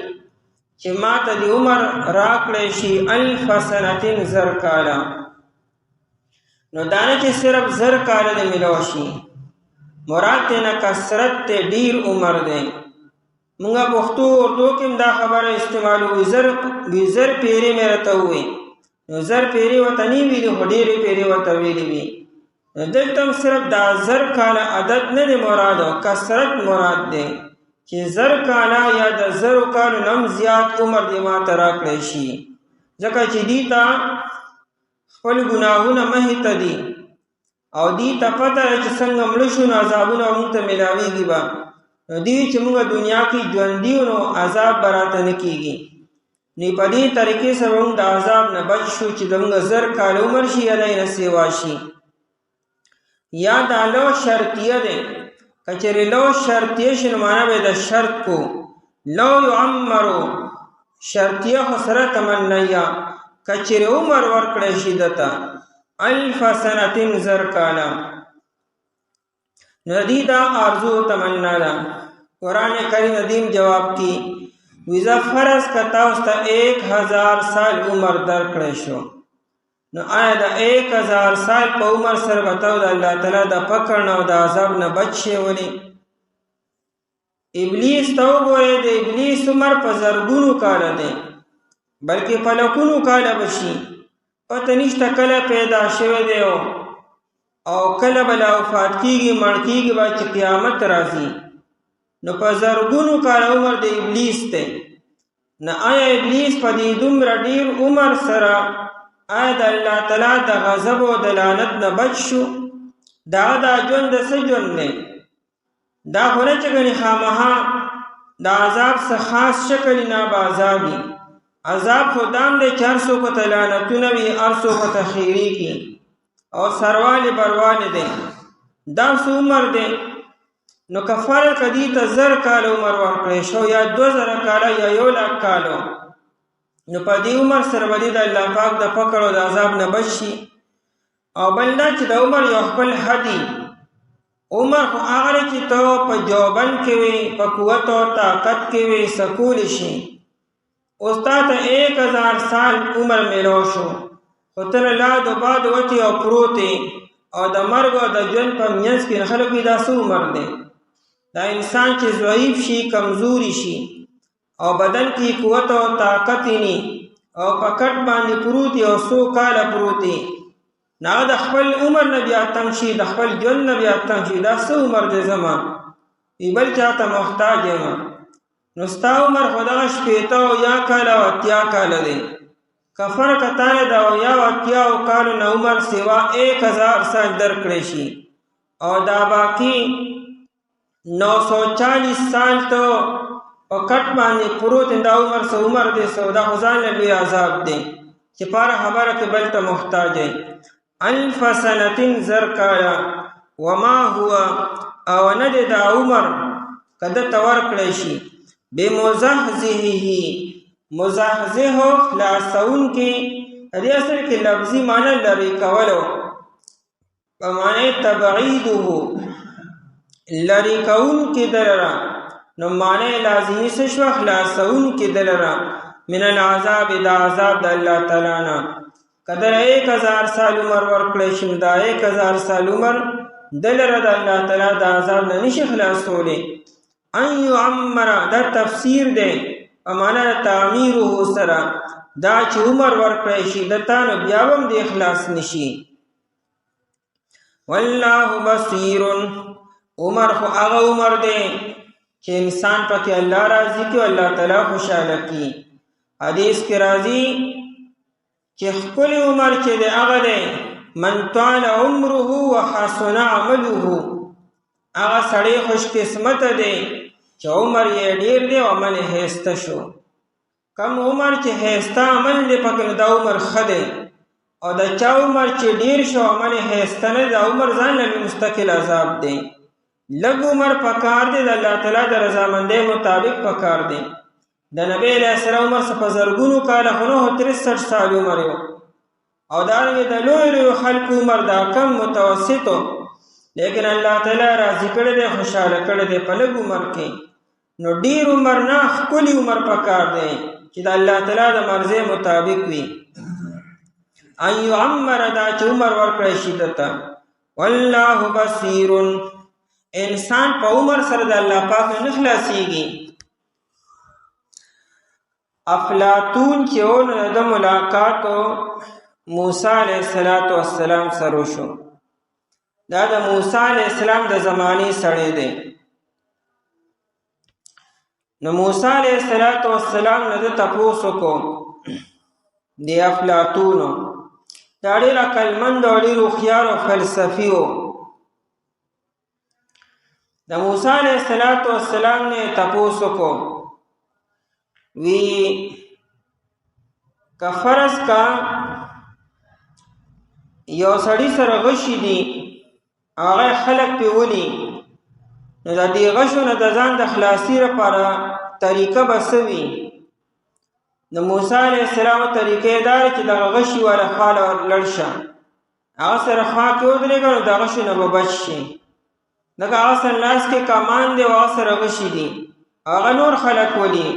چې ما ته د عمر راکړی شي 1000 سنة زر کاله. نو دا نه چې صرف زر کاله د ملو شي، مراد ته نه کثرت ته ډیر عمر دی. مونږه پښتو اردو کې دا خبره استعمالو وي زر پیری مې راته ووایي، نو زر پیری ورته نه ویلي خو ډېرې پیری ورته ویلي وي. نو دلته هم صرف دا زر کاله عدد نه دی مراد، کثرت مراد دی چې زر کاله یا د زرو کالو نه هم زیات عمر دې ما ته راکړی شي، ځکه چې دې ته خپل ګناهونه مخې ته دي او دې ته پته ده چې څنګه مړه شو نو عذابونه موږ ته میلاویږي به. نو دې چې موږ دنیا کې ژوندي یو نو عذاب به راته نه کېږي. نو په دې طریقې سره موږ د عذاب نه بچ شو چې زموږ زر کاله عمر شي یا نه سیوا شي. یا دا لو شرطیه دی، که چېرې لو شرطیه شي نو معنا به د شرط کو. لو یعمرو شرطیه خو سره تمنیه، که چېرې عمر ورکړی شي دته 1000 سنة زر کاله، نو دې دا آرزو تمنا ده. قرآن کریم ندیم جواب کی ویزا فرض کا تاسو ته 1000 سال عمر درکړی شو، نو آیا د 1000 سال په عمر سره به تاسو د الله تعالی د پکړ نه او د عذاب نه بچ شئ؟ ولې ابلیس ته وګورئ، د ابلیس عمر په زرګونو کاله دی، بلکې په لکونو کاله به شي، پته نشته کله پیدا شوی دی او کله به لا وفات کېږي مړ کېږي به چې قیامت راځي. نو په زرګونو کاله عمر د ابلیس دی. نه آیا ابلیس په دې دومره ډیر عمر سره آیا د الله تعالی د غضب او د لعنت نه بچ شو؟ دا ژوند د څه ژوند دی؟ دا خو نه چې ګنې خامخا د عذاب څخه خاص شکل نه به عذابي. عذاب خو دام دی چې هر څوک ته لعنتونه وي، هر څوک ته خیریږي او سروالې بروالې دی. دا څه عمر دی؟ نو که فرض کړه دې ته 1000 کاله عمر ورکړی شو یا 2000 کاله یا 1,00,000 کاله، نو په دې عمر سره به د الله پاک د پکړ او د عذاب نه بچ شي. او بل دا چې د عمر یو خپل حد دی. عمر خو هغه چې ته په جوابن کې وي، په قوت او طاقت کې وي، سکول شي. اوس تا ته 1000 سال عمر میلو شو، خو ته لا د باد وتی او پروتې او د مرګ او د ژوند په منځ کې خلکو دا څه عمر دی؟ دا انسان چې ضعیف شي، کمزوري شي او بدن کې قوت او طاقت ني او په کټ باندې پروتي او 100 کاله پروتي، نه د خپل عمر نه بیا تنګ شي، د خپل ژوند نه بیا تنګ شي. دا څه عمر دی زما؟ بل چاته محتاج یم. نو ستا عمر خو دغه 80 یا کاله او 80 کاله دی. که فرق تانه دا یا 80 کالو نه عمر سوا 1000 سال درکړی شي او دا باقی 940 سال ته په کټ باندې پروت دا عمر سو عمر دی سو دا خدای له لوی عذاب دی چې پاره خبره کې بل ته محتاج دی. الف سنه زرکایا وما هو او نه دا عمر کده تور کړی شي بمزحزحه مزحزح خلاصون کې دې اصل کې لفظي معنی لري کولو په معنی تبعیده لری کون کې دلرا، نو معنی لازمی شو خلاصون کې دلرا من العذاب دا عذاب د الله تعالی نه. قدر 1000 سال عمر ورکړی شم، دا 1000 سال عمر دلرا د الله تعالی د عذاب نه نشي خلاصولی. ان يعمر دا تفسیر دی امانه تعمیره سره دا چې عمر ورکړی شي د تانو بیا هم د اخلاص نشي. والله بصیر عمر خو هغه عمر دی چې انسان پکې الله راضي کی او الله تعالی خوشاله کی. حدیث کې راځي چې خپل عمر چې دی هغه دی من طال عمره وحسن عمله، هغه سړی خوش قسمت دی چې عمر یې ډیر دی او عمل یې هسته شو. کم عمر چې هسته عمل دی پکې دا عمر خده، او دا چا عمر چې ډیر شو عمل یې هسته نه دا عمر ځان له مستقل عذاب دی. لږ عمر پکار دی د الله تعالی د رضامندۍ مطابق پکار دی. د نبی علیہ السلام عمر څخه زرګونو کاله خو 63 سال عمر یو، او دا د لوی لوی خلکو عمر دا کم متوسطو، لیکن الله تعالی راضي کړی دی، خوشاله کړی دی په لږ عمر کې. نو ډیر عمر نه خپل عمر پکار دی چې د الله تعالی د مرزي مطابق وي. ان يعمر دا چې عمر ورکړی شي دته. والله بصیر انسان په عمر سره د الله پاک نه خلاصيږي. افلاطون چې ونه د ملاقات موسی علیہ السلام سره شو، دا د موسی علیہ السلام د زمانی سړی دی. نو موسی علیہ السلام نه د تپوسو کو دی افلاطونو دا ډېر عقلمند او ډېر هوښیار او فلسفي و. د موسی علیہ السلام نے تپوسو کو وی که فرض کا یو سړی سره غشي دي هغه خلق په ولي، نو د دې غشو نه د ځان د خلاصي لپاره طریقه بسوي. د موسی علیہ السلام طریقې دار چې د غشي ولا خال لړشه هغه سره خوا کې ودرېږي نو د غشو نه به بچ شي. دغه اصل لاس کې کمان دی او سره غشي دي هغه نور خلق ولي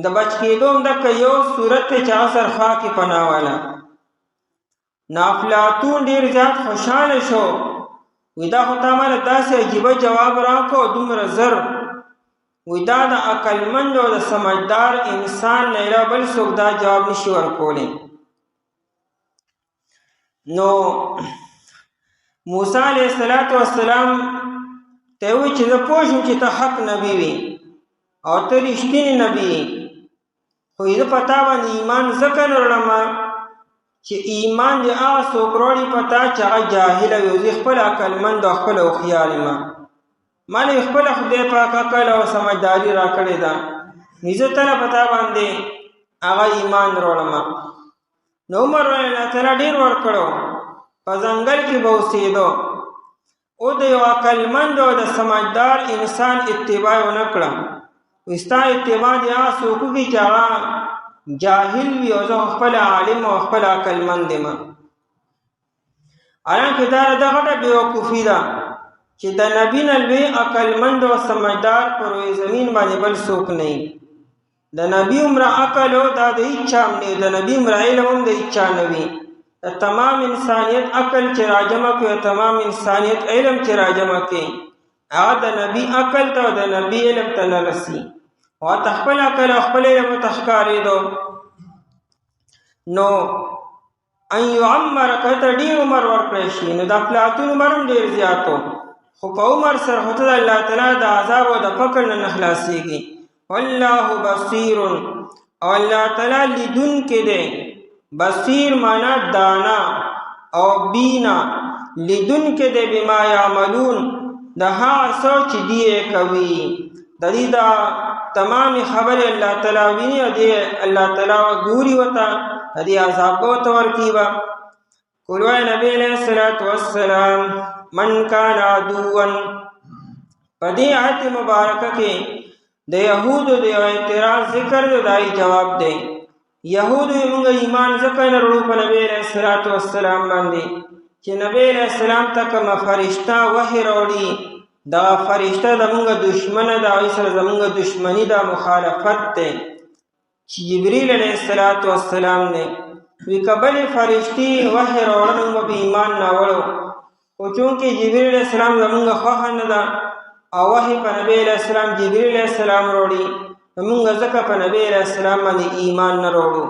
د بچ کېدو د یو صورت چې اثر خوا کې پناواله. افلاطون ډیر زیات خوشاله شو، وی دا خو تا ماله داسې عجیبه جواب راکړو دومره زر، وی دا د عقلمند او د سمجدار انسان نه علاوه بل څوک دا جواب نشي ورکولی. نو موسی علیہ السلام ته وی چې زه پوه شم چې ته حق نبی وي او ته رښتینی نبی یې، خو زه په تا باندې ایمان ځکه نه وړم چې ایمان دې هغه څوک راوړي په تا چې هغه جاهله وي. زه خپله عقلمند او خپله هوښیار یم، ما له خپله خدای پاک عقل او سمجداري را کړې ده، نو زه تله په تا باندې هغه ایمان راوړم. نو عمر الله تعالی ډېر ورکړو، په ځنګل کې به اوسېدو او د یو عقلمند او د سمجدار انسان اتباع یې ونه کړه. وایي ستا اتباع دې هغه څوک وکړي چې هغه جاهل وي او زه خپله عالم او خپله عقلمند یم. حالانکې دا د غټه بېوقوفي ده چې د نبي نه لوی عقلمند او سمجدار په روی زمین باندې بل څوک نه وي. د نبي عمره عقل او دا د هېچ چا هم نه وي، د نبي عمره علم هم د هېچ چا نه وي. د تمام انسانیت عقل چې راجمع کړي او تمام انسانیت علم چې راجمع کړي هغه د نبي عقل ته او د نبي علم ته نه رسي، او ته خپل عقل او خپل علم ته ښکارېدو. نو ان یعمر که ته ډېر عمر ورکړی شي، نو د افلاطون عمر هم ډېر زیات و، خو په عمر سره خو ته د الله تعالی د عذاب او د فقر نه خلاصېږي. والله بصیر، او الله تعالی لیدونکی دی. بصیر معنا دانا او بینا، لیدونکی دی بما یعملون، د هغه څه چې دی یې کوي. د دې دا تمامې خبرې الله تعالی ویني او دې الله تعالی ګوري ورته، د دې عذاب به ورته ورکړي به. قل وایه نبي علیه الصلاة والسلام من کان عدوا، په دې آیت مبارکه کې د یهودو د یو اعتراض ذکر دی، دای جواب دی. یهودو موږ ایمان ځکه نه وروړو په نبی علیه الصلاة والسلام باندې چې نبی علیه السلام ته کومه فرشته وحی راوړي، دغه فرشته زموږ دشمنه ده، هغې سره زموږ دشمني ده، مخالفت دی. چې جبریل علیه الصلاة والسلام دی، وی که بلې فرشتې وحی راوړه موږ به ایمان نه وړو، خو چونکې جبریل علیه السلام زموږ خوښه نه ده او وحی په نبی علیه السلام جبریل علیه السلام راوړي، موږ ځکه په نبی علیه السلام باندې ایمان نه راوړو.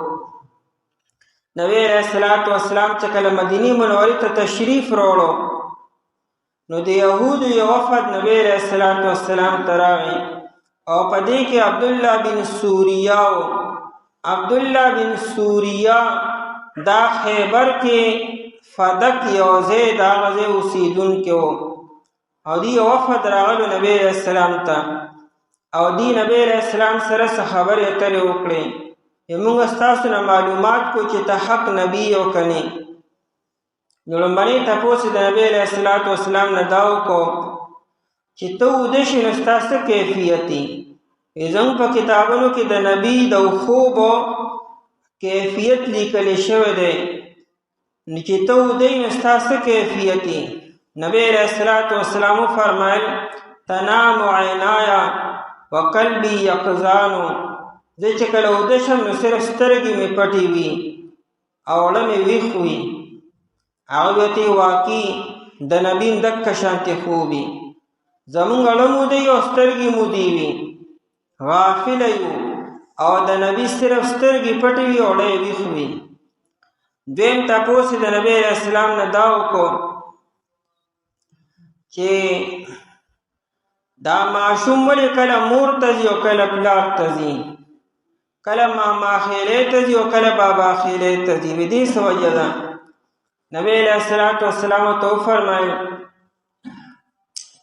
نبی علیه السلام چې کله مدینې منورې ته تشریف راوړو، نو د یهودو یو وفد نبی علیه السلام ته راغی، او په دې کې عبدالله بن سوریه و. عبدالله بن سوریه دا خیبر کې فدک یو ځای د هغه ځای اوسېدونکی و، او دی یو وفد راغلو نبی علیه السلام ته، او دی نبی علیه السلام سره څه خبرې اترې وکړې. موږ ستاسو نه معلومات کو چې ته حق نبی یو که نه. نو لومړنی تپوس د نبی علیه السلام نه دا وکړو چې ته وده شې نو ستا څه کیفیت دی. زموږ په کتابونو کې د نبی د خوب کیفیت لیکلی شوی دی، نو چې ته وده نو ستا څه کیفیت دی. نبی علیه السلام فرمایل تنام عینایا وقلبی یقظانو، زه چې کله وده شم نو صرف سترګې مې پټې وي او زړه مې ویښ وي. هغه ورته واقعي د نبي دکه شانتې خوب وي، زموږ زړه مودې او سترګې مودې وي، غافله یو، او د نبي صرف سترګې پټې وي او زړه یې ویښ وي. دویم تپوس د نبی علیه السلام نه دا وکړو چې دا ماشوم ولې کله مور ته ځي او کله پلار ته ځي، کله ماما خیلې ته ځي او کله بابا خیلې ته ځي، د دې څه وجه ده؟ نبی علیه السلام ته وفرمایل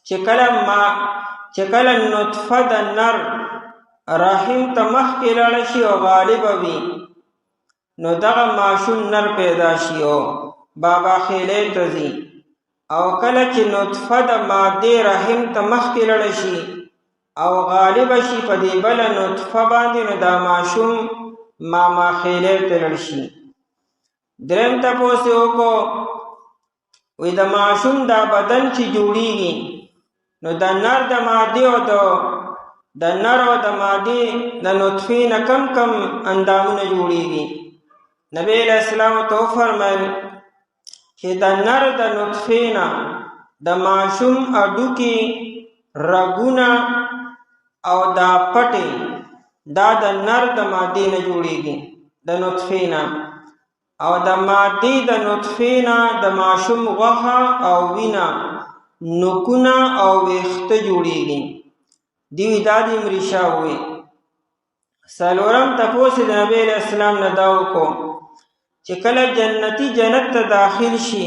چې کله نطفه د نر رحم ته مخکې لاړه شي او غالبه وي، نو دغه ماشوم نر پیدا شي او بابا خیلې ته ځي، او کله چې نطفه د مادې رحم ته مخکې لاړه شي او غالبه شي په دې بله نطفه باندې، نو دا ماشوم ماما خیلې ته لاړ شي. دریم تپوس یې وکړو، وی د ماشوم دا بدن چې جوړیږي نو د نر د مادې او د مادې د نطفې نه کم اندامونه جوړیږي. نبی علیه السلام ته وفرمایل چې د نر د نطفې نه د ماشوم هډوکي، رګونه او دا پټې دا د نر د مادې نه جوړیږي، د نطفې نه، او د مادې د نطفې نه د ماشوم غوښه او وینه نوکونه او ویښته جوړیږي. دوی دا د مریشا ووی. څلورم تپوس د نبی علیہ السلام نه دا وکړو چې کله جنتی جنت ته داخل شي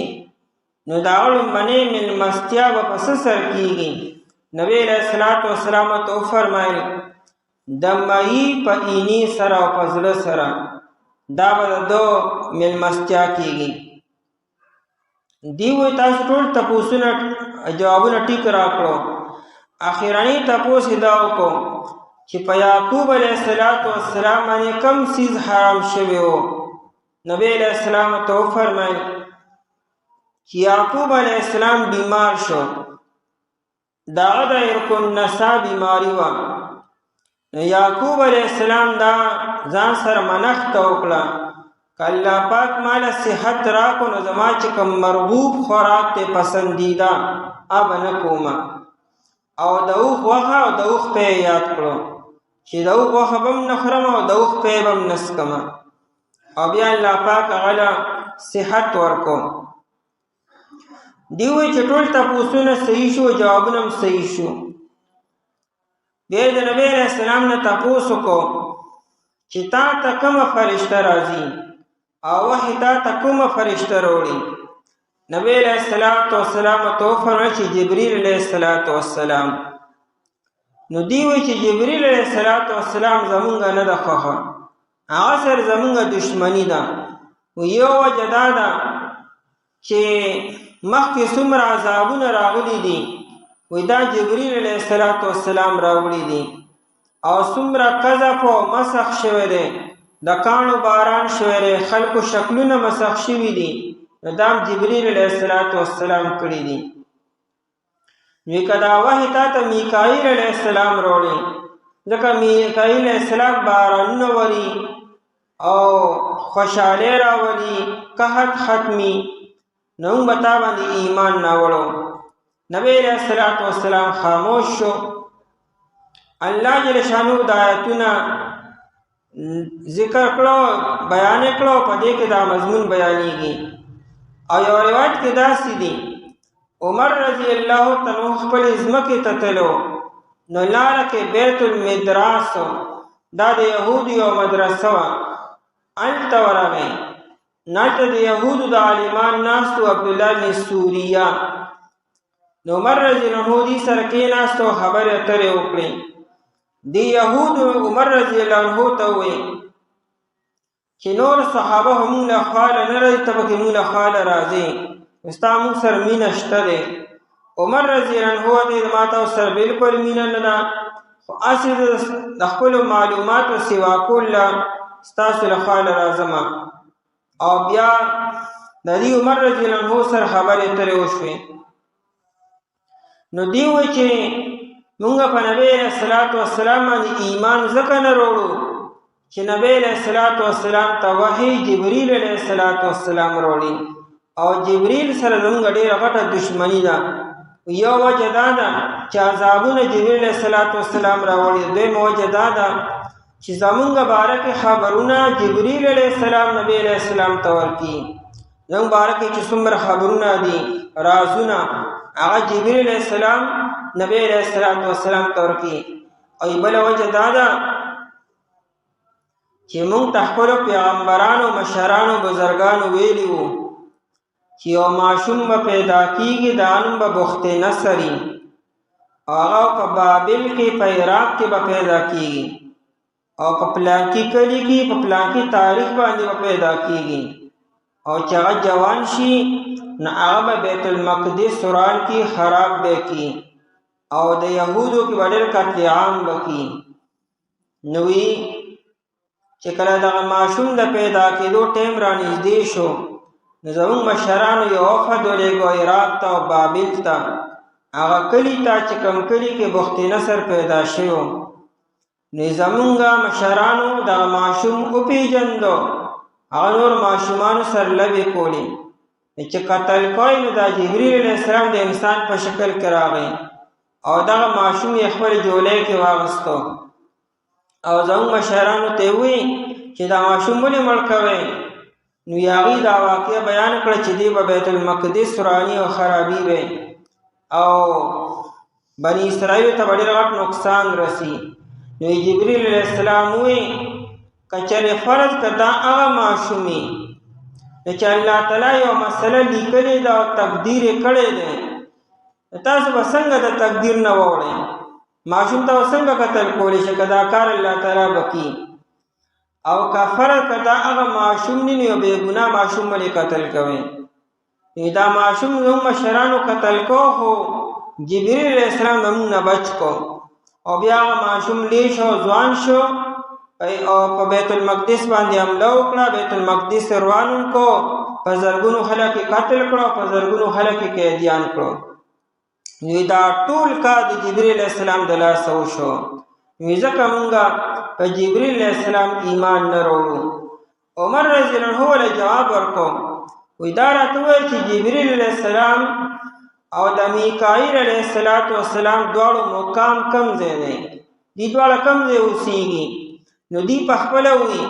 نو د هغه لومړنۍ مېلمستیا به په څه سر کېږي؟ نبی علیہ السلام ته وفرمایل د ماهي په اینې سره او په زړه سره دا به د ده مېلمستیا کېږي. دوی وایي تاسو ټول تپوسونه جوابونه ټیک راکړو. اخرنی تپوس یې دا وکړو چې په یعقوب علیه السلام باندې کم څیز حرام شوی و. نبی علیہ السلام ته وفرمایل چې یعقوب علیہ السلام بیمار شو، د هغه د عرق النسا بیماري وه. یعقوب علیہ السلام دا ځان سره منښته وکړه که الله پاک ماله صحت راکړو نو زما چې کوم مرغوب خوراک دی پسندیده هغه به نه کومه. او د اوښ غوښه او د اوښ پی یاد کړو چې د اوښ غوښه به هم نه خورم او د اوښ پی به هم نه څکمه. او بیا الله پاک هغه له صحت ورکړو. دوی وایي چې ټول تپوسونه صحیح شو، جوابونه هم صحیح شو. بیا د نبی علیہ السلام نه تپوس وکړو چې تا ته کومه فرشته راځي او وحی تا ته کومه فرشته راوړي؟ نبی علیہ السلام ته وفرمایل چې جبریل علیہ السلام. نو دوی وایي چې جبریل علیہ السلام زمونږ نه ده خوښه، هغه سره زمونږ دشمني ده. یو وجه دا ده چې مخکې څومره عذابونه راغلي دي وی دا جبریل علیہ السلام راوړي دي، او څومره قذف او مسخ شوی دی، د کاڼو باران شوی دی، خلکو شکلونه مسخ شوي دي، نو دا جبریل علیہ السلام کړي دي. نو که دا وحی تا ته میکائیل علیہ السلام راوړي، ځکه میکائیل علیہ السلام بارانونه وري او خوشحالي راولي، قحط ختمي، نو موږ به تا باندې ایمان ناوړو. نبی علیہ السلام خاموش شو. الله جل شانو د آیتونه ذکر کړو، بیان کړو، په دې کې دا مضمون بیانېږي. او یو روایت کې داسې دي عمر رضی الله تعالی عنہ خپل ځمکې ته تلو نو لاره کې بیت المدراس دا د یهودو یو مدرسه وه، هلته ورغی. نالته د یهودو د عالمان ناستو عبدالله بن سوریه. نو عمر رضی الله عنه دې سره کېناست او خبرې اترې وکړې. د یهودو عمر رضی الله عنه ته وویل چې نور صحابه هم موږ له خواله نه راځي، ته پکې موږ له خواله راځې، ستا موږ سره مینه شته دی. عمر رضی الله عنه ته ما تاسو سره بلکل مینه نه ده، خو هسې د خپلو معلوماتو سوا کله ستاسو له خواله راځم. او بیا د دې عمر رضی الله عنه سره خبرې اترې وشوې. نو دی وایي چې مونږ په نبی علیہ السلام باندې ایمان ځکه نه راوړو چې نبی علیہ السلام ته وحی جبریل علیہ السلام راوړي، او جبریل سره زموږ ډېره غټه دشمني ده. یو وجه دا ده چې عذابونه جبریل علیہ السلام راوړي، دویمه وجه دا ده چې زمونږ باره کې خبرونه جبریل علیہ السلام نبی علیہ السلام ته ورکړي. زموږ باره کې چې څومره خبرونه دي، رازونه، هغه جبریل علیہ السلام نبی علیہ السلام ته ورکړي. او بله وجه دا ده چې موږ ته خپلو پیغمبرانو، مشرانو، بزرګانو ویلي وو چې یو ماشوم به پیدا کېږي، دا نوم به بخت نصر وي، او هغه په بابل کې په عراق کې به پیدا کېږي، او په پلانکي کلي کې په پلانکي تاریخ باندې به پیدا کېږي، او چې هغه جوان شي نو هغه به بیت المقدس سوران کې خراب به کړي، او د یهودو کې به ډېر قتل عام به کړي. نو چې کله دغه ماشوم د پیدا کېدو ټیم رانږدې شو نو زموږ مشرانو یو وفد ولېږو عراق ته او بابل ته، هغه کلي ته چې کوم کلي کې بخت نصر پیدا شوی و. نو زمونږ مشرانو دغه ماشوم وپېژندو، هغه نور ماشومانو سره لوبې کولې. چې قتل کوی نو دا جبریل علیہ السلام د انسان په شکل کې راغی، او دغه ماشوم یې خپل جولۍ کې واغستو، او زموږ مشرانو ته وی چې دا ماشوم ولې مړ کوئ؟ نو هغوی دا واقعه بیان کړه چې دی به بیت المقدس وراني او خرابي وی. او بنی اسرائیل ته ډېر غټ نقصان رسی. نو جبرئیل علیه السلام وی کچره فرض کدا هغه ماشومی چې الله تعالی یو مسله لیکلې ده او تقدیر یې کړې ده، تاسو به څنګه د تقدیر نه ووړئ؟ ماشوم ته څنګه قتل کولی شي؟ کدا کار الله تعالی وکړي او کفر کدا هغه ماشوم نه یو بے ګناه ماشوم باندې قتل کوي. دا ماشوم یو مشرانو قتل کو خو جبرئیل علیہ السلام هم نه بچ کو او بیا هغه ماشوم لوی شو ځوان شو او په بیت المقدس باندې حمله وکړه. بیت المقدس روانو کو په زرګونو خلک قتل کړو، په زرګونو خلک قیدیان کړو. دا ټول کار د جبرئیل علیہ السلام د لاسه وشو. ځکه مونږه په جبرئیل علیہ السلام ایمان نه وروړو. عمر رضی الله عنه له جواب ورکو وی دا راته وویل چې جبرئیل علیہ السلام او د میکائیل علیہ السلام دواړو مقام کم ځای دی، دي دواړه کم ځای اوسیږي. نو دی په خپله وی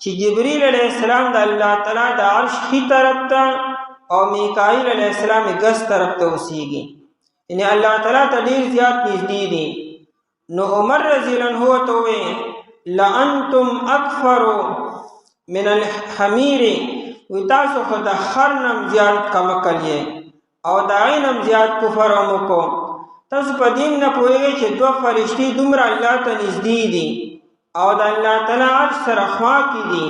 چې جبرئیل علیہ السلام د الله تعالی د عرش ښي طرف ته او میکائیل علیہ السلام ګس طرف ته اوسیږي، یعنی الله تعالی ته ډېر زیات نږدې دي. نو عمر رضی الله عنه ته وی لانتم اکفر من الحمیر، وی تاسو خو د خر نم زیات کمکل یې او د هغې نم زیات کفر هم وکړو. تاسو په دې نه پوهېږئ چې دوه فرشتې دومره الله ته نږدې دي او د الله تعالی عرش سره خوا کې دي،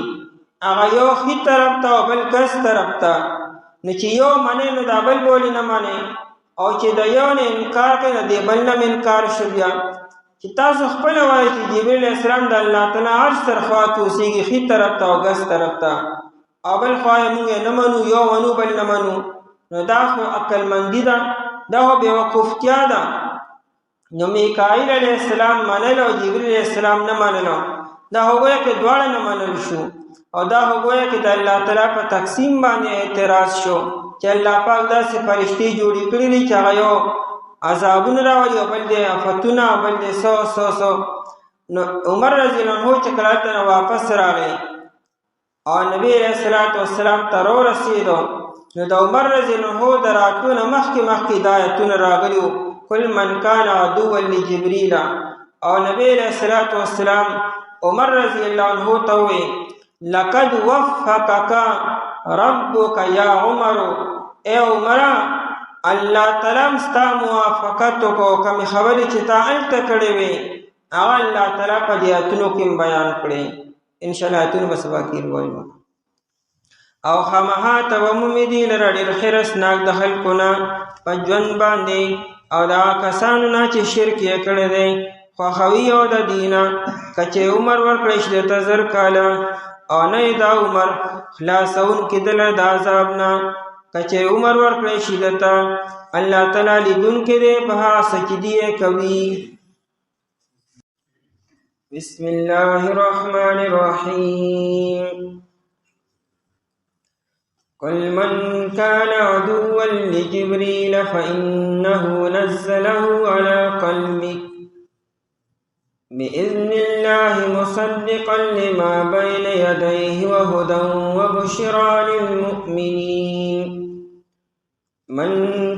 هغه یو ښي طرف ته او بل ګس طرف ته. نو چې یو منې نو دا بل بولې نه منې، او چې د یو نه انکار کوي نو د بل نه انکار شو. بیا چې تاسو خپله وایئ چې جبرئیل علیہ السلام د الله تعالی عرش سره خوا کې اوسېږي ښي طرف ته او ګس طرف ته، او بل خوا یې مونږ نه منو، یو منو بل نه منو، نو دا خو عقلمندي ده، دا خو بېوقوفتیا ده. نو میکائیل علیہ السلام منل او جبرئیل علیہ السلام نه منلو، دا خو ګویا کې دواړه نه منل شو، او دا خو ګویا کې د الله تعالی په تقسیم باندې اعتراض شو چې الله پاک داسې فرشتې جوړې کړي دي چې هغه یو عذابونه راولي او بل دی آفتونه او بل دی سو. نو عمر رضی الله عنه چې کله هلته نه واپس راغی او نبی علیہ السلام ته راورسېدو، نو د عمر رضی الله عنه د راتلو نه مخکې دا آیتونه راغلي وو کل من کان عدوا لجبرئیل. او نبی علیہ السلام عمر رضی الله عنه ته وی لقد وفقك ربك یا عمر، اے عمر الله تعالی ستا موافقت وکړو، کومې خبرې چې تا هلته کړې وې هغه الله تعالی په دې آیتونو کې بیان کړې. انشاءالله آیتونه به سبا کې ووایو. او خامخا ته به مومې دي لره ډېر حرصناک د خلکو نه په ژوند باندې او د هغه کسانو نه چې شرک یې کړی دی خوښوي او د دې نه که چې عمر ورکړی شي درته 1000 کاله او نه یې دا عمر خلاصونکي دله د عذاب نه، که چې عمر ورکړی شي درته الله تعالی لیدونکی دی په هغه څه چې دی یې کوي. بسم الله الرحمن الرحیم. قل من كان عدوا لجبريل فإنه نزله على قلبك بإذن الله مصدقا لما بين يديه وهدى وبشرى للمؤمنين. من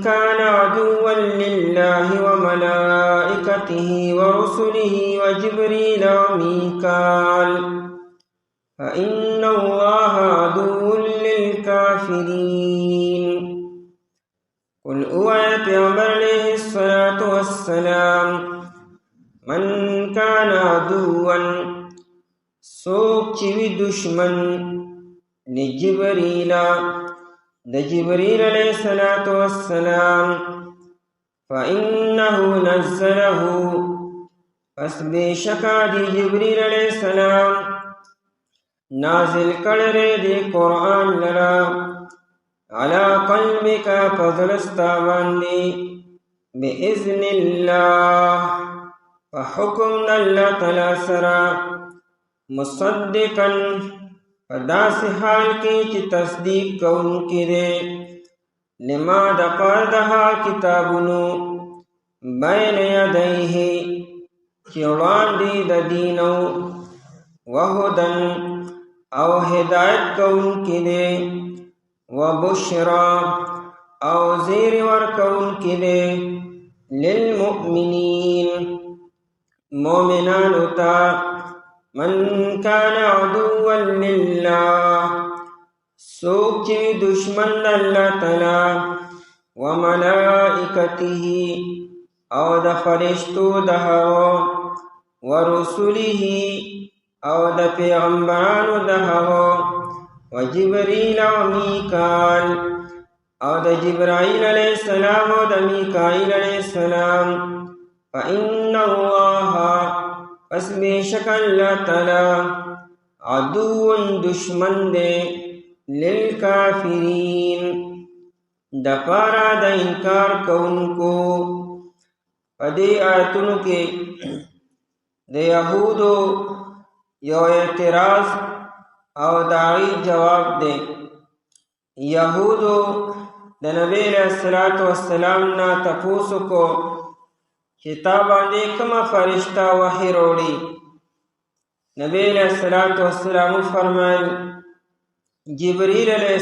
كان عدوا لله وملائكته ورسله وجبريل وميكال فإن الله عدو للكافرين. قل اوعى پیغمبر علیہ الصلاة والسلام من کان عدوا سوک چوی دشمن لجبریل د جبریل علیہ الصلاة والسلام فإنه نزله پس بے شکا دی جبریل علیہ السلام نازل کړی دی قرآن لرا علی قلبک فضلستا باندې بإذن الله فحکم اللہ تعالی سرا مصدقا فداس حال کی چی تصدیق کون کی دے لما دپار دہا کتابنو بین یدیہ چیوڑان دی دینو وہدن او ہدایت کون کی دے وبشرا او زیر ورکون کده للمؤمنین مومنانو تا من کان عدوا لله سوک چی دشمن اللہ تعالی وملائکته او د فرشتو دهو ورسله او د پیغمبرانو دهو وجبریل و میکال او د جبرائیل علیہ السلام او د میکائیل علیہ السلام فإن اللہ پس بیشک اللہ تعالی عدو دشمن دے للکافرین دپارا دا انکار کونکو پدی آیتونو کے دا یہودو یو اعتراض او داعی جواب دے یہودو دا نبی علیہ السلام نا تپوسو کو کتاباندے کما فرشتہ وحی روڑی نبی علیہ السلام فرمائل جبریل علیہ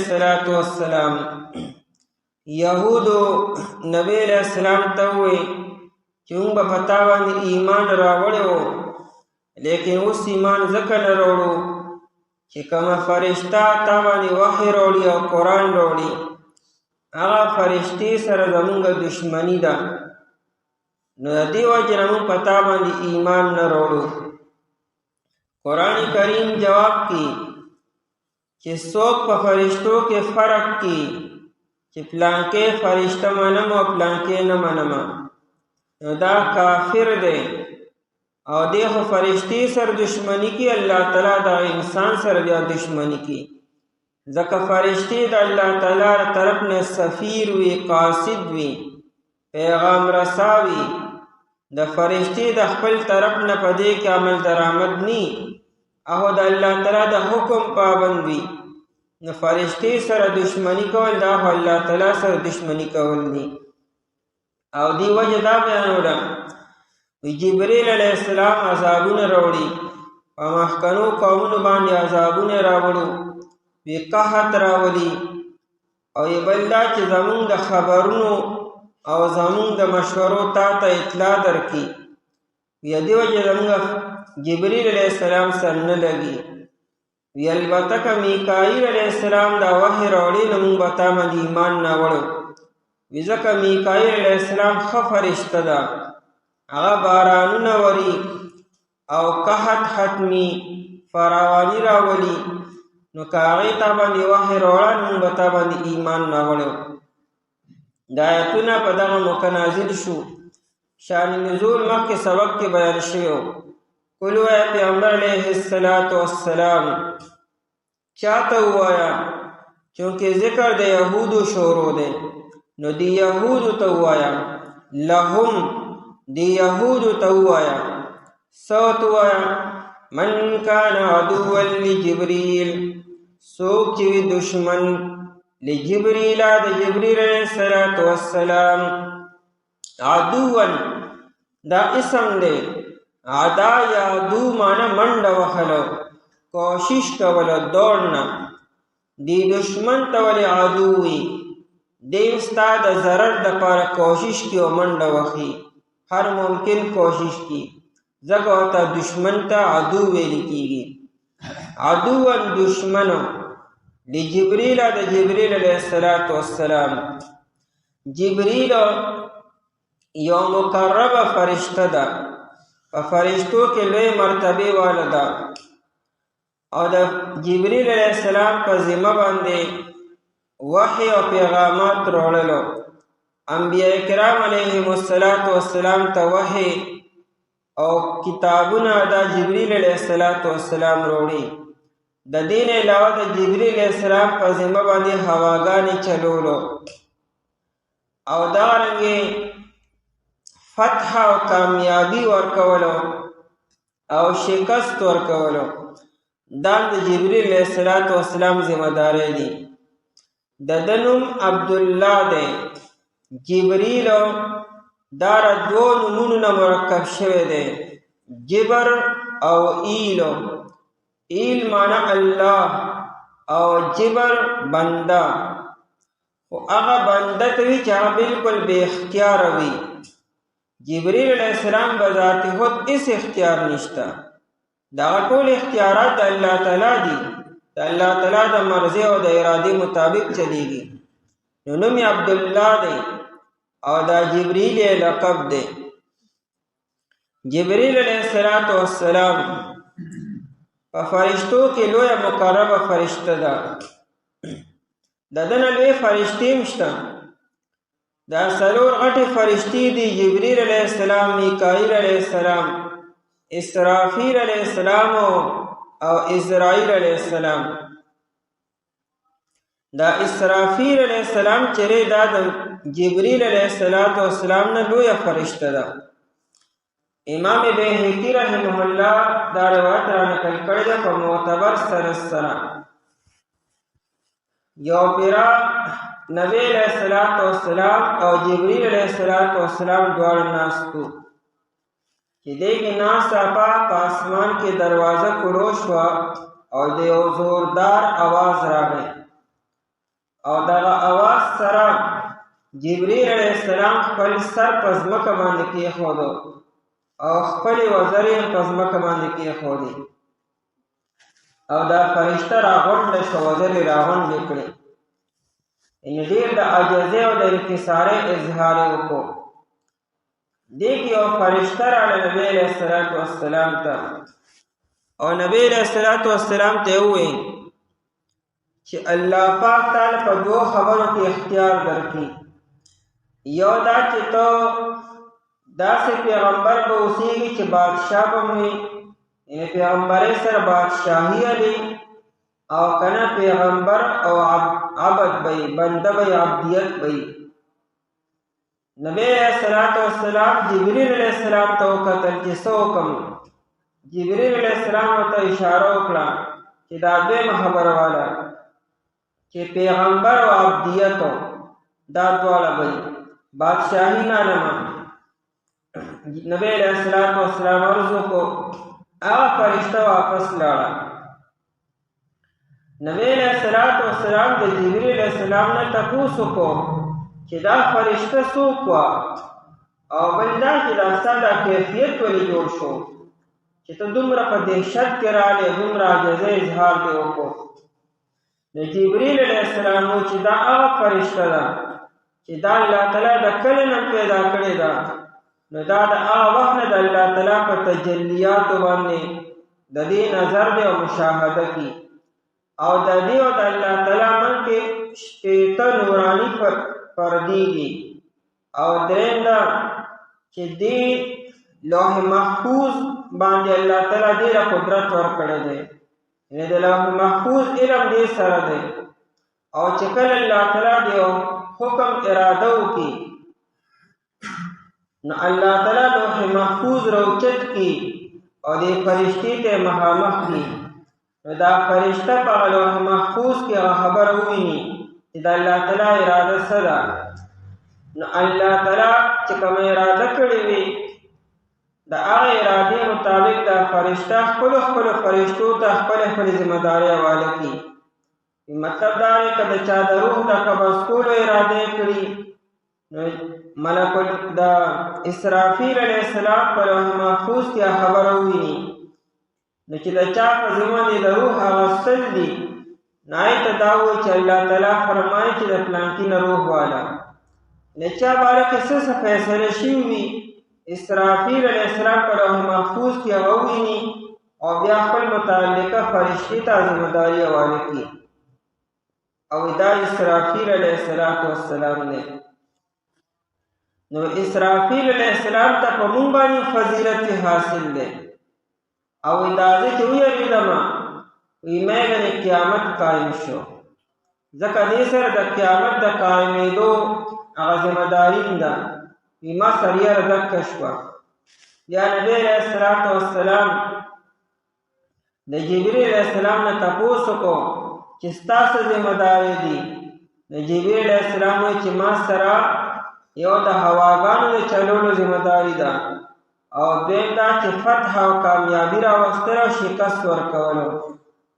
السلام یہودو نبی علیہ السلام تاوی چونگ با پتاوانی ایمان راوڑے ہو لیکن اس ایمان ذکر نروڑو کہ کما فرشتہ تاوانی وحی روڑی او قرآن روڑی آغا فرشتی سر زمونگا دشمنی دا نو دی وجه نمون پتاوانی ایمان نروڑو قرآن کریم جواب کی کہ سوک پا فرشتوں کے فرق کی کہ پلانکے فرشتہ منم و پلانکے نمنم دا کافر دے او دیکھو فرشتی سر دشمنی کی اللہ تعالیٰ دا انسان سر بیا دشمنی کی ذکا فرشتی دا اللہ تعالیٰ طرف نے سفیر وی قاصد وی پیغام رساوی دا فرشتی دا خپل طرف نے پدے کے عمل درآمد نی اہو دا اللہ تعالیٰ دا حکم پابند وی نو فرشتی سر دشمنی کول دا ہو اللہ تعالیٰ سر دشمنی کول نی او دی وجہ دا بیانوڑا جبریل علیہ السلام عذابون روڑی ومحکنو قومن باندی عذابون راوڑو وی قحط راولی او یہ بلدہ چی زمون دا خبرونو او زمون دا مشورو تا اطلاع در کی وی دی وجہ زمون جبریل علیہ السلام سر نلگی وی البتہ کا میکائیل علیہ السلام دا وحی روڑی نمون بتا من ایمان ناوڑو وی زکا میکائیل علیہ السلام خفرشت دا اغا بارانون وری او قحط ختمی فراوانی راولی نو کاغی تابانی وحی روڑا نمون بتا من ایمان ناوڑو دایتونا پا دغا مکنازل شو شان نزول مخ کے سبق کے بیان شیو قلو اے پیغمبر علیہ السلام چاہتا ہوا یا چونکہ ذکر دے یہودو شورو دے نو دی یہودو تا ہوا یا لہم دی یہودو تا ہوا یا سوت ہوا یا من کان عدوا لجبریل سوک چوی دشمن لجبریل دا جبریل علیہ السلام عدوا دا اسم دے عدا یا دو مانا منڈ وخلو کوشش کولا دوڑنا دی دشمن تولی عدوی دی استاد ضرر دا پارا کوشش کی و منڈ وخی ہر ممکن کوشش کی زگو تا دشمن تا عدوی لکی گی عدوان دشمنو لجبریل دا جبریل علیہ السلام جبریل یو مقرب فرشتہ دا فرشتوں کے لئے مرتبے والا دا اور دا جبریل علیہ السلام پر ذمہ باندے وحی و پیغامات روڑلو انبیاء کرام علیہم السلام تا وحی او کتابنا دا جبریل علیہ السلام روڑی دا دین علاوہ دا جبریل علیہ السلام پر ذمہ باندے ہواگانی چلولو او دا رنگے فتح و کامیابی ورکولو او شکست ورکولو دان دا جبریل علیہ السلام ذمہ دارے دی ددنم عبداللہ دے جبریلو دار دو نمون مرکب شوے دے جبر او ایلو ایل مانا اللہ او جبر بندہ خو هغه بنده ته وي چې هغه بالکل بې اختیاره وي. جبریل علیه السلام به ذات خود هیڅ اختیار نشته. دغه ټول اختیارات د الله تعالی دي، د الله تعالی د مرضی او د ارادې مطابق چلیږي. نو نوم یې عبدالله دی او دا جبریل یې لقب دی. جبریل علیه السلام په فرشتو کې لویه مقربه فرشته ده. د ده نه لوی فرشتې هم شته. دا څلور غټې فرشتې دي: جبریل علیه السلام، میکائیل علیه السلام، اسرافیل علیه السلام او اسرائیل علیه السلام. دا اسرافیل علیه السلام چې دا د جبریل علیه السلام نه لویه فرشته ده. امام بیهقي رحمه الله دا روایت را نقل کړی ده په معتبر سند سره. یو پیرا نبی علیہ السلام او جبریل علیہ السلام دواړه ناستو چې دې کې ناسته په آسمان کې دروازه کړو شو او د یو زوردار आवाज راغی او دغه आवाज سره جبریل علیہ السلام خپل سر په ځمکه باندې کېښود او خپل وزر یې په ځمکه باندې کېښودې او دا فرشته راغونډه شو، وزر یې راغونډې کړې. ان ډېر د عاجزۍ او د انکسارۍ اظهار یې وکړو. دې کې یو فرشته راغله نبی علیه السلام ته او نبی علیه السلام ته وویل چې الله پاک تعالی په دوه خبرو کې اختیار درکړي. یو دا چې ته داسې پیغمبر به اوسېږي چې بادشاه به وي، یعنې پیغمبرۍ سره بادشاهي لري، او کنه پیغمبر او عبد بی بنده بی عبدیت بی. نبی علیہ السلام جبریل علیہ السلام ته وکتل چې څه وکړم. جبریل علیہ السلام ته اشاره وکړه چې دا دویمه خبره واله چې پیغمبر او عبدیت دا دواړه بی، بادشاهي نه لمه. نبی علیہ السلام عرض وکړو، هغه فرشته واپس لاړه. نبی علیہ السلام د جبریل علیہ السلام نه تپوس وکړو چې دا فرشته څوک وه او بل دا چې دا ستا دا کیفیت ولې جوړ شو چې ته دومره په دهشت کې راغلې، دومره عاجزۍ اظهار دې وکړو. نو جبریل علیہ السلام و چې دا هغه فرشته ده چې دا الله تعالی د کله نه پیدا کړې ده. نو دا د هغه وخت نه د الله تعالی په تجلیاتو باندې د دې نظر دی او مشاهده کی او د دې او د الله تعالی من کې شپېته نوراني پردې دي. او درېیم دا چې دې لوح محفوظ باندې الله تعالی ډېره قدرت ورکړی دی، یعنې د لوح محفوظ علم دې سره دی. او چې کله الله تعالی د یو حکم اراده وکړي نو الله تعالی لوح محفوظ راوچت کی او دې فرشتې ته مخامخ کړي. نو دا فرشته په لوح محفوظ کې خبر وویني چې د الله تعالی اراده څه ده. نو الله تعالی چې کومه اراده کړې وي د هغه ارادې مطابق دا فرشته خپلو فرشتو ته خپل ذمه داري حواله کړي. مطلب دا دی که د چا د روح د قبض کولو اراده کړي نو ملک د اسرافیل علیه السلام په لوح محفوظ کې خبر وویني. نو چې د چا په ذمه دی د روح اغوستل دي نو هغې ته دا وایي چې الله تعالی فرمایي چې د فلانکي نه روح واله. د چا باره کې څه فیصله شوي وي اسرافیل علیه السلام په لوح محفوظ کې هغه وویني او بیا خپل متعلقه فرشتې ته ذمهداري حواله کړي. او دا اسرافیل علیه السلام دی. نو اسرافیل علیه السلام ته په مونږ باندې فضیلت حاصل دی. او دا زه چې ویریدم وی مې قیامت قائم شو، ځکه دې سره د قیامت د قائمېدو هغه ذمهداري ده. وی ما سره یې ردکه شوه. یا نبی علیه السلام د جبریل علیه السلام نه تپوس وکړو چې ستاسو ذمهداري دي. د جبریل علیه السلام وایي چې ما سره یو د هواګانو د چلولو ذمهداري ده او دویم دا چې فتح او کامیابی راوستل او شکست ورکولو،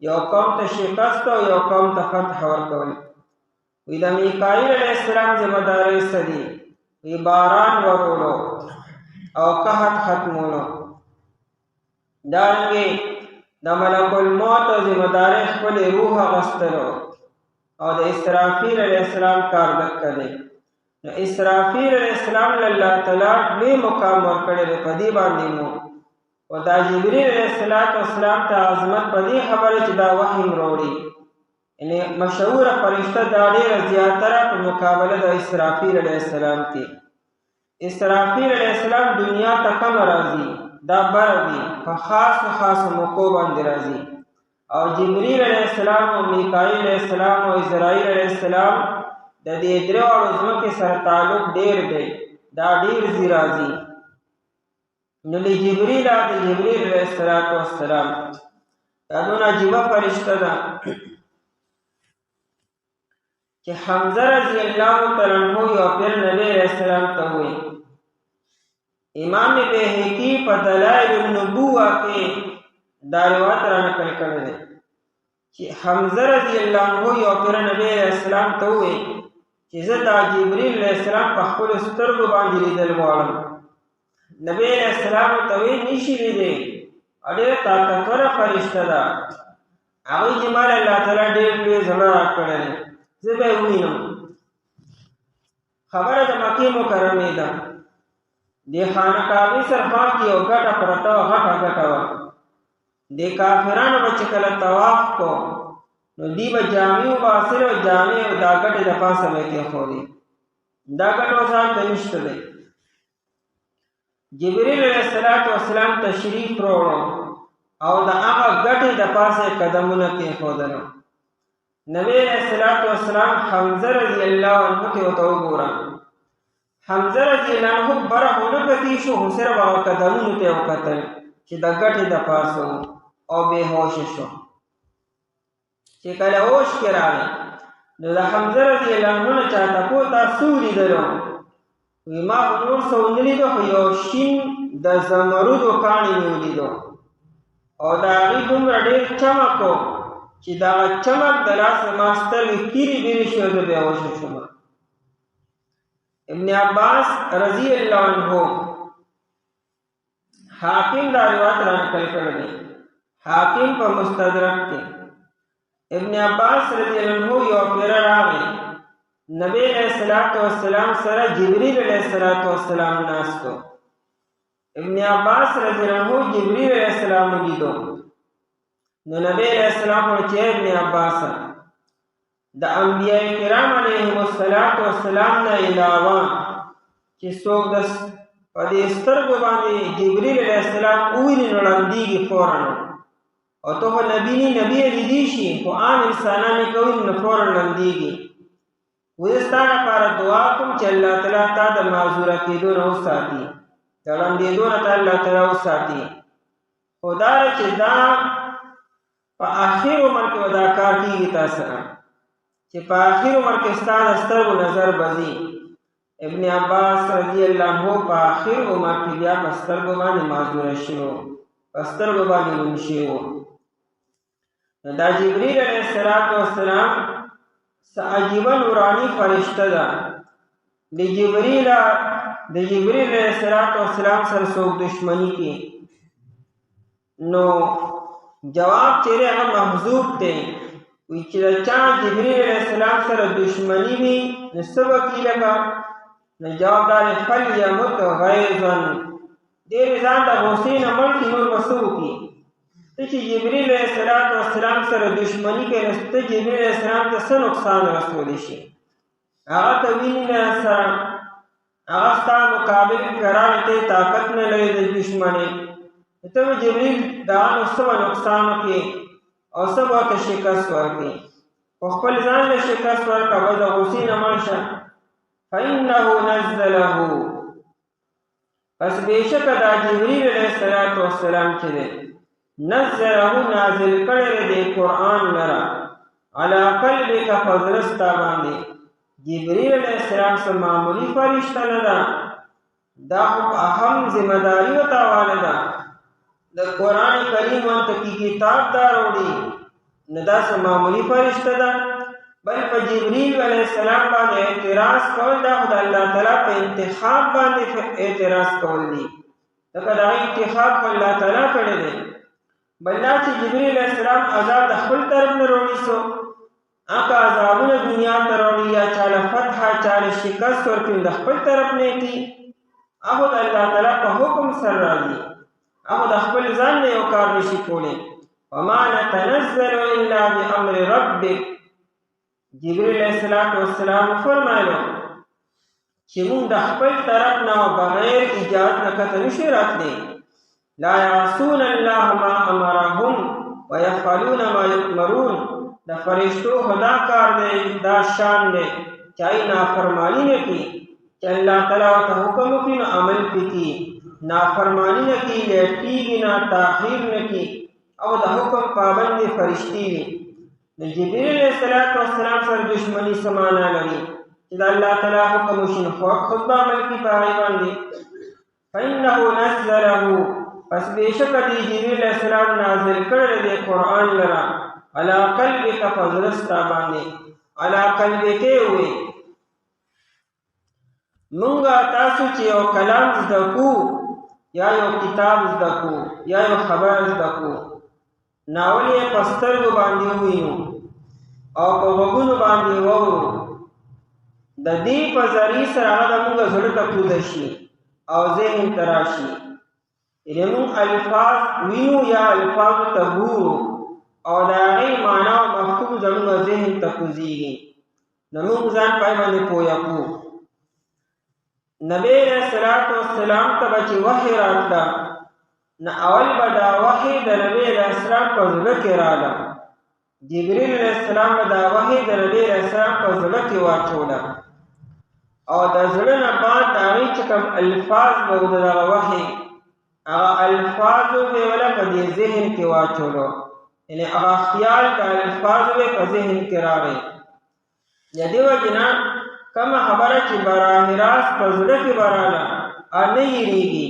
یو قوم ته شکست او یو قوم ته فتح ورکول. وی د میکائیل علیہ السلام ذمہ داری سدي وی باران ورولو او قحط ختمولو. دارنګې د ملک الموت ذمہ داری خپل روح اغستلو او د اسرافیل علیہ السلام کار دکه دی. نو اسرافیل علیہ السلام الله تعالی لوی مقام ورکړی دی په دې باندې مو او دا جبرئیل علیہ السلام ته عظمت په دې خبره چې دا وحی مروړي، یعنی مشهور فرشته دا ډېره زیاتره په مقابله د اسرافیل علیہ السلام کې. اسرافیل علیہ السلام دنیا ته کم راځي، دا بر دي په خاص موقعو باندې راځي، او جبرئیل علیہ السلام او میکائیل علیہ السلام او اسرائیل علیہ السلام د دې درو ځمکې سره تعلق ډېر دی، دا ډېر زی راځي. نو له جبرئیل علیہ السلام دا دونه عجیبه فرشته ده چې حمزه رضی الله تعالی عنہ یو پیر نبی علیہ السلام ته وایي. امام بهقی په دلائل النبوه کې دا روایت را نقل کړی دی چې حمزه رضی الله عنہ یو پیر نبی علیہ السلام ته وایي چې زه دا جبرئیل علیہ السلام په خپل سترګو باندې لیدل غواړم. نبی علیہ السلام ته وایي نشي لیدلی، ډېره طاقتوره فرشته ده، هغوی چې مال الله تعالی ډېر لوی زړه راکړی دی، زه به یې ووینم. خبره د مکې مکرمې ده. د خانه کعبې سره خوا کې یو ګټه پرته وه، غټه ګټه وه. د کافرانو به چې کله طواف کو نو دوی به جامې وباسلې او جامې او دا ګټې د پاسه به یې کېښودې. دا ګټه اوس هلته نشته دی. جبرئیل علیہ السلام تشریف راوړو او د هغه ګټې د پاسه قدمونه کېښودلو. نبی علیہ السلام حمزه رضی الله عنه ته ورته وګوره. حمزه رضی الله عنه بره ونه کتې شو، خو صرف هغه قدمونو ته یې وکتل چې د ګټې د پاسه و او بېهوشه شو. چې کله هوش کې راغی نو د حمزه رضی الله عنه نه چا تپوس تا څه ولیدلو؟ وی ما خو نور څه ونه لیدو، خو یو شین د زمرودو کاڼي مې ولیدو او د هغې دومره ډېر چمک و چې دغه چمک د لاسه ما سترګې کیرې بیرې شوې، زه بېهوشه شوم. ابن عباس رضی الله عنه حاکم دا روایت را نقل کړی دی، حاکم په مستدرک کې. ابن عباس رضی الله عنه یو پیره راغی، نبی علیہ السلام سره جبرئیل علیہ السلام ناستو. ابن عباس رضی اللہ عنہ جبرئیل علیہ السلام لیدو. نو نبی علیہ السلام ورته ابن عباس د انبیاء کرام علیهم السلام نه علاوه چې څوک د په دې سترګو باندې جبرئیل علیہ السلام وویني نو ړندېږي فوراً، او ته خو نبی لیدی شي خو عام انسانان یې کوي نو فوراً ړندېږي. وزه ستا لپاره دعا کوم چې الله تعالی تا د معذوره کېدو نه وساتي، د ړندېدو نه تا الله تعالی وساتي. خو دا چې دا په آخر عمر کې به دا کار کېږي تا سره، چې په آخر عمر کې ستا د سترګو نظر به ځي. ابن عباس رضی الله عنه په آخر عمر کې بیا په سترګو باندې معذوره شوی و، په سترګو باندې ړوند شوی و. نو دا جبرئیل علیہ السلام عجیبه نورانی فرشته ده. د جبرئیل علیہ السلام سره څوک دشمنی کی نو جواب چیرې هغه محذوف دی. وی چې چا جبرئیل علیہ السلام سره دشمنی وي نو څه به کي لکه نو جواب دا دی فلیمت غیظا، ډېر ځان د غوسې نه مړ کړي، نور به څه وکړي؟ ته چې جبرئیل علیہ السلام سره دشمنی کوي نو ته جبرئیل علیہ السلام ته څه نقصان رسولی شي؟ هغه ته ویني نه سره، هغه ستا مقابل کرار ته طاقت نه لري د دشمنۍ. ته به جبرئیل دا نو څه به نقصان وکړي او څه به ورته شکست ورکړي؟ په خپل ځان له شکست ورکړه، به د غوسې نه مړ شه. فإنه نزله، پس بېشکه دا جبرئیل علیہ السلام چې دی نزله نازل کړی دی قرآن لره علی قلبک په زړه ستا باندې. جبرئیل علیہ السلام څه معمولي فرشته نه ده، دا خو اهم ذمہ داري ورته حواله ده. د قرآن کریم ورته کې کتاب دا راوړي، نو دا څه معمولي فرشته ده؟ بل په جبريل عليه السلام باندې اعتراض کول دا خدای الله تعالی په انتخاب باندې اعتراض کول دي دا دا انتخاب الله تعالی کړی دی بل دا چې جبريل عليه السلام عذاب د خپل طرف نه وروړي سو هغه عذابونه دنیا ته وروړي یا چاله فتح چاله شکست ورکړي د خپل طرف نه کی هغه د الله تعالی په حکم سره راځي هغه د خپل ځان نه یو کار نشي کولی وما نتنزل الا بامر ربك جبريل عليه السلام فرمایله چې موږ د خپل طرف نه بغیر اجازه نه کته نشي راتلی لا يعصون الله ما امرهم ويفعلون ما يؤمرون د فرشتو خدا کار دی دا شان دی چای نافرمانی نه کی چې الله تعالی ته حکم کوي نو عمل کوي نافرمانی نه کی لټیږي نه تاخير نه کی او د حکم پابند فرشتي وي د جبريل عليه السلام سره دشمنی سمانا لري چې د الله تعالی حکم وشي خو خود عمل کی پای باندې فإنه نزله پس بیشک دی جبريل عليه السلام نازل کړل دی قرآن لرا علا قلبک فضلستا باندې علا قلبک وی مونږه تاسو چې یو کلام زده کو یا یو کتاب زده کو یا یو خبر زده کو ناول یې په سترګو باندې وینو او په وګونو باندې وورو د دې په ذریعه سره هغه موږ زړه ته کوز شي او ذهن تراشي علم الفاظ وینو یا الفاظ ته ګورو او د هغې معنا او مفهوم زموږ ذهن ته کوزېږي نو موږ ځان پای باندې پوه کړو نبی علیہ السلام ته به چې وحی راتله نه اول به دا وحی د نبی علیہ السلام په زړه کې راغله جبريل علیہ السلام به دا وحی د نبی علیہ السلام په زړه کې واچوله او د زړه نه بعد د هغې چې کوم الفاظ به د دغه وحی هغه الفاظو به وله په دې ذهن کې واچولو یعنې هغه خیال د الفاظو به په ذهن کې راغی د دې وجې نه کومه خبره چې براه راست په زړه کې به راغله نه هېرېږي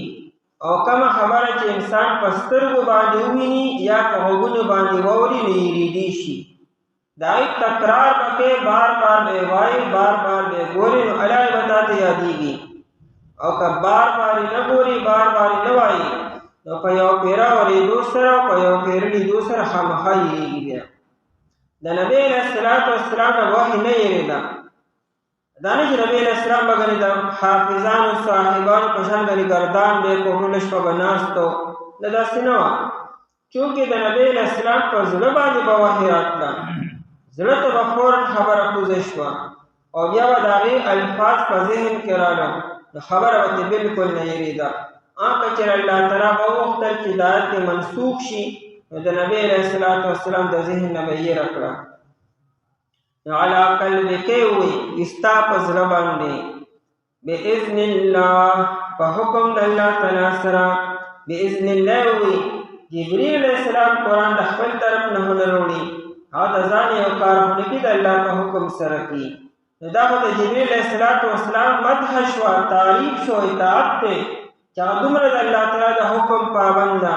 او کومه خبره چې انسان په سترګو باندې وویني یا په غوږونو باندې واوري نو هېرېدی شي د هغې تکرار به کوې بار بار به یې وایي بار بار به یې ګورې نو الله به تا ته یادېږي او که بار بار یې نه ګوري بار بار یې نه وایي نو په یو پیره اورېدو سره او په یو پیره لیدو سره خامخا هېرېږي بیا د نبی علیه السلام نه وحي نه هېرېده دا نه چې نبی علیه السلام به ګنې د حافظانو صاحبانو په شان ګنې ګردان دی کوټونه شپه به ناست و نه داسې نه وه چونکې د نبی علیه السلام په زړه باندې به وحي راتله زړه ته به فورا خبره کوزه شوه او بیا به د هغې الفاظ په ذهن کې راغله نو خبره به ترې بلکل نه هېرېده که چېرې الله تعالی به وغوښتل چې دا آیت منسوخ شي نو د نبی علیه السلام د ذهن نه به یې هېره کړه نو علا قلبک وی استا په زړه باندې باذن الله په حکم د الله تعالی سره باذن الله وی جبريل علیه السلام قرآن د خپل طرف نه نه وروړي او د ځان یو کارونه کې د الله په حکم سره کوي نو دا خو د جبريل علیه السلام مدح شوه تعریف شو اطاعت دی چې هغه دومره د الله تعالی د حکم پابند ده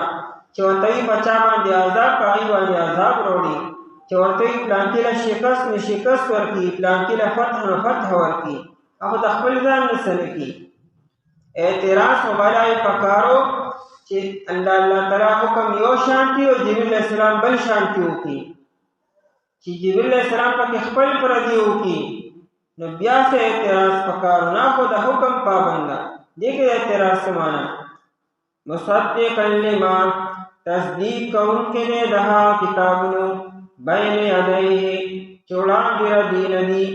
چې ورته وي په چا باندې عذاب په هغې باندې عذاب راوړي چې ورته وي پلانکي له شکست نه شکست ورکړي پلانکي له فتح نه فتح ورکړي هغه د خپل ځان نه څه نه کړي اعتراض خو باید یې پکارو چې الله تعالی حکم یو شانتي او جبريل علیه السلام بل شانتي وکړي چې جبريل علیه السلام پکې خپل پردي وکړي نو بیا څه اعتراض پکارو نه خو د حکم پابند ده دې کې اعتراض څه معنا مصدقا لما تصدیق کوونکی دی د هغه کتابونو بین یدیه چې وړاندې ردي نه دي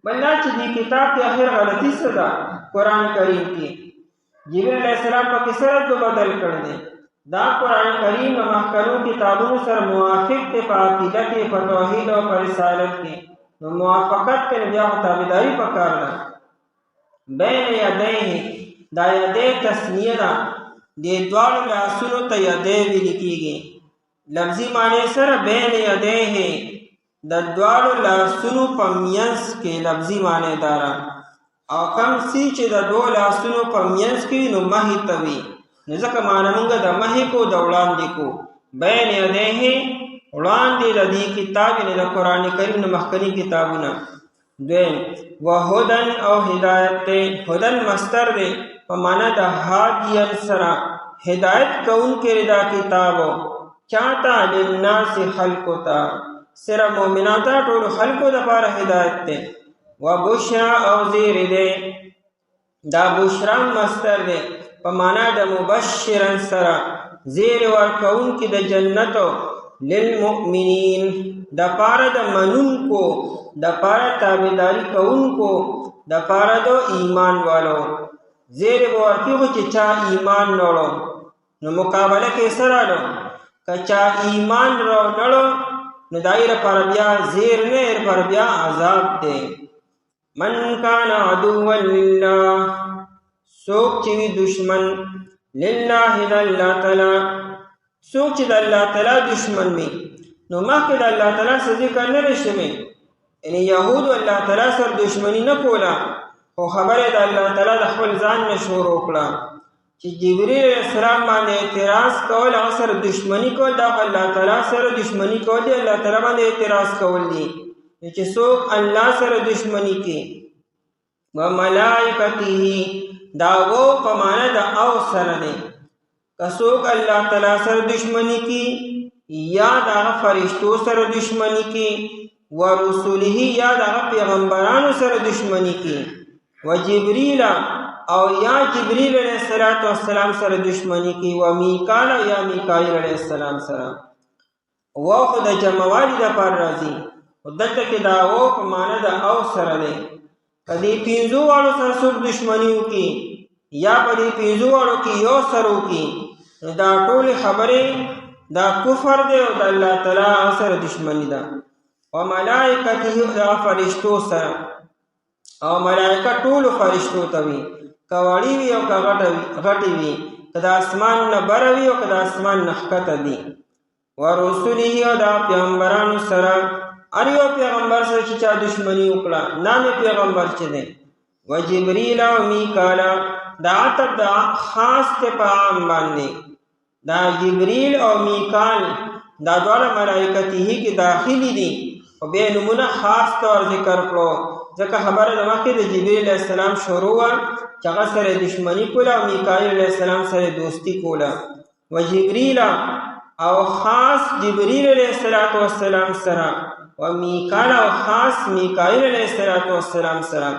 بل دا چې دې کتاب کې اخر غلطي څه ده قرآن کریم کې جبريل علیه السلام پکې څه رد بدل کړی دی دا قرآن کریم د مخکنو کتابونو سره موافق دی په عقیده کې په توحید او په رسالت کې نو موافقت کې بیا خو تابعداري پکار ده بین یدیه دا یدې تسنیه ده دې دواړو لاسونو ته یدې ویل کېږي لفظي معنی سره بین یدیه د دواړو لاسونو په منځ کې لفظي معنی داره او کم سی چې د دوه لاسونو په منځ کې نو مهی ته وي نو ځکه معنی موږ د مهی کو د وړاندې کو بین یدیه وړاندې د دې کتاب نه د قران کریم نه مخکنی کتابونه دویم وهدن او هدایت ته هدن مصدر دی په معنا د هادیل سره هدایت کون کې دا کتابو چاته للناس خلقتا سره مؤمنات ټول خلقو د لپاره هدایت ته وبشرا او زیر دی دا بشرا مصدر دی په معنا د مبشرن سره زیر ورکون کې د جنتو للمؤمنین د پاره د منونکو د پاره تابعداري کوونکو د پاره د ایمان والو زیر ورکیو چې چا ایمان نړو نو مقابله کې سره نو کچا ایمان نړو نو دایره پر بیا زیر نه پر بیا عذاب دی من کان عدو لله سوک چې دشمن لله د الله تعالی سوک چې د الله تعالی دشمن می نو مخکې د الله تعالی څخه ذکر نه رسمي یعنی يهود الله تعالی سره دشمنی نه کوله خو خبره د الله تعالی د خپل ځان نه شروع کړه چې جبرئیل السلام باندې اعتراض کول او سره دشمنی کول دا الله تعالی سره دشمنی کول دی الله تعالی باندې اعتراض کول دي چې څوک الله سره دشمنی کوي و ملائکته دا وو په معنا د او سره دی کڅوک الله تعالی سره دشمنی کوي یا دا فرشتو سره دشمنی کوي ورسوله یا دا پیغمبرانو سره دشمنی کوي وجبريل او یا جبريل علیہ السلام سره دشمنی کوي و میکائیل یا میکائیل علیہ السلام سره و خود جمعوالی د پر راضی دلته کې دا و په معنا د او سره دی کدی پینځو والو سره څوک دشمنی وکي یا په دې پینځو والو کې یو سره وکي دا ټول خبره دا کفر دی او د الله تعالی سره دشمنی ده او ملائکته دا فرشتو سره او ملائکه ټول فرشتو ته وي کواړي وي او غټي وي کدا اسمان نه بروي او کدا اسمان نه ښکته دي ورسوله او دا پیغمبرانو سره اریو پیغمبر سره چې چا دشمنی وکړه نام پیغمبر چې دی و جبريل او میکائیل دا عطف دا خاص ته په عام باندې دا جبريل او میکائیل دا ډول ملائکته کې داخلي دي او به نمونه خاص طور ذکر کړو ځکه خبره د مخکې د جبريل علیہ السلام شروع چې هغه سره دشمنی کوله او میکائیل علیہ السلام سره دوستی کوله و جبريل او خاص جبريل علیہ السلام سره و میکائیل او خاص میکائیل علیہ السلام سره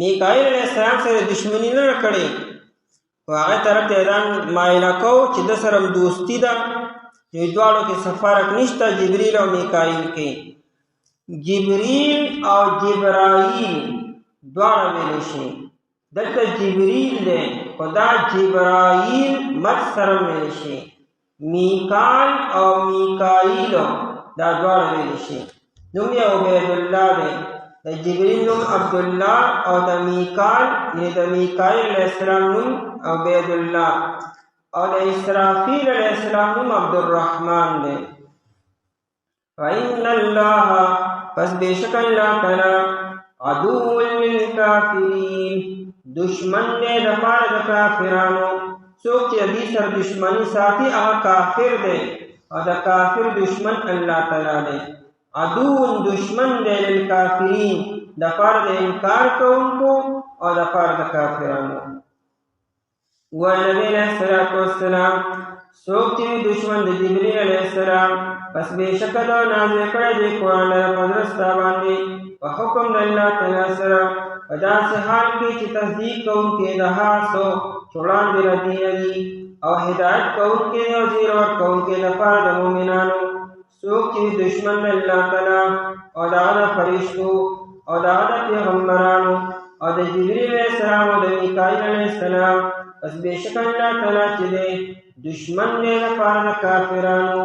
میکائیل علیہ السلام سره دشمنی نه کړي هغه طرف ته ځان مایل کو چې د سره دوستی ده دوی دواړو کې فرق نشته جبريل او میکائیل کې جبريل او جبرائیل دواړه ویل شي دلته جبريل دی خدا جبرائیل مت سره ویل شي میکائیل او میکائیل دا دواړه ویل شي نوم یې عبید الله دی د جبريل نوم عبد الله او د میکائیل یعنی د میکائیل علیہ السلام نوم عبید الله او د اسرافیل علیہ السلام نوم عبد الرحمن دی فإن الله پس بیشک اللہ تعالی عدو للکافرین دشمن دے د پاره د کافرانو څوک چې دې سره دشمنی ساتي هغه کافر دی او د کافر دشمن الله تعالی دی عدو دشمن دی للکافرین د پاره د انکار کوونکو او د پاره د کافرانو و نبی علیہ السلام سوک چې دشمن د جبرئیل علیہ السلام پس بیشک دا نازل کړی دی قرآن لره په زړه ستا باندې په حکم د الله تعالی سره په داسې حال کې چې تصدیق کوونکی د هغه څه چې وړاندې له دینه دي او هدایت کوونکی او زیر ورکوونکی لپاره د مؤمنانو څوک چې دشمن د الله تعالی او د هغه فرشتو او د هغه پیغمبرانو او د جبرئیل علیہ السلام او د میکائیل علیہ السلام پس بیشک الله تعالی چې دی دشمن دی لپاره د کافرانو